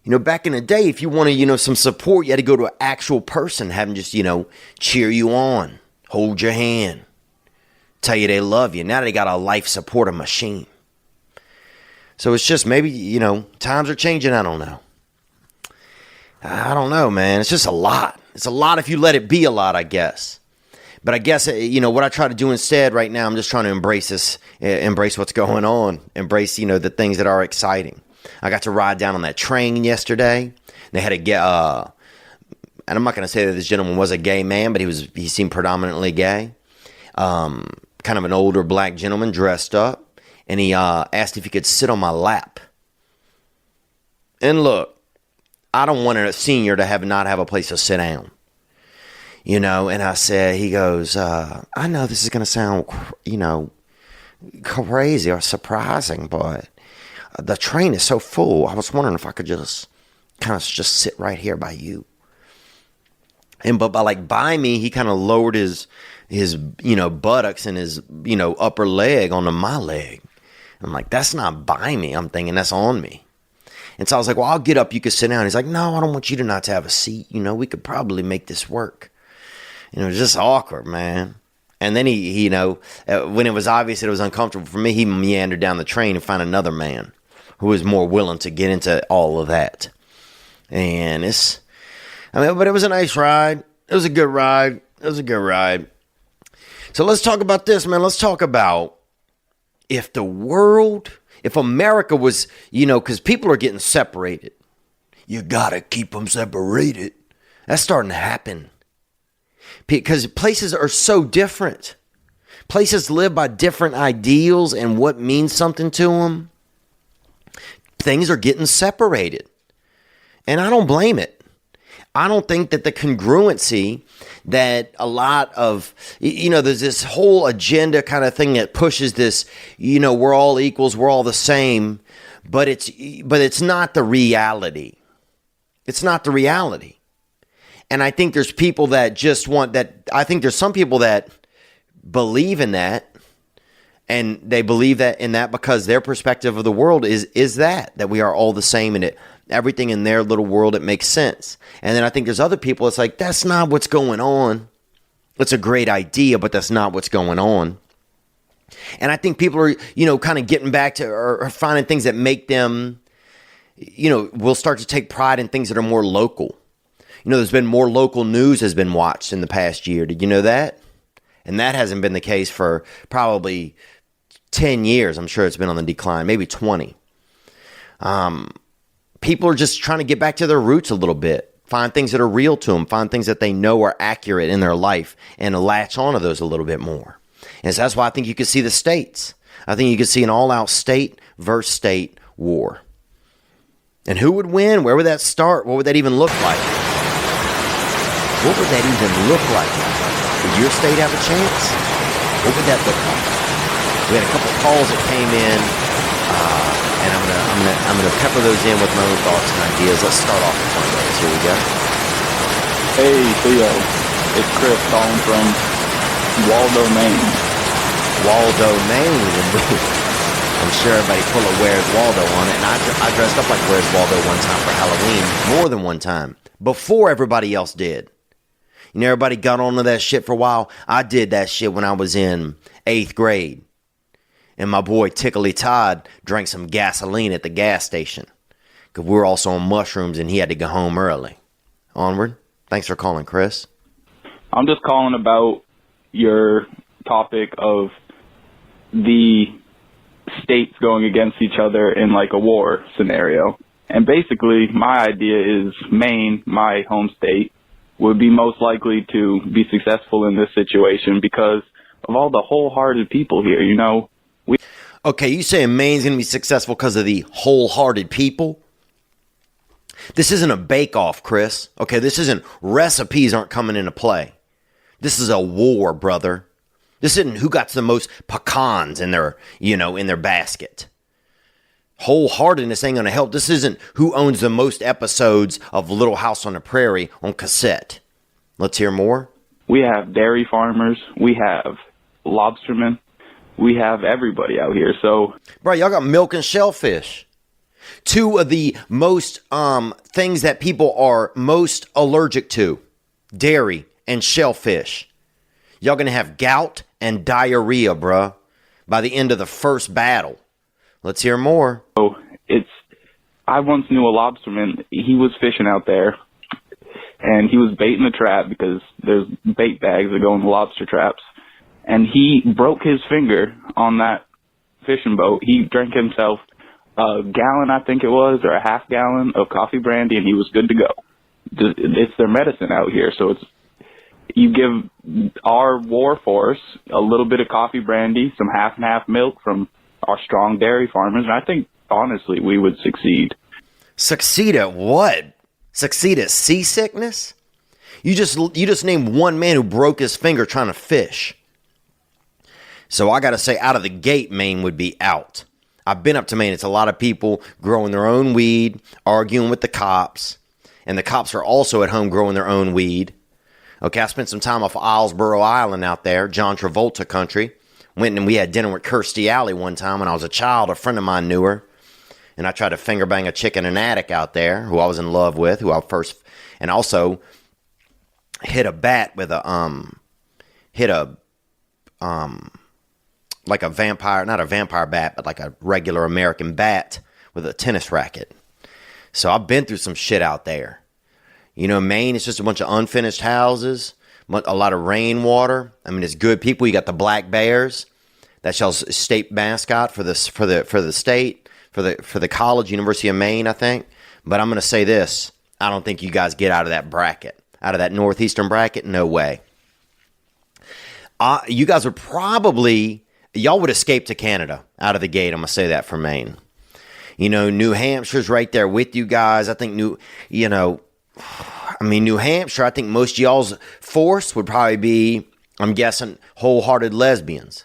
Back in the day, if you wanted, some support, you had to go to an actual person, have them just, cheer you on, hold your hand, tell you they love you. Now they got a life support machine. So it's just maybe, times are changing. I don't know. I don't know, man. It's just a lot. It's a lot if you let it be a lot, I guess. But I guess, what I try to do instead right now, I'm just trying to embrace what's going on, embrace, the things that are exciting. I got to ride down on that train yesterday. They had and I'm not going to say that this gentleman was a gay man, but he seemed predominantly gay. Kind of an older black gentleman dressed up. And he asked if he could sit on my lap. And look, I don't want a senior to not have a place to sit down. And I said, he goes, I know this is going to sound, crazy or surprising, but the train is so full. I was wondering if I could just sit right here by you. But by me, he kind of lowered his buttocks and his, upper leg onto my leg. I'm like, that's not by me. I'm thinking that's on me. And so I was like, well, I'll get up. You can sit down. He's like, no, I don't want you to not to have a seat. We could probably make this work. It was just awkward, man. And then he when it was obvious that it was uncomfortable for me, he meandered down the train and found another man who was more willing to get into all of that. And but it was a nice ride. It was a good ride. So let's talk about this, man. Let's talk about if America was, because people are getting separated. You got to keep them separated. That's starting to happen. Because places are so different. Places live by different ideals and what means something to them. Things are getting separated. And I don't blame it. I don't think that the congruency that a lot of, there's this whole agenda kind of thing that pushes this, we're all equals, we're all the same, but it's not the reality. It's not the reality. And I think there's people that just want that. I think there's some people that believe in that, and they believe that in that because their perspective of the world is that we are all the same, and everything in their little world, it makes sense. And then I think there's other people, it's like, that's not what's going on. It's a great idea, but that's not what's going on. And I think people are, kind of getting back to or finding things that make them, will start to take pride in things that are more local. There's been more local news has been watched in the past year. Did you know that? And that hasn't been the case for probably 10 years. I'm sure it's been on the decline, maybe 20. People are just trying to get back to their roots a little bit, find things that are real to them, find things that they know are accurate in their life, and latch onto those a little bit more. And so that's why I think you could see the states. I think you could see an all-out state versus state war. And who would win? Where would that start? What would that even look like? What would that even look like? Would your state have a chance? What would that look like? We had a couple calls that came in, and I'm gonna pepper those in with my own thoughts and ideas. Let's start off with one of those. Here we go. Hey Theo, it's Chris calling from Waldo, Maine. Waldo, Maine. I'm sure everybody pull a Where's Waldo on it, and I dressed up like Where's Waldo one time for Halloween, more than one time, before everybody else did. Everybody got onto that shit for a while. I did that shit when I was in 8th grade. And my boy Tickly Todd drank some gasoline at the gas station. Because we were also on mushrooms and he had to go home early. Onward. Thanks for calling, Chris. I'm just calling about your topic of the states going against each other in like a war scenario. And basically, my idea is Maine, my home state, would be most likely to be successful in this situation because of all the wholehearted people here, Okay, you saying Maine's going to be successful because of the wholehearted people? This isn't a bake-off, Chris. Okay, this isn't recipes aren't coming into play. This is a war, brother. This isn't who got the most pecans in their, in their basket. Wholeheartedness ain't going to help. This isn't who owns the most episodes of Little House on the Prairie on cassette. Let's hear more. We have dairy farmers. We have lobstermen. We have everybody out here. So, bro, y'all got milk and shellfish. Two of the most things that people are most allergic to. Dairy and shellfish. Y'all going to have gout and diarrhea, bro, by the end of the first battle. Let's hear more. I once knew a lobsterman. He was fishing out there, and he was baiting the trap because there's bait bags that go in the lobster traps. And he broke his finger on that fishing boat. He drank himself a gallon, I think it was, or a half gallon of coffee brandy, and he was good to go. It's their medicine out here. So you give our war force a little bit of coffee brandy, some half and half milk from our strong dairy farmers, and I think, honestly, we would succeed. Succeed at what? Succeed at seasickness? You just named one man who broke his finger trying to fish. So I got to say, out of the gate, Maine would be out. I've been up to Maine. It's a lot of people growing their own weed, arguing with the cops. And the cops are also at home growing their own weed. Okay, I spent some time off Islesboro Island out there, John Travolta country. Went and we had dinner with Kirstie Alley one time when I was a child. A friend of mine knew her. And I tried to finger bang a chick in an attic out there who I was in love with, and also hit a bat with like a vampire, not a vampire bat, but like a regular American bat with a tennis racket. So I've been through some shit out there. You know, Maine, it's just a bunch of unfinished houses, a lot of rainwater. I mean, it's good people. You got the Black Bears, that's y'all's state mascot for the state, for the college, University of Maine, I think. But I'm going to say this. I don't think you guys get out of that bracket, out of that northeastern bracket. No way. You guys would probably... Y'all would escape to Canada out of the gate. I'm going to say that for Maine. You know, New Hampshire's right there with you guys. I think New Hampshire, I think most of y'all's force would probably be, I'm guessing, wholehearted lesbians.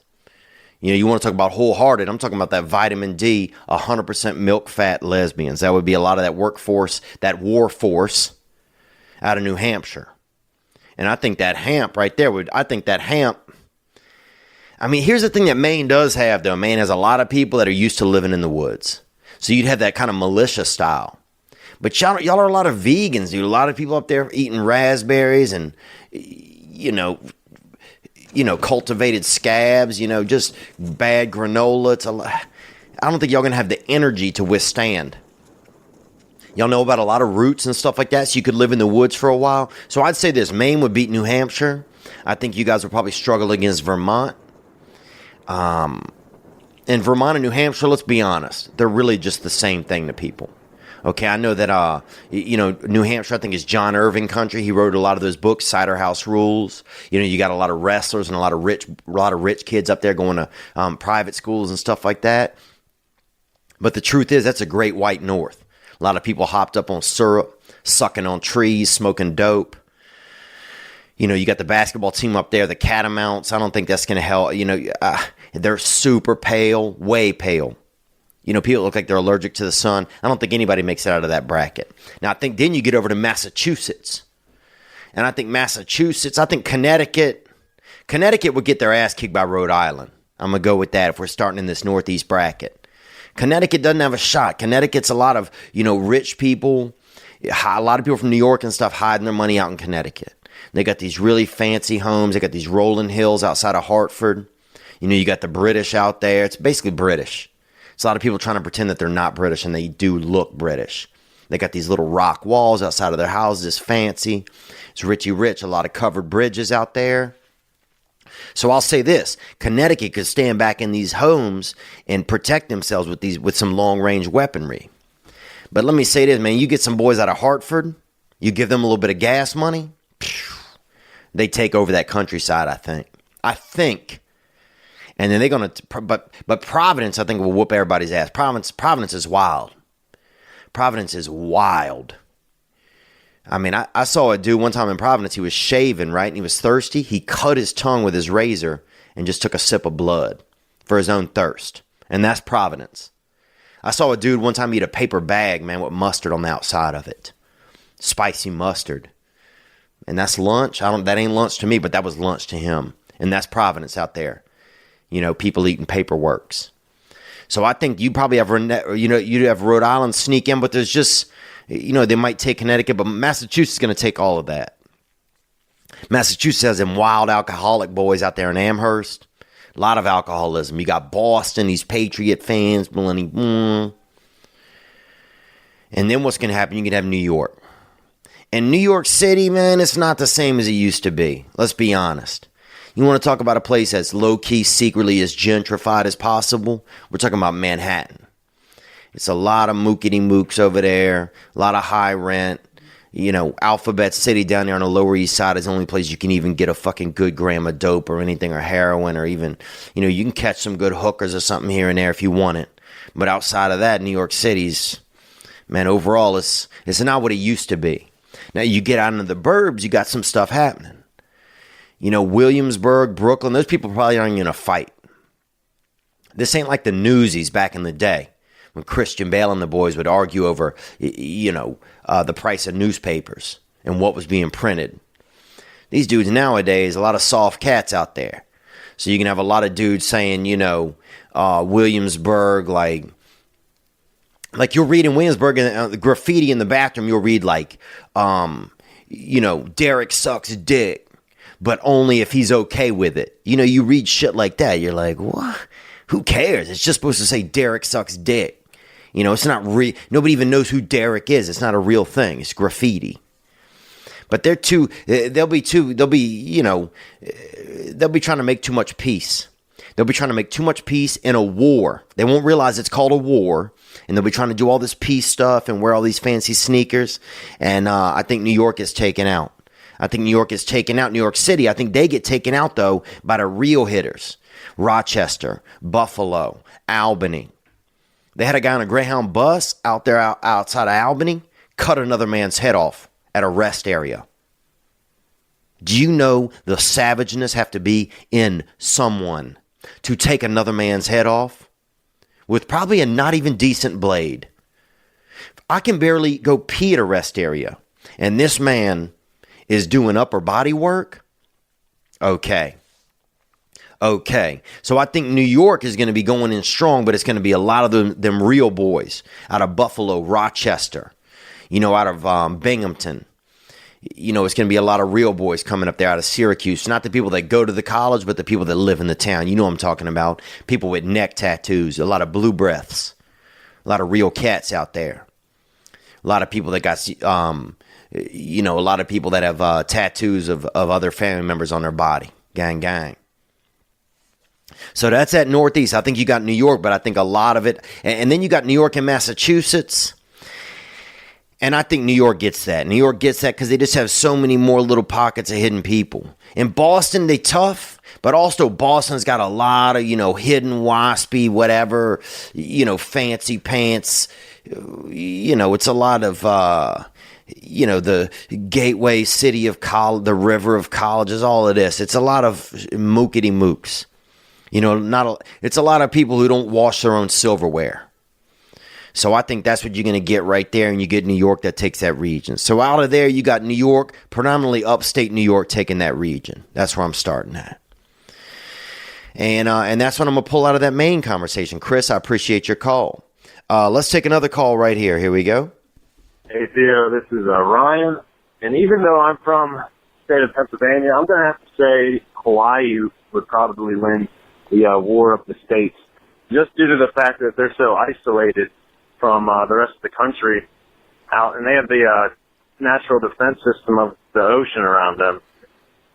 You know, you want to talk about wholehearted. I'm talking about that vitamin D, 100% milk fat lesbians. That would be a lot of that workforce, that war force out of New Hampshire. And I think that hamp right there I mean, here's the thing that Maine does have, though. Maine has a lot of people that are used to living in the woods. So you'd have that kind of militia style. But y'all are a lot of vegans, dude. A lot of people up there eating raspberries and, you know, cultivated scabs, just bad granola. I don't think y'all going to have the energy to withstand. Y'all know about a lot of roots and stuff like that, so you could live in the woods for a while. So I'd say this. Maine would beat New Hampshire. I think you guys would probably struggle against Vermont. And Vermont and New Hampshire, let's be honest, they're really just the same thing to people. Okay, I know that, New Hampshire, I think, is John Irving country. He wrote a lot of those books, Cider House Rules. You know, you got a lot of wrestlers and a lot of rich kids up there going to private schools and stuff like that. But the truth is, that's a great white north. A lot of people hopped up on syrup, sucking on trees, smoking dope. You know, you got the basketball team up there, the Catamounts. I don't think that's going to help. You know, they're super pale, way pale. You know, people look like they're allergic to the sun. I don't think anybody makes it out of that bracket. Now, I think then you get over to Massachusetts. And I think Connecticut would get their ass kicked by Rhode Island. I'm going to go with that if we're starting in this northeast bracket. Connecticut doesn't have a shot. Connecticut's a lot of, rich people. A lot of people from New York and stuff hiding their money out in Connecticut. They got these really fancy homes. They got these rolling hills outside of Hartford. You got the British out there. It's basically British. It's a lot of people trying to pretend that they're not British, and they do look British. They got these little rock walls outside of their houses. It's fancy. It's richy rich. A lot of covered bridges out there. So I'll say this. Connecticut could stand back in these homes and protect themselves with some long-range weaponry. But let me say this, man. You get some boys out of Hartford. You give them a little bit of gas money. They take over that countryside, I think. And then they're going to, but Providence, I think, will whoop everybody's ass. Providence is wild. Providence is wild. I mean, I saw a dude one time in Providence. He was shaving, right? And he was thirsty. He cut his tongue with his razor and just took a sip of blood for his own thirst. And that's Providence. I saw a dude one time eat a paper bag, man, with mustard on the outside of it. Spicy mustard. And that's lunch. That ain't lunch to me, but that was lunch to him. And that's Providence out there. People eating paperworks. So I think you probably have, you'd have Rhode Island sneak in, but there's just, they might take Connecticut, but Massachusetts is going to take all of that. Massachusetts has them wild alcoholic boys out there in Amherst. A lot of alcoholism. You got Boston, these Patriot fans, And then what's going to happen? You can have New York. And New York City, man, it's not the same as it used to be. Let's be honest. You want to talk about a place that's low-key, secretly as gentrified as possible? We're talking about Manhattan. It's a lot of mookity mooks over there, a lot of high rent. You know, Alphabet City down there on the Lower East Side is the only place you can even get a fucking good gram of dope or anything, or heroin, or even, you know, you can catch some good hookers or something here and there if you want it. But outside of that, New York City's, man, overall, it's not what it used to be. Now, you get out into the burbs, you got some stuff happening. You know, Williamsburg, Brooklyn, those people probably aren't going to fight. This ain't like the Newsies back in the day when Christian Bale and the boys would argue over, you know, the price of newspapers and what was being printed. These dudes nowadays, a lot of soft cats out there. So you can have a lot of dudes saying, you know, Williamsburg, like you'll read in Williamsburg, the graffiti in the bathroom, you'll read like, you know, Derek sucks dick, but only if he's okay with it. You know, you read shit like that. You're like, what? Who cares? It's just supposed to say Derek sucks dick. You know, it's not real. Nobody even knows who Derek is. It's not a real thing. It's graffiti. But they'll be, you know, they'll be trying to make too much peace. They'll be trying to make too much peace in a war. They won't realize it's called a war. And they'll be trying to do all this peace stuff and wear all these fancy sneakers. And I think New York is taken out. I think New York is taken out. New York City, I think they get taken out, though, by the real hitters. Rochester, Buffalo, Albany. They had a guy on a Greyhound bus out there outside of Albany cut another man's head off at a rest area. Do you know the savageness have to be in someone to take another man's head off with probably a not even decent blade? I can barely go pee at a rest area, and this man is doing upper body work? Okay. So I think New York is going to be going in strong, but it's going to be a lot of them real boys out of Buffalo, Rochester, you know, out of Binghamton. You know, it's going to be a lot of real boys coming up there out of Syracuse. Not the people that go to the college, but the people that live in the town. You know what I'm talking about. People with neck tattoos, a lot of blue breaths, a lot of real cats out there. A lot of people that got, you know, a lot of people that have tattoos of other family members on their body. Gang, gang. So that's at Northeast. I think you got New York, but I think a lot of it. And then you got New York and Massachusetts. And I think New York gets that. New York gets that because they just have so many more little pockets of hidden people. In Boston, they tough, but also Boston's got a lot of, you know, hidden waspy, whatever, you know, fancy pants. You know, it's a lot of, you know, the gateway city of college, the river of colleges, all of this. It's a lot of mookity mooks. You know, it's a lot of people who don't wash their own silverware. So I think that's what you're going to get right there, and you get New York that takes that region. So out of there, you got New York, predominantly upstate New York, taking that region. That's where I'm starting at. And that's what I'm going to pull out of that main conversation. Chris, I appreciate your call. Let's take another call right here. Here we go. Hey, Theo, this is Ryan. And even though I'm from the state of Pennsylvania, I'm going to have to say Hawaii would probably win the war of the states, just due to the fact that they're so isolated from the rest of the country out, and they have the natural defense system of the ocean around them.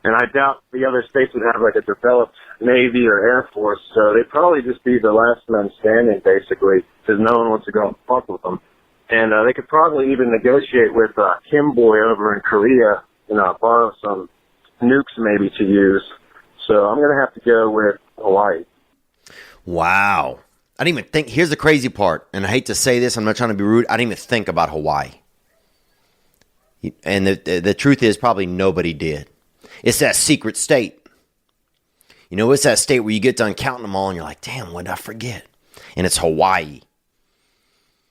And I doubt the other states would have like a developed Navy or Air Force, so they'd probably just be the last men standing, basically, because no one wants to go and fuck with them. And they could probably even negotiate with Kim Boy over in Korea and borrow some nukes maybe to use. So I'm going to have to go with Hawaii. Wow. I didn't even think. Here's the crazy part, and I hate to say this. I'm not trying to be rude. I didn't even think about Hawaii. And the truth is probably nobody did. It's that secret state. You know, it's that state where you get done counting them all, and you're like, damn, what did I forget? And it's Hawaii.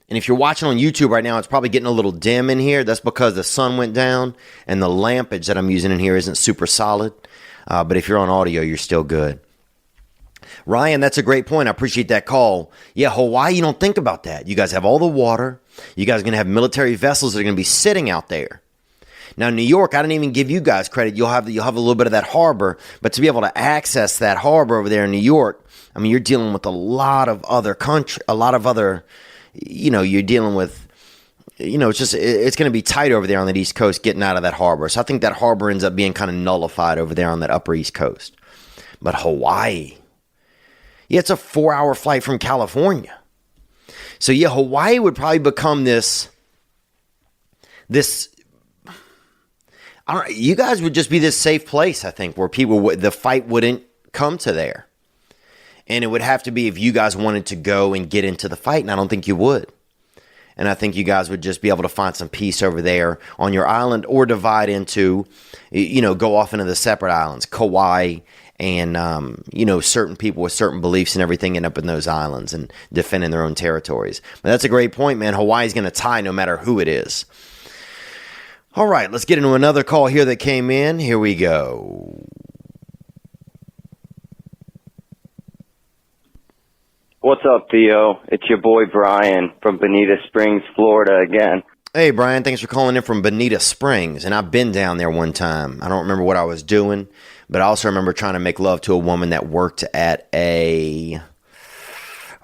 And if you're watching on YouTube right now, it's probably getting a little dim in here. That's because the sun went down, and the lampage that I'm using in here isn't super solid. But if you're on audio, you're still good. Ryan, that's a great point. I appreciate that call. Yeah, Hawaii, you don't think about that. You guys have all the water. You guys are going to have military vessels that are going to be sitting out there. Now, New York, I didn't even give you guys credit. You'll have a little bit of that harbor, but to be able to access that harbor over there in New York, I mean, you're dealing with a lot of other, you know, you're dealing with it's going to be tight over there on the East Coast getting out of that harbor. So I think that harbor ends up being kind of nullified over there on that upper East Coast. But Hawaii, yeah, it's a 4-hour flight from California. So yeah, Hawaii would probably become this. I don't know, you guys would just be this safe place, I think, where the fight wouldn't come to there. And it would have to be if you guys wanted to go and get into the fight, and I don't think you would. And I think you guys would just be able to find some peace over there on your island, or divide into, go off into the separate islands, Kauai, and, certain people with certain beliefs and everything end up in those islands and defending their own territories. But that's a great point, man. Hawaii's going to tie no matter who it is. All right, let's get into another call here that came in. Here we go. What's up, Theo? It's your boy Brian from Bonita Springs, Florida again. Hey, Brian, thanks for calling in from Bonita Springs. And I've been down there one time. I don't remember what I was doing, but I also remember trying to make love to a woman that worked at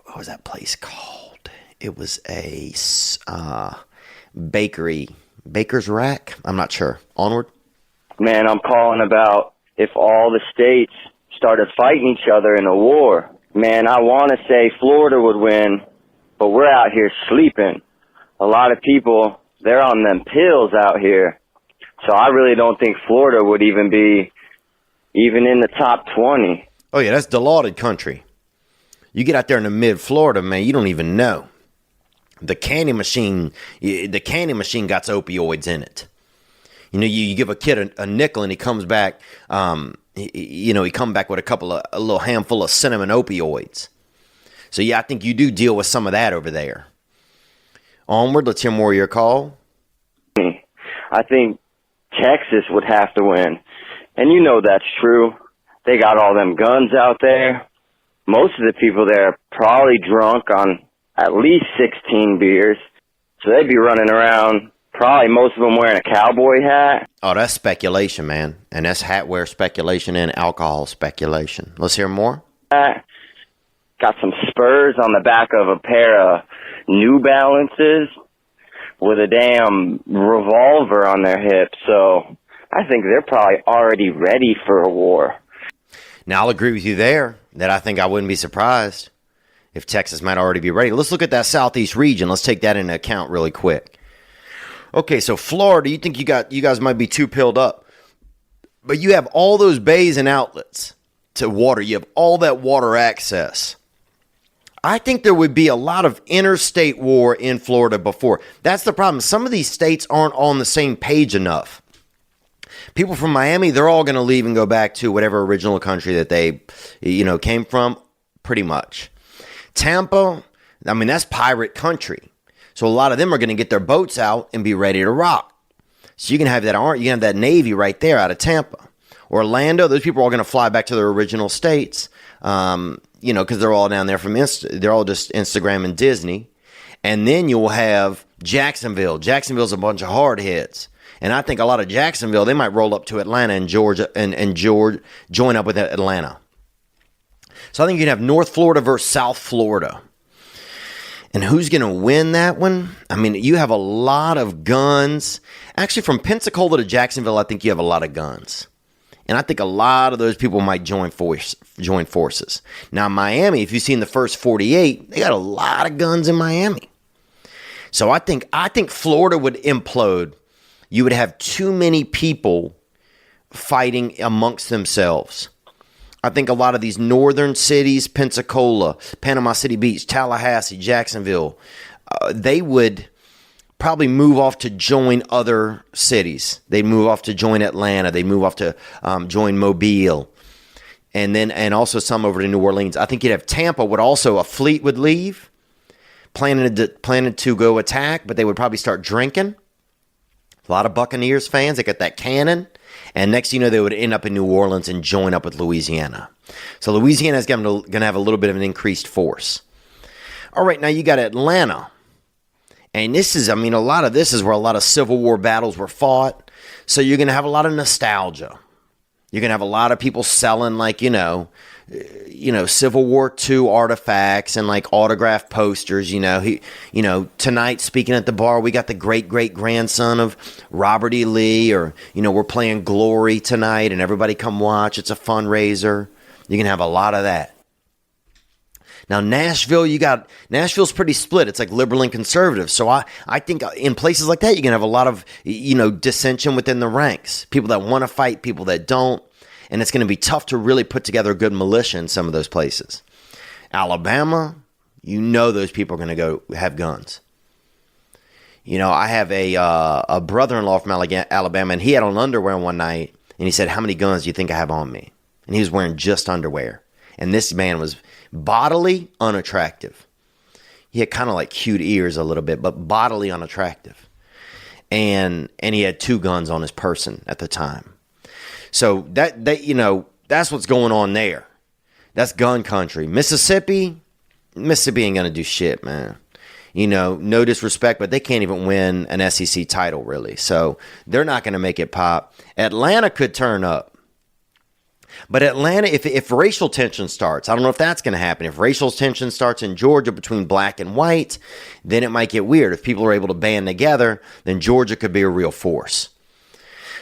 what was that place called? It was a bakery. Baker's Rack? I'm not sure. Onward? Man, I'm calling about if all the states started fighting each other in a war. Man, I want to say Florida would win, but we're out here sleeping. A lot of people, they're on them pills out here. So I really don't think Florida would even be in the top 20. Oh, yeah, that's dilaudid country. You get out there in the mid-Florida, man, you don't even know. The candy machine got opioids in it. You give a kid a nickel and he comes back, he come back with a little handful of cinnamon opioids. So yeah, I think you do deal with some of that over there. Onward, let's hear more of your call. I think Texas would have to win. And you know that's true. They got all them guns out there. Most of the people there are probably drunk on at least 16 beers. So they'd be running around, probably most of them wearing a cowboy hat. Oh, that's speculation, man. And that's hat wear speculation and alcohol speculation. Let's hear more. Got some spurs on the back of a pair of New Balances with a damn revolver on their hip. So I think they're probably already ready for a war. Now, I'll agree with you there that I think I wouldn't be surprised if Texas might already be ready. Let's look at that southeast region. Let's take that into account really quick. Okay, so Florida, you think you guys might be too pilled up. But you have all those bays and outlets to water. You have all that water access. I think there would be a lot of interstate war in Florida before. That's the problem. Some of these states aren't on the same page enough. People from Miami, they're all going to leave and go back to whatever original country that they, came from, pretty much. Tampa, I mean, that's pirate country. So a lot of them are going to get their boats out and be ready to rock. So you can have that Navy right there out of Tampa. Orlando, those people are all going to fly back to their original states, because they're all down there they're all just Instagram and Disney. And then you'll have Jacksonville. Jacksonville's a bunch of hardheads. And I think a lot of Jacksonville, they might roll up to Atlanta and Georgia and join up with Atlanta. So I think you'd have North Florida versus South Florida. And who's going to win that one? I mean, you have a lot of guns. Actually, from Pensacola to Jacksonville, I think you have a lot of guns. And I think a lot of those people might join forces. Now, Miami, if you've seen the first 48, they got a lot of guns in Miami. So I think Florida would implode. You would have too many people fighting amongst themselves. I think a lot of these northern cities, Pensacola, Panama City Beach, Tallahassee, Jacksonville, they would probably move off to join other cities. They'd move off to join Atlanta. They'd move off to join Mobile. And also some over to New Orleans. I think you'd have Tampa a fleet would leave, planning to go attack, but they would probably start drinking. A lot of Buccaneers fans, they got that cannon. And next thing you know, they would end up in New Orleans and join up with Louisiana. So Louisiana is going to have a little bit of an increased force. All right, now you got Atlanta. And a lot of this is where a lot of Civil War battles were fought. So you're going to have a lot of nostalgia. You're going to have a lot of people selling Civil War II artifacts and like autographed posters. Tonight speaking at the bar, we got the great grandson of Robert E. Lee, or we're playing Glory tonight, and everybody come watch. It's a fundraiser. You can have a lot of that. Now, Nashville's pretty split. It's like liberal and conservative. So I think in places like that, you can have a lot of, dissension within the ranks. People that want to fight, people that don't. And it's going to be tough to really put together a good militia in some of those places. Alabama, those people are going to go have guns. I have a brother-in-law from Alabama, and he had on underwear one night, and he said, "How many guns do you think I have on me?" And he was wearing just underwear. And this man was bodily unattractive. He had kind of like cute ears a little bit, but bodily unattractive. And he had 2 guns on his person at the time. So that's what's going on there. That's gun country. Mississippi ain't gonna do shit, man. No disrespect, but they can't even win an SEC title, really. So they're not gonna make it pop. Atlanta could turn up. But Atlanta, if racial tension starts, I don't know if that's going to happen. If racial tension starts in Georgia between black and white, then it might get weird. If people are able to band together, then Georgia could be a real force.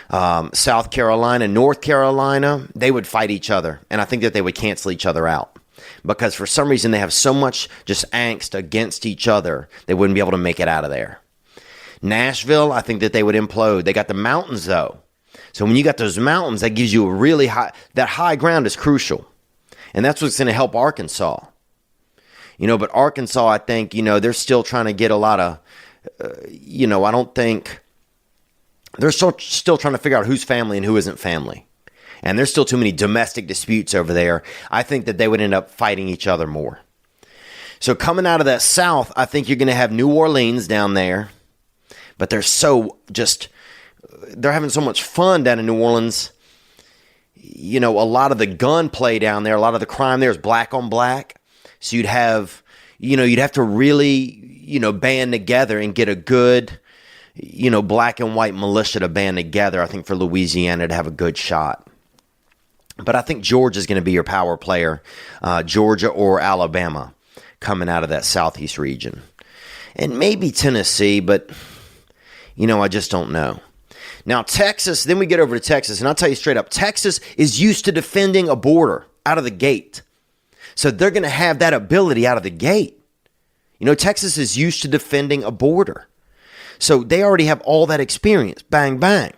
South Carolina, North Carolina, they would fight each other. And I think that they would cancel each other out. Because for some reason, they have so much just angst against each other, they wouldn't be able to make it out of there. Nashville, I think that they would implode. They got the mountains, though. So when you got those mountains, that gives you a really that high ground is crucial. And that's what's going to help Arkansas. But Arkansas, I think, they're still trying to get a lot of, I don't think, they're still trying to figure out who's family and who isn't family. And there's still too many domestic disputes over there. I think that they would end up fighting each other more. So coming out of that South, I think you're going to have New Orleans down there. But they're having so much fun down in New Orleans. A lot of the gunplay down there, a lot of the crime there is black on black. So you'd have to really, band together and get a good, black and white militia to band together, I think, for Louisiana to have a good shot. But I think Georgia's going to be your power player, Georgia or Alabama, coming out of that southeast region. And maybe Tennessee, but, I just don't know. Now, Texas, then we get over to Texas, and I'll tell you straight up, Texas is used to defending a border out of the gate. So they're going to have that ability out of the gate. Texas is used to defending a border. So they already have all that experience. Bang, bang.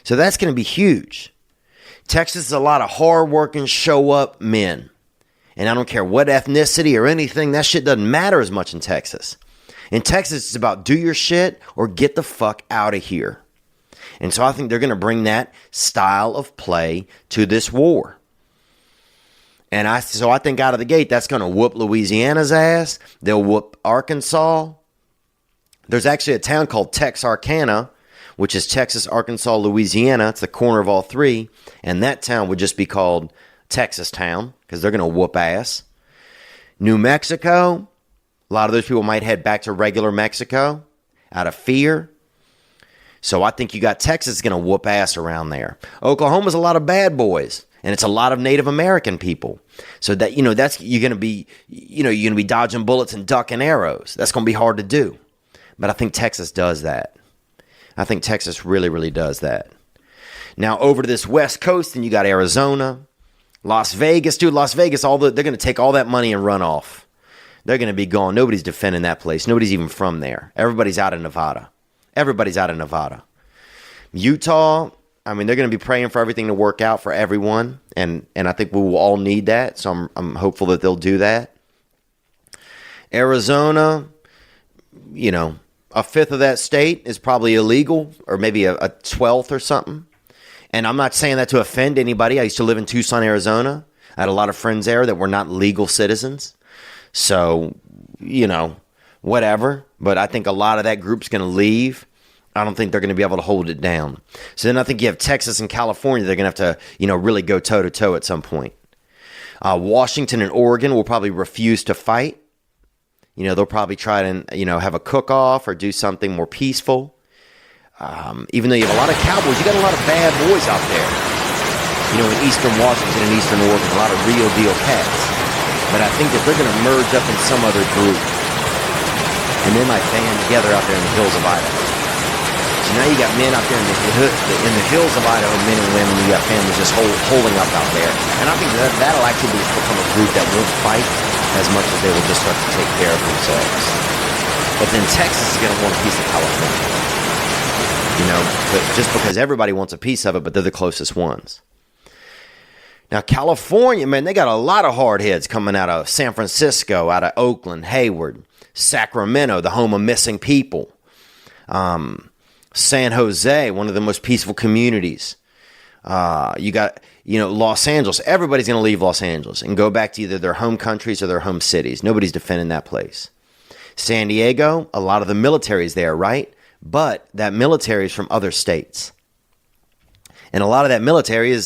So that's going to be huge. Texas is a lot of hard-working, show-up men. And I don't care what ethnicity or anything, that shit doesn't matter as much in Texas. In Texas, it's about do your shit or get the fuck out of here. And so I think they're going to bring that style of play to this war. And I think out of the gate, that's going to whoop Louisiana's ass. They'll whoop Arkansas. There's actually a town called Texarkana, which is Texas, Arkansas, Louisiana. It's the corner of all three. And that town would just be called Texas Town because they're going to whoop ass. New Mexico, a lot of those people might head back to regular Mexico out of fear. So I think you got Texas going to whoop ass around there. Oklahoma's a lot of bad boys, and it's a lot of Native American people. So that that's you're going to be dodging bullets and ducking arrows. That's going to be hard to do. But I think Texas does that. I think Texas really, really does that. Now over to this West Coast, and you got Arizona, Las Vegas, dude. Las Vegas, they're going to take all that money and run off. They're going to be gone. Nobody's defending that place. Nobody's even from there. Everybody's out of Nevada. Utah, they're going to be praying for everything to work out for everyone, and I think we will all need that, so I'm hopeful that they'll do that. Arizona, a fifth of that state is probably illegal, or maybe a 12th or something, and I'm not saying that to offend anybody. I used to live in Tucson, Arizona. I had a lot of friends there that were not legal citizens, so, whatever, but I think a lot of that group's going to leave. I don't think they're going to be able to hold it down. So then I think you have Texas and California. They're going to have to, really go toe-to-toe at some point. Washington and Oregon will probably refuse to fight. They'll probably try to, have a cook-off or do something more peaceful. Even though you have a lot of cowboys, you got a lot of bad boys out there. in Eastern Washington and Eastern Oregon, a lot of real deal cats. But I think that they're going to merge up in some other group. And they might band together out there in the hills of Idaho. So now you got men out there in the hills of Idaho, men and women, you got families just holding up out there. And I think that'll actually become a group that won't fight as much as they will just start to take care of themselves. But then Texas is going to want a piece of California. But just because everybody wants a piece of it, but they're the closest ones. Now, California, man, they got a lot of hard heads coming out of San Francisco, out of Oakland, Hayward, Sacramento, the home of missing people. San Jose, one of the most peaceful communities. You got, Los Angeles. Everybody's going to leave Los Angeles and go back to either their home countries or their home cities. Nobody's defending that place. San Diego, a lot of the military is there, right? But that military is from other states. And a lot of that military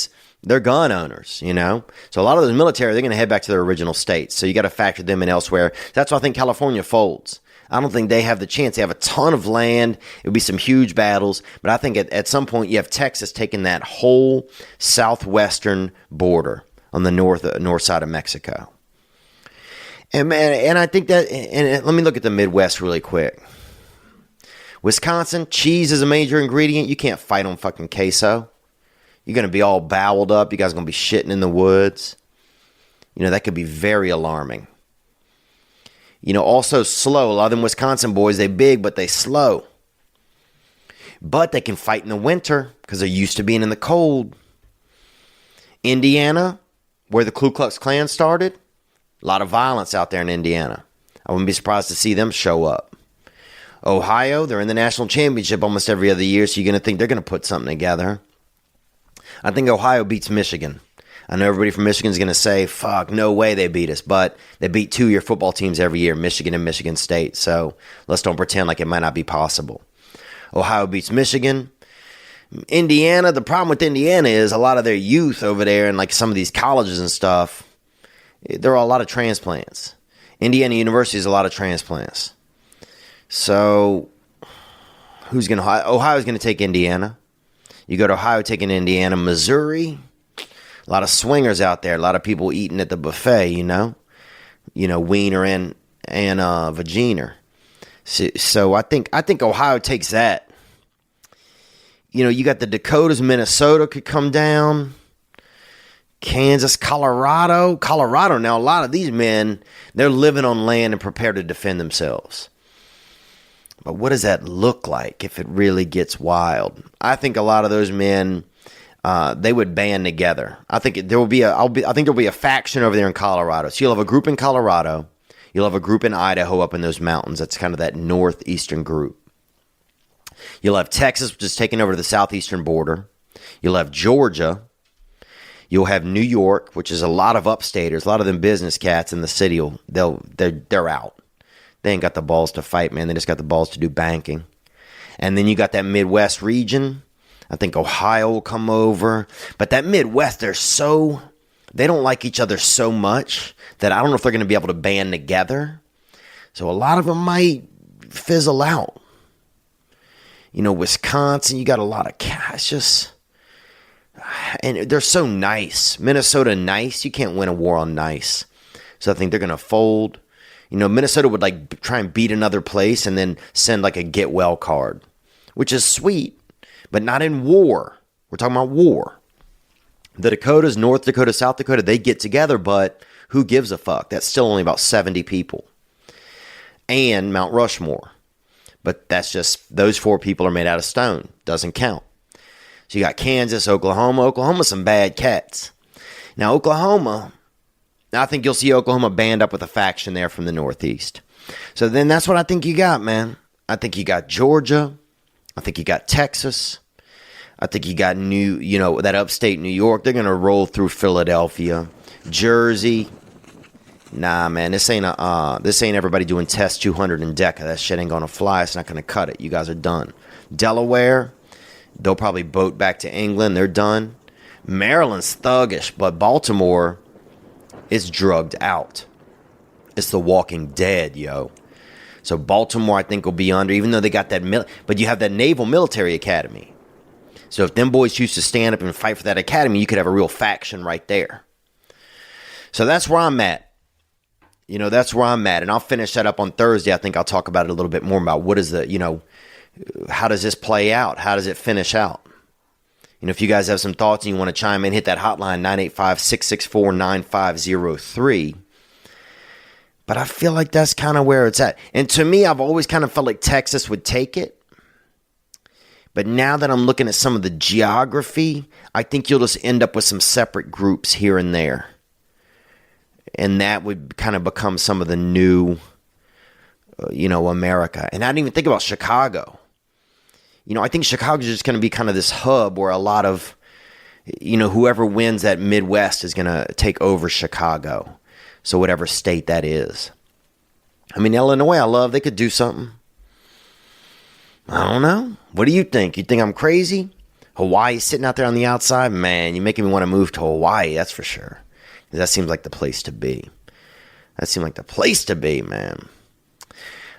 they're gun owners, So a lot of those military, they're going to head back to their original states. So you got to factor them in elsewhere. That's why I think California folds. I don't think they have the chance. They have a ton of land. It would be some huge battles. But I think at some point you have Texas taking that whole southwestern border on the north side of Mexico. And man, and I think that, and let me look at the Midwest really quick. Wisconsin, cheese is a major ingredient. You can't fight on fucking queso. You're going to be all boweled up. You guys are going to be shitting in the woods. That could be very alarming. Also slow. A lot of them Wisconsin boys, they big, but they slow. But they can fight in the winter because they're used to being in the cold. Indiana, where the Ku Klux Klan started, a lot of violence out there in Indiana. I wouldn't be surprised to see them show up. Ohio, they're in the national championship almost every other year, so you're going to think they're going to put something together. I think Ohio beats Michigan. I know everybody from Michigan is going to say, fuck, no way they beat us. But they beat two-year football teams every year, Michigan and Michigan State. So let's don't pretend like it might not be possible. Ohio beats Michigan. Indiana, the problem with Indiana is a lot of their youth over there and like some of these colleges and stuff, there are a lot of transplants. Indiana University is a lot of transplants. So Ohio's going to take Indiana. You go to Ohio, taking Indiana, Missouri. A lot of swingers out there. A lot of people eating at the buffet, wiener and vagina. So I think Ohio takes that. You got the Dakotas, Minnesota could come down. Kansas, Colorado. Now, a lot of these men, they're living on land and prepared to defend themselves. But what does that look like if it really gets wild? I think a lot of those men, they would band together. I think there will be a faction over there in Colorado. So you'll have a group in Colorado. You'll have a group in Idaho up in those mountains. That's kind of that northeastern group. You'll have Texas, which is taking over the southeastern border. You'll have Georgia. You'll have New York, which is a lot of upstaters. A lot of them business cats in the city, they're out. They ain't got the balls to fight, man. They just got the balls to do banking. And then you got that Midwest region. I think Ohio will come over. But that Midwest, they don't like each other so much that I don't know if they're going to be able to band together. So a lot of them might fizzle out. Wisconsin, you got a lot of cats. And they're so nice. Minnesota, nice. You can't win a war on nice. So I think they're going to fold. Minnesota would try and beat another place and then send a get well card, which is sweet, but not in war. We're talking about war. The Dakotas, North Dakota, South Dakota, they get together, but who gives a fuck? That's still only about 70 people. And Mount Rushmore. But that's just, those four people are made out of stone. Doesn't count. So you got Kansas, Oklahoma. Oklahoma's some bad cats. Now, Oklahoma, I think you'll see Oklahoma band up with a faction there from the Northeast. So then that's what I think you got, man. I think you got Georgia. I think you got Texas. I think you got that upstate New York. They're going to roll through Philadelphia. Jersey. Nah, man, this ain't everybody doing Test 200 in DECA. That shit ain't going to fly. It's not going to cut it. You guys are done. Delaware, they'll probably boat back to England. They're done. Maryland's thuggish, but Baltimore is drugged out. It's the Walking Dead, yo. So Baltimore, I think, will be under, even though they got that, but you have that Naval Military Academy. So if them boys choose to stand up and fight for that academy, you could have a real faction right there. So that's where I'm at. That's where I'm at. And I'll finish that up on Thursday. I think I'll talk about it a little bit more about what is how does this play out? How does it finish out? If you guys have some thoughts and you want to chime in, hit that hotline, 985-664-9503. But I feel like that's kind of where it's at. And to me, I've always kind of felt like Texas would take it. But now that I'm looking at some of the geography, I think you'll just end up with some separate groups here and there. And that would kind of become some of the new, America. And I didn't even think about Chicago. I think Chicago's just going to be kind of this hub where a lot of, whoever wins that Midwest is going to take over Chicago. So whatever state that is. I mean, Illinois, they could do something. I don't know. What do you think? You think I'm crazy? Hawaii sitting out there on the outside? Man, you're making me want to move to Hawaii, that's for sure. That seems like the place to be. That seemed like the place to be, man.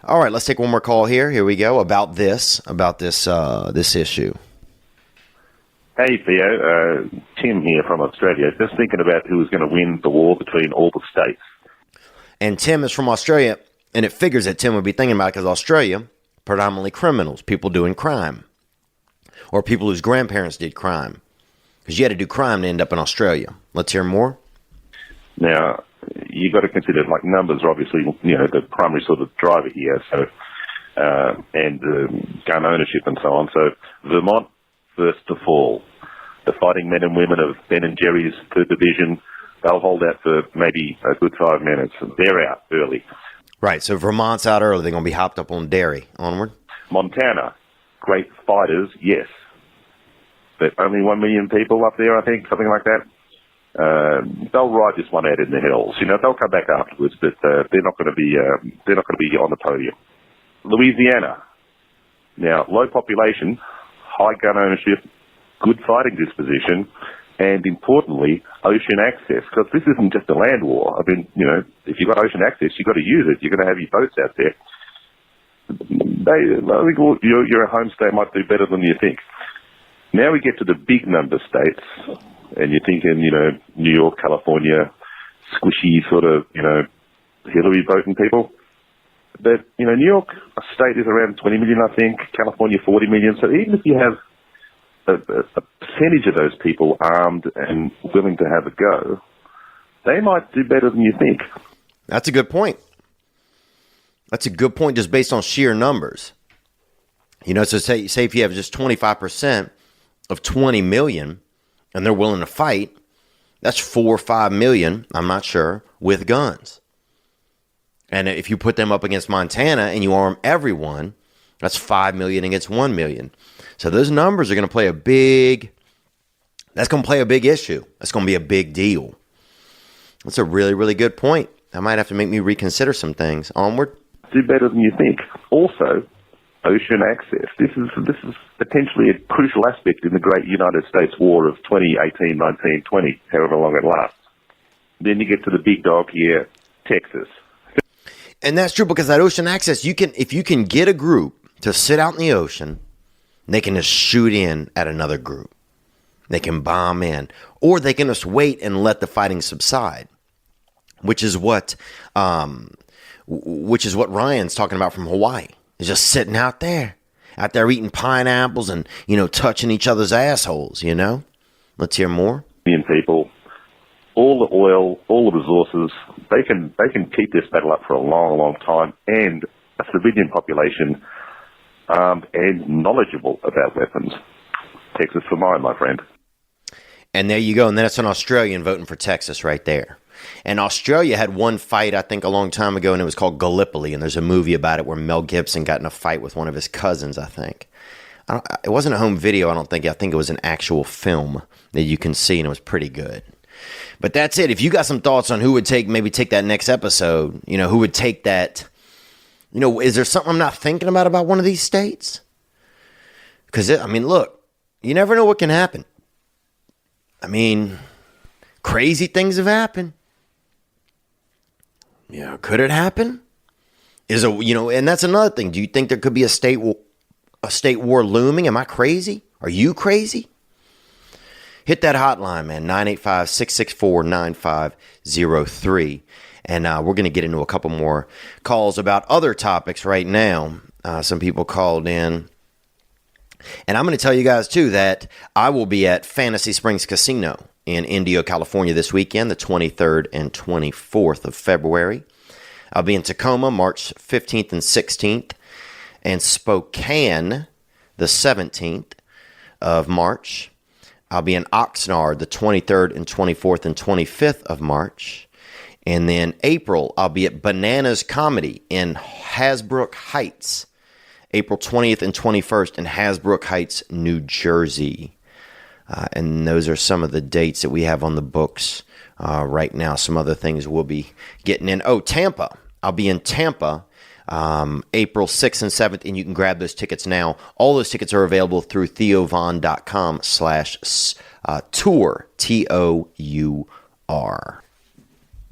All right, let's take one more call here. Here we go. About this issue. Hey, Theo. Tim here from Australia. Just thinking about who was going to win the war between all the states. And Tim is from Australia, and it figures that Tim would be thinking about it because Australia, predominantly criminals, people doing crime, or people whose grandparents did crime. Because you had to do crime to end up in Australia. Let's hear more. Now, you got to consider, numbers are obviously, the primary sort of driver here, so, and gun ownership and so on. So, Vermont, first to fall. The fighting men and women of Ben and Jerry's 3rd Division, they'll hold out for maybe a good 5 minutes. They're out early. Right, so Vermont's out early. They're going to be hopped up on dairy. Onward. Montana, great fighters, yes. But only 1 million people up there, I think, something like that. They'll ride this one out in the hills. They'll come back afterwards, but they're not going to be on the podium. Louisiana, now low population, high gun ownership, good fighting disposition, and importantly, ocean access. Because this isn't just a land war. I mean, if you've got ocean access, you've got to use it. You're going to have your boats out there. I think your home state might do better than you think. Now we get to the big number states. And you're thinking, New York, California, squishy sort of, Hillary voting people. But, New York state is around 20 million, I think. California, 40 million. So even if you have a percentage of those people armed and willing to have a go, they might do better than you think. That's a good point. That's a good point just based on sheer numbers. So say if you have just 25% of 20 million, and they're willing to fight, that's 4 or 5 million, I'm not sure, with guns. And if you put them up against Montana and you arm everyone, that's 5 million against 1 million. So those numbers are going to play a big issue. That's going to be a big deal. That's a really, really good point. That might have to make me reconsider some things. Onward. Do better than you think. Also, ocean access. This is potentially a crucial aspect in the great United States War of 2018, 19, 20, however long it lasts. Then you get to the big dog here, Texas. And that's true because that ocean access, if you can get a group to sit out in the ocean, they can just shoot in at another group. They can bomb in, or they can just wait and let the fighting subside, which is what Ryan's talking about from Hawaii. Is just sitting out there eating pineapples and, touching each other's assholes, Let's hear more. People, all the oil, all the resources, they can keep this battle up for a long, long time, and a civilian population armed and knowledgeable about weapons. Texas for mine, my friend. And there you go. And then it's an Australian voting for Texas right there. And Australia had one fight, I think, a long time ago, and it was called Gallipoli. And there's a movie about it where Mel Gibson got in a fight with one of his cousins, I think. It wasn't a home video, I don't think. I think it was an actual film that you can see, and it was pretty good. But that's it. If you got some thoughts on who would maybe take that next episode, who would take that, is there something I'm not thinking about one of these states? Because, look, you never know what can happen. Crazy things have happened. Could it happen? And that's another thing. Do you think there could be a state war looming? Am I crazy? Are you crazy? Hit that hotline, man, 985-664-9503. And we're going to get into a couple more calls about other topics right now. Some people called in. And I'm going to tell you guys, too, that I will be at Fantasy Springs Casino in Indio, California this weekend, the 23rd and 24th of February. I'll be in Tacoma, March 15th and 16th, and Spokane, the 17th of March. I'll be in Oxnard, the 23rd and 24th and 25th of March. And then April, I'll be at Bananas Comedy in Hasbrook Heights, April 20th and 21st in Hasbrook Heights, New Jersey. And those are some of the dates that we have on the books right now. Some other things we'll be getting in. Oh, Tampa. I'll be in Tampa April 6th and 7th, and you can grab those tickets now. All those tickets are available through theovon.com/tour, TOUR.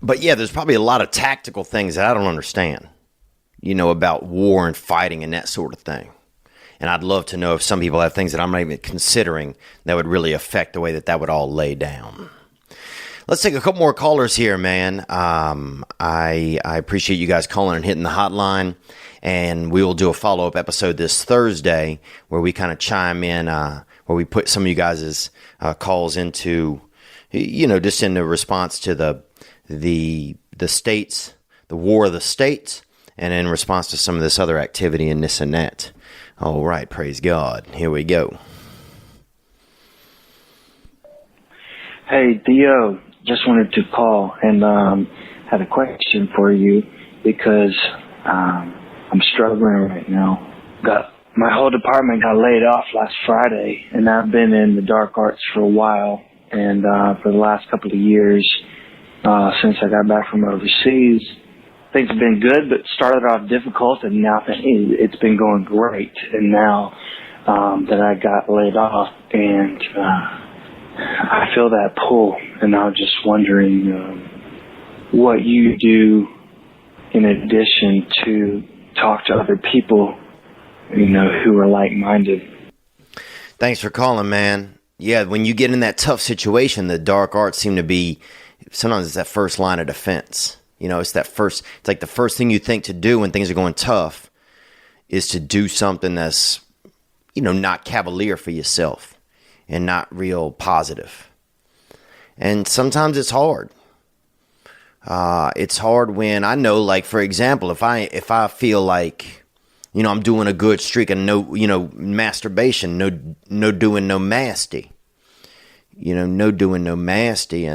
But yeah, there's probably a lot of tactical things that I don't understand, about war and fighting and that sort of thing. And I'd love to know if some people have things that I'm not even considering that would really affect the way that would all lay down. Let's take a couple more callers here, man. I appreciate you guys calling and hitting the hotline. And we will do a follow-up episode this Thursday where we kind of chime in, where we put some of you guys' calls into, just in the response to the states, the war of the states, and in response to some of this other activity and this and that. All right, praise God. Here we go. Hey, Theo, just wanted to call and had a question for you because I'm struggling right now. My whole department got laid off last Friday, and I've been in the dark arts for a while. And for the last couple of years, since I got back from overseas, things have been good, but started off difficult, and now it's been going great. And now that I got laid off, and I feel that pull, and I was just wondering what you do in addition to talk to other people, who are like-minded. Thanks for calling, man. Yeah, when you get in that tough situation, the dark arts seem to be, sometimes it's that first line of defense. It's like the first thing you think to do when things are going tough is to do something that's, not cavalier for yourself and not real positive. And sometimes it's hard. It's hard when I know, like, for example, if I feel like, I'm doing a good streak and no, masturbation, no doing no masty, no doing no masty.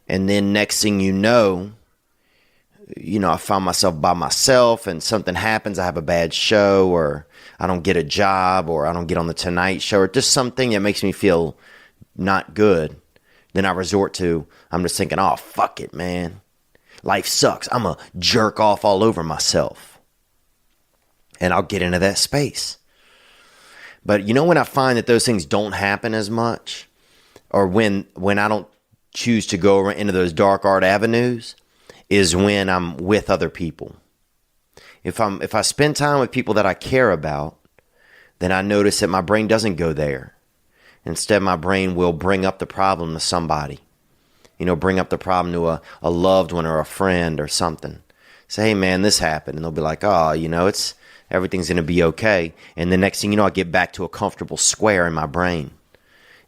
And then next thing you know, I find myself by myself and something happens. I have a bad show, or I don't get a job, or I don't get on the Tonight Show, or just something that makes me feel not good. Then I resort to, I'm just thinking, oh, fuck it, man. Life sucks. I'm a jerk off all over myself. And I'll get into that space. But when I find that those things don't happen as much, or when I don't choose to go into those dark art avenues, is when I'm with other people. If I spend time with people that I care about, then I notice that my brain doesn't go there. Instead, my brain will bring up the problem to somebody. Bring up the problem to a loved one or a friend or something. Say, hey, man, this happened. And they'll be like, oh, everything's going to be okay. And the next thing you know, I get back to a comfortable square in my brain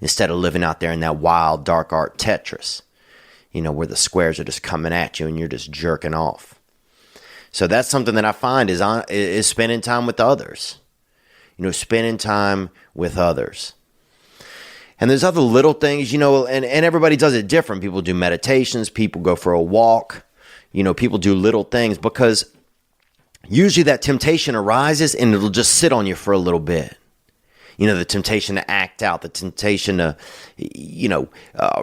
instead of living out there in that wild, dark art Tetris, where the squares are just coming at you and you're just jerking off. So that's something that I find is spending time with others. Spending time with others. And there's other little things, and everybody does it different. People do meditations. People go for a walk. People do little things because usually that temptation arises and it'll just sit on you for a little bit. The temptation to act out, the temptation to,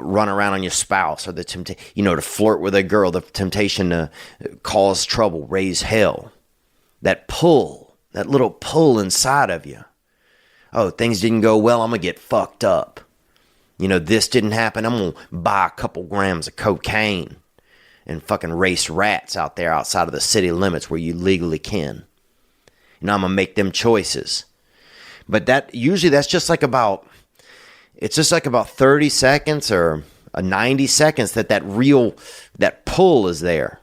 run around on your spouse, or the temptation, to flirt with a girl, the temptation to cause trouble, raise hell. That pull, that little pull inside of you. Oh, things didn't go well, I'm going to get fucked up. This didn't happen, I'm going to buy a couple grams of cocaine and fucking race rats out there outside of the city limits where you legally can. I'm going to make them choices. But that's just like about 30 seconds or 90 seconds that pull is there.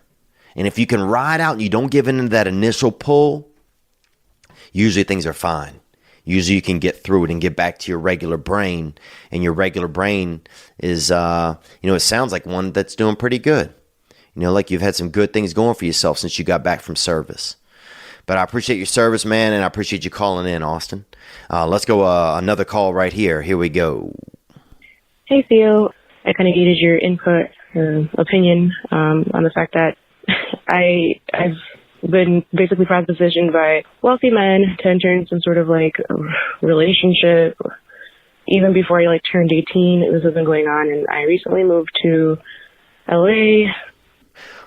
And if you can ride out and you don't give in to that initial pull, usually things are fine. Usually you can get through it and get back to your regular brain. And your regular brain is, it sounds like one that's doing pretty good. Like you've had some good things going for yourself since you got back from service. But I appreciate your service, man, and I appreciate you calling in, Austin. Let's go another call right here. Here we go. Hey, Theo. I kind of needed your input or opinion on the fact that I've been basically propositioned by wealthy men to enter into some sort of like relationship. Even before I turned 18, this has been going on, and I recently moved to LA.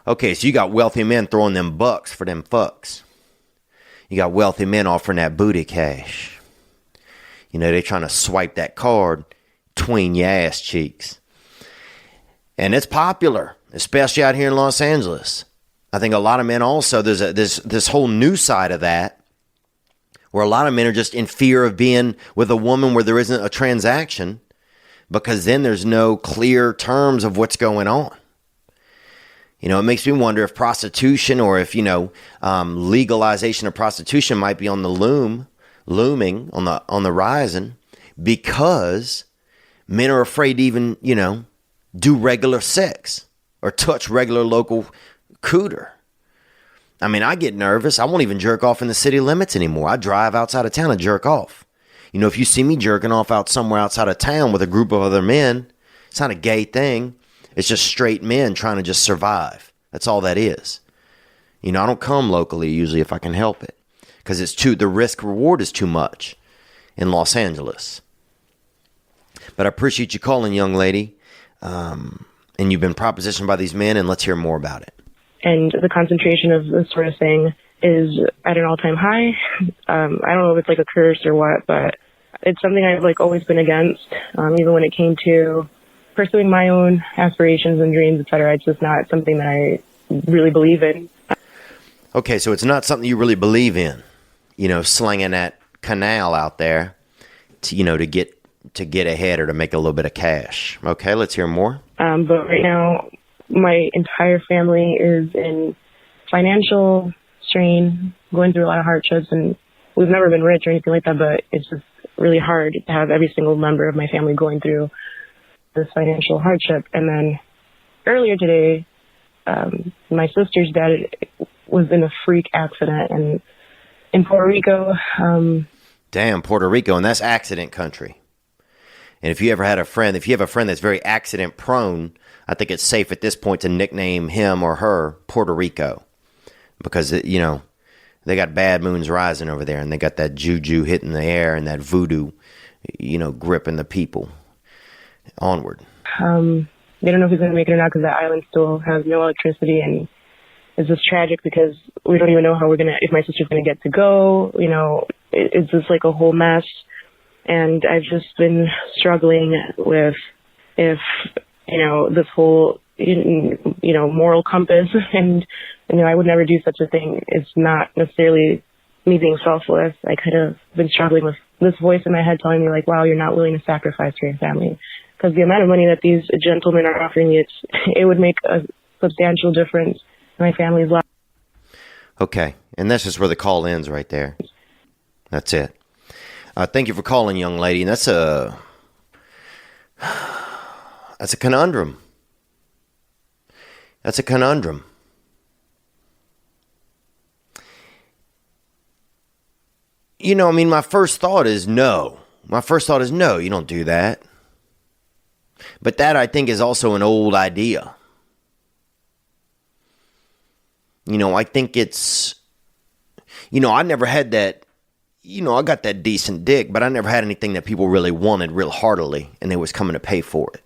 Okay, so you got wealthy men throwing them bucks for them fucks. You got wealthy men offering that booty cash. They're trying to swipe that card between your ass cheeks. And it's popular, especially out here in Los Angeles. I think a lot of men also, there's this whole new side of that, where a lot of men are just in fear of being with a woman where there isn't a transaction, because then there's no clear terms of what's going on. It makes me wonder if prostitution, or if, legalization of prostitution might be on the looming on the horizon, because men are afraid to even, do regular sex or touch regular local cooter. I mean, I get nervous. I won't even jerk off in the city limits anymore. I drive outside of town and jerk off. If you see me jerking off out somewhere outside of town with a group of other men, it's not a gay thing. It's just straight men trying to just survive. That's all that is. I don't come locally usually if I can help it, because the risk reward is too much in Los Angeles. But I appreciate you calling, young lady. And you've been propositioned by these men, and let's hear more about it. And the concentration of this sort of thing is at an all-time high. I don't know if it's like a curse or what, but it's something I've always been against, even when it came to pursuing my own aspirations and dreams, etc. It's just not something that I really believe in. Okay, so it's not something you really believe in, slinging that canal out there to get ahead or to make a little bit of cash. Okay, let's hear more. But right now, my entire family is in financial strain, going through a lot of hardships, and we've never been rich or anything like that, but it's just really hard to have every single member of my family going through this financial hardship. And then earlier today, my sister's dad was in a freak accident and in Puerto Rico. Damn, Puerto Rico, and that's accident country. And if you have a friend that's very accident prone, I think it's safe at this point to nickname him or her Puerto Rico, because they got bad moons rising over there, and they got that juju hitting the air and that voodoo, gripping the people onward. They don't know if he's going to make it or not, because that island still has no electricity, and it's just tragic because we don't even know how if my sister's going to get to go. It's just like a whole mess. And I've just been struggling with if, this whole, moral compass, and, I would never do such a thing. It's not necessarily me being selfless. I could have been struggling with this voice in my head telling me wow, you're not willing to sacrifice for your family. Because the amount of money that these gentlemen are offering me, it would make a substantial difference in my family's life. Okay. And that's just where the call ends right there. That's it. Thank you for calling, young lady. And that's a conundrum. That's a conundrum. My first thought is no. You don't do that. But that, I think, is also an old idea. I think it's, I never had that. I got that decent dick, but I never had anything that people really wanted real heartily, and they was coming to pay for it.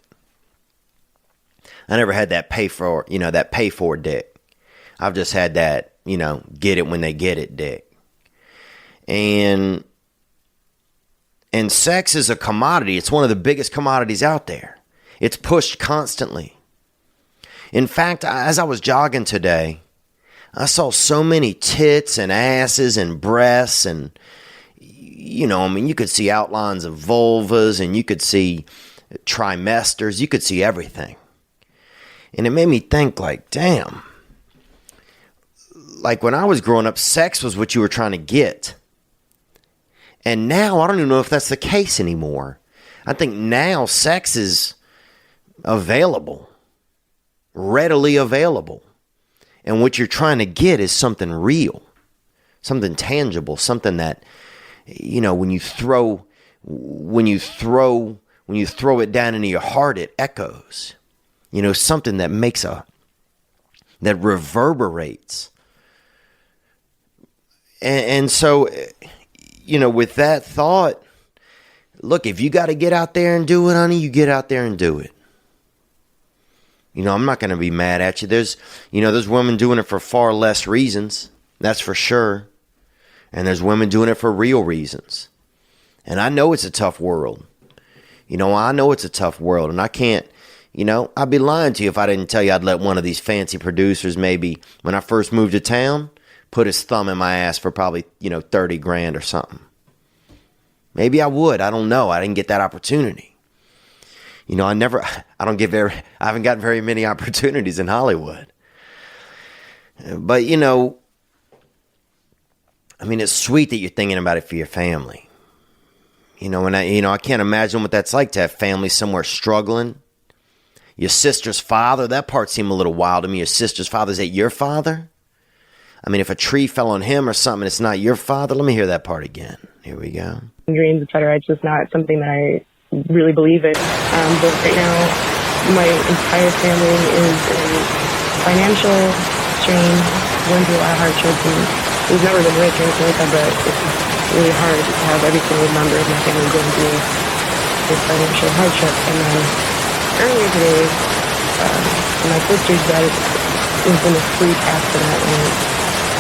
I never had that pay for dick. I've just had that, get it when they get it dick. And sex is a commodity. It's one of the biggest commodities out there. It's pushed constantly. In fact, as I was jogging today, I saw so many tits and asses and breasts and you could see outlines of vulvas and you could see trimesters. You could see everything. And it made me think, like, damn. Like, when I was growing up, sex was what you were trying to get. And now, I don't even know if that's the case anymore. I think now sex is available. Readily available. And what you're trying to get is something real. Something tangible. Something that, when you throw it down into your heart, it echoes. Something that that reverberates. And so, with that thought, look, if you got to get out there and do it, honey, you get out there and do it. I'm not going to be mad at you. There's women doing it for far less reasons. That's for sure. And there's women doing it for real reasons. And I know it's a tough world. I know it's a tough world. And I can't, I'd be lying to you if I didn't tell you I'd let one of these fancy producers maybe, when I first moved to town, put his thumb in my ass for probably, 30 grand or something. Maybe I would. I don't know. I didn't get that opportunity. I haven't gotten very many opportunities in Hollywood. But, it's sweet that you're thinking about it for your family. And I can't imagine what that's like to have family somewhere struggling. Your sister's father, that part seemed a little wild to me. Your sister's father, is that your father? If a tree fell on him or something, it's not your father. Let me hear that part again. Here we go. Dreams, etc. It's just not something that I really believe in. But right now, my entire family is in financial strain, going through a lot of hardships, and we've never been rich or anything like that, but it's really hard to have every single member of my family going through this financial hardship. And then earlier today, my sister's dad was in a freak accident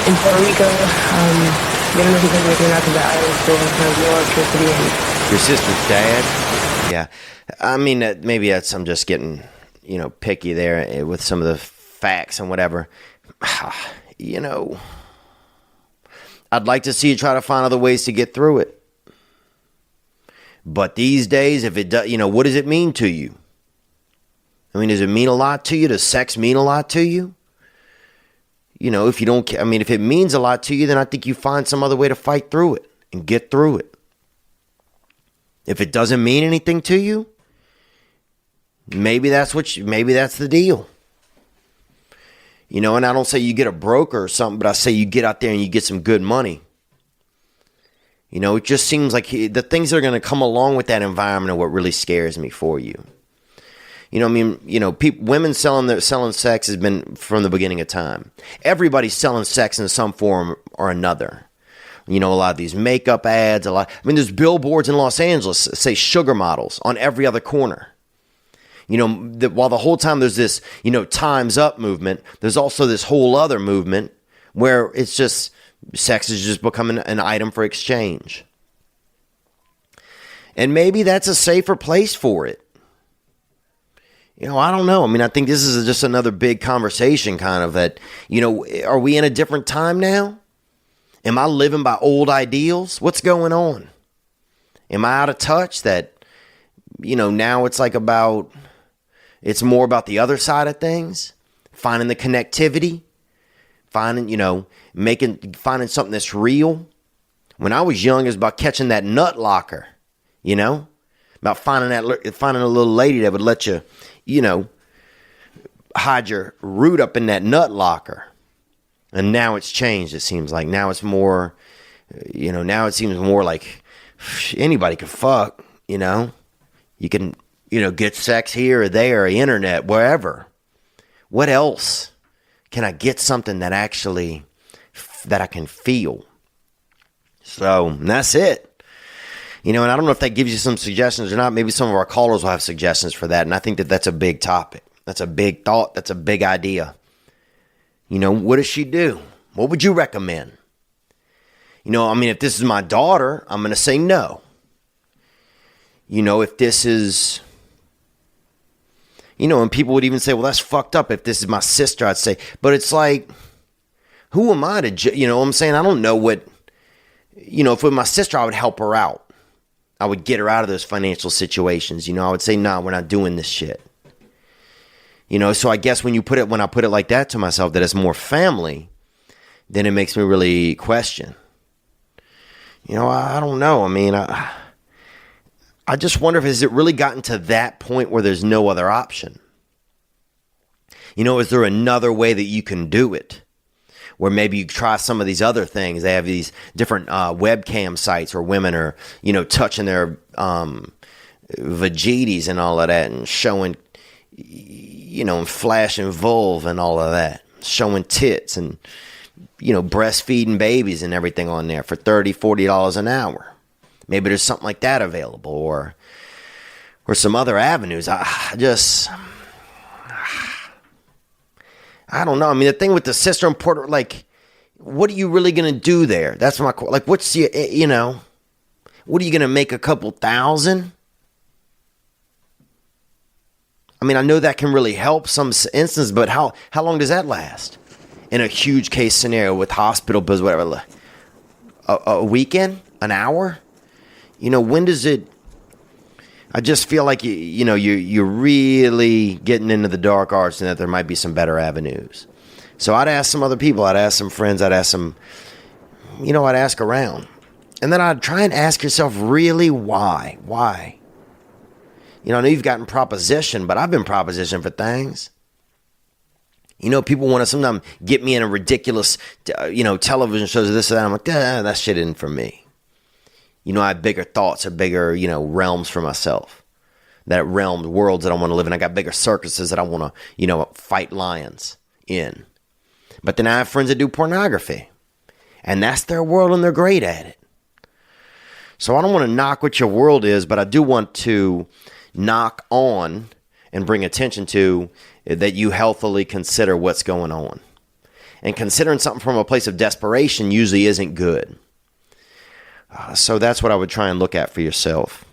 in Puerto Rico. They don't know if he's going to make it or not because the island still has no electricity. And your sister's dad? Yeah. Maybe I'm just getting, picky there with some of the facts and whatever. I'd like to see you try to find other ways to get through it. But these days, if it does, what does it mean to you? Does it mean a lot to you? Does sex mean a lot to you? If you don't, if it means a lot to you, then I think you find some other way to fight through it and get through it. If it doesn't mean anything to you, maybe that's the deal. And I don't say you get a broker or something, but I say you get out there and you get some good money. It just seems like the things that are going to come along with that environment are what really scares me for you. Women selling sex has been from the beginning of time. Everybody's selling sex in some form or another. A lot of these makeup ads, there's billboards in Los Angeles that say sugar models on every other corner. While the whole time there's this, time's up movement, there's also this whole other movement where it's just, sex is just becoming an item for exchange. And maybe that's a safer place for it. I don't know. I think this is just another big conversation kind of that, are we in a different time now? Am I living by old ideals? What's going on? Am I out of touch that, now it's it's more about the other side of things, finding the connectivity, finding something that's real. When I was young, it was about catching that nut locker, about finding a little lady that would let you, hide your root up in that nut locker. And now it's changed, it seems like. Now it's more, now it seems more like anybody can fuck, You can, get sex here or there, or internet, wherever. What else can I get something that actually, that I can feel? So, that's it. And I don't know if that gives you some suggestions or not. Maybe some of our callers will have suggestions for that. And I think that that's a big topic. That's a big thought. That's a big idea. What does she do? What would you recommend? If this is my daughter, I'm going to say no. If this is, and people would even say, well, that's fucked up. If this is my sister, I'd say, but it's like, who am I to, what I'm saying? I don't know what, if with my sister, I would help her out. I would get her out of those financial situations. I would say, nah, we're not doing this shit. So I guess when I put it like that to myself, that it's more family, then it makes me really question. I don't know. I mean, I just wonder if has it really gotten to that point where there's no other option? Is there another way that you can do it? Where maybe you try some of these other things. They have these different webcam sites where women are, touching their vaginas and all of that and showing, and flashing vulva and all of that. Showing tits and, breastfeeding babies and everything on there for $30, $40 an hour. Maybe there's something like that available or some other avenues. I don't know. I mean, the thing with the sister in Puerto, like, what are you really going to do there? That's my, like, what's your, what are you going to make a couple thousand? I mean, I know that can really help some instances, but how long does that last? In a huge case scenario with hospital bills, whatever, a weekend, an hour? When does it, I just feel like, you're really getting into the dark arts and that there might be some better avenues. So I'd ask some other people. I'd ask some friends. I'd ask some, I'd ask around. And then I'd try and ask yourself, really, why? Why? I know you've gotten proposition, but I've been propositioned for things. People want to sometimes get me in a ridiculous, television shows or this or that. I'm like, that shit isn't for me. I have bigger thoughts or bigger, realms for myself. Worlds that I want to live in. I got bigger circuses that I want to, fight lions in. But then I have friends that do pornography. And that's their world and they're great at it. So I don't want to knock what your world is, but I do want to knock on and bring attention to that you healthily consider what's going on. And considering something from a place of desperation usually isn't good. So that's what I would try and look at for yourself.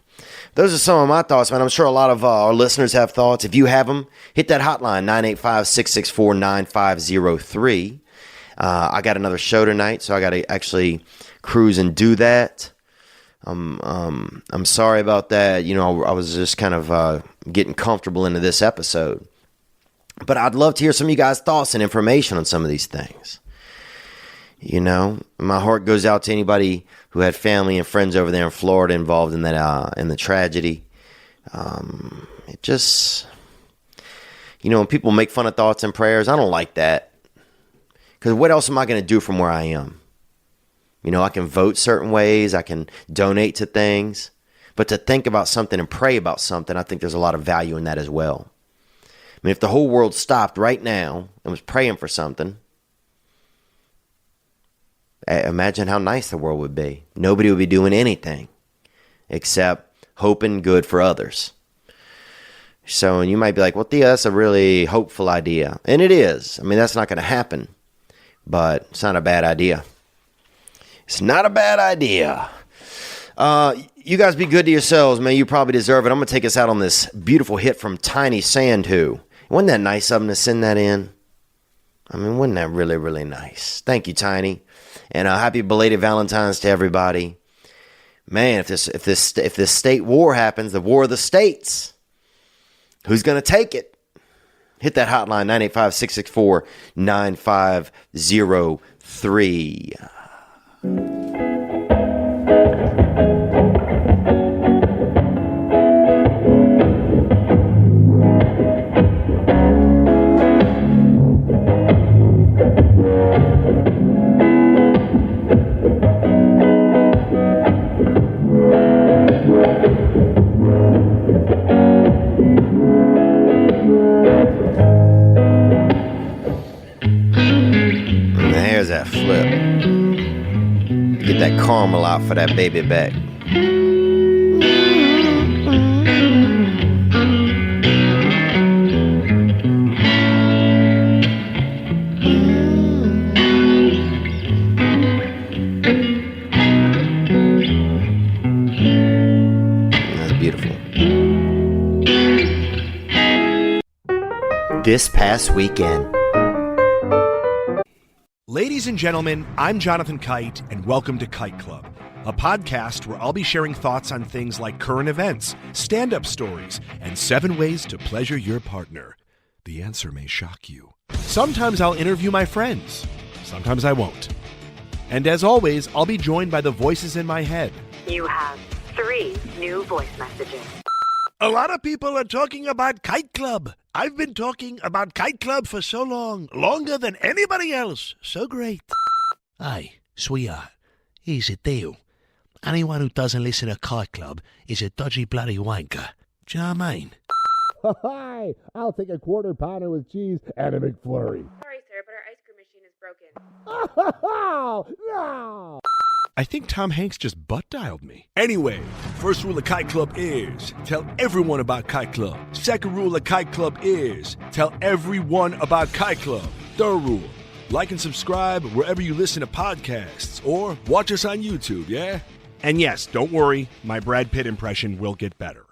Those are some of my thoughts, man. I'm sure a lot of our listeners have thoughts. If you have them, hit that hotline, 985-664-9503. I got another show tonight, so I got to actually cruise and do that. I'm sorry about that. I was just kind of getting comfortable into this episode. But I'd love to hear some of you guys' thoughts and information on some of these things. My heart goes out to anybody who had family and friends over there in Florida involved in that in the tragedy. It just, when people make fun of thoughts and prayers, I don't like that. Because what else am I going to do from where I am? I can vote certain ways. I can donate to things. But to think about something and pray about something, I think there's a lot of value in that as well. I mean, if the whole world stopped right now and was praying for something, imagine how nice the world would be. Nobody would be doing anything except hoping good for others. So, and you might be like, well, Theo, that's a really hopeful idea. And it is. I mean, that's not going to happen. But it's not a bad idea. It's not a bad idea. You guys be good to yourselves, man. You probably deserve it. I'm going to take us out on this beautiful hit from Tiny Sandhu. Wasn't that nice of him to send that in? I mean, wasn't that really, really nice? Thank you, Tiny. And happy belated Valentine's to everybody. Man, if this state war happens, the war of the states, who's going to take it? Hit that hotline, 985-664-9503. There's that flip. Get that caramel out for that baby back. That's beautiful. This past weekend. Ladies and gentlemen, I'm Jonathan Kite, and welcome to Kite Club. a podcast where I'll be sharing thoughts on things like current events, stand-up stories, and 7 ways to pleasure your partner. The answer may shock you. Sometimes I'll interview my friends. Sometimes I won't. And as always, I'll be joined by the voices in my head. You have 3 new voice messages. A lot of people are talking about Kite Club. I've been talking about Kite Club for so long, longer than anybody else. So great. Hi, sweetheart. Here's Theo. Anyone who doesn't listen to Kite Club is a dodgy bloody wanker. Do you know what I mean? Hi, I'll take a quarter pounder with cheese and a McFlurry. Sorry, sir, but our ice cream machine is broken. No! I think Tom Hanks just butt-dialed me. Anyway, first rule of Kite Club is tell everyone about Kite Club. Second rule of Kite Club is tell everyone about Kite Club. Third rule, like and subscribe wherever you listen to podcasts or watch us on YouTube, yeah? And yes, don't worry, my Brad Pitt impression will get better.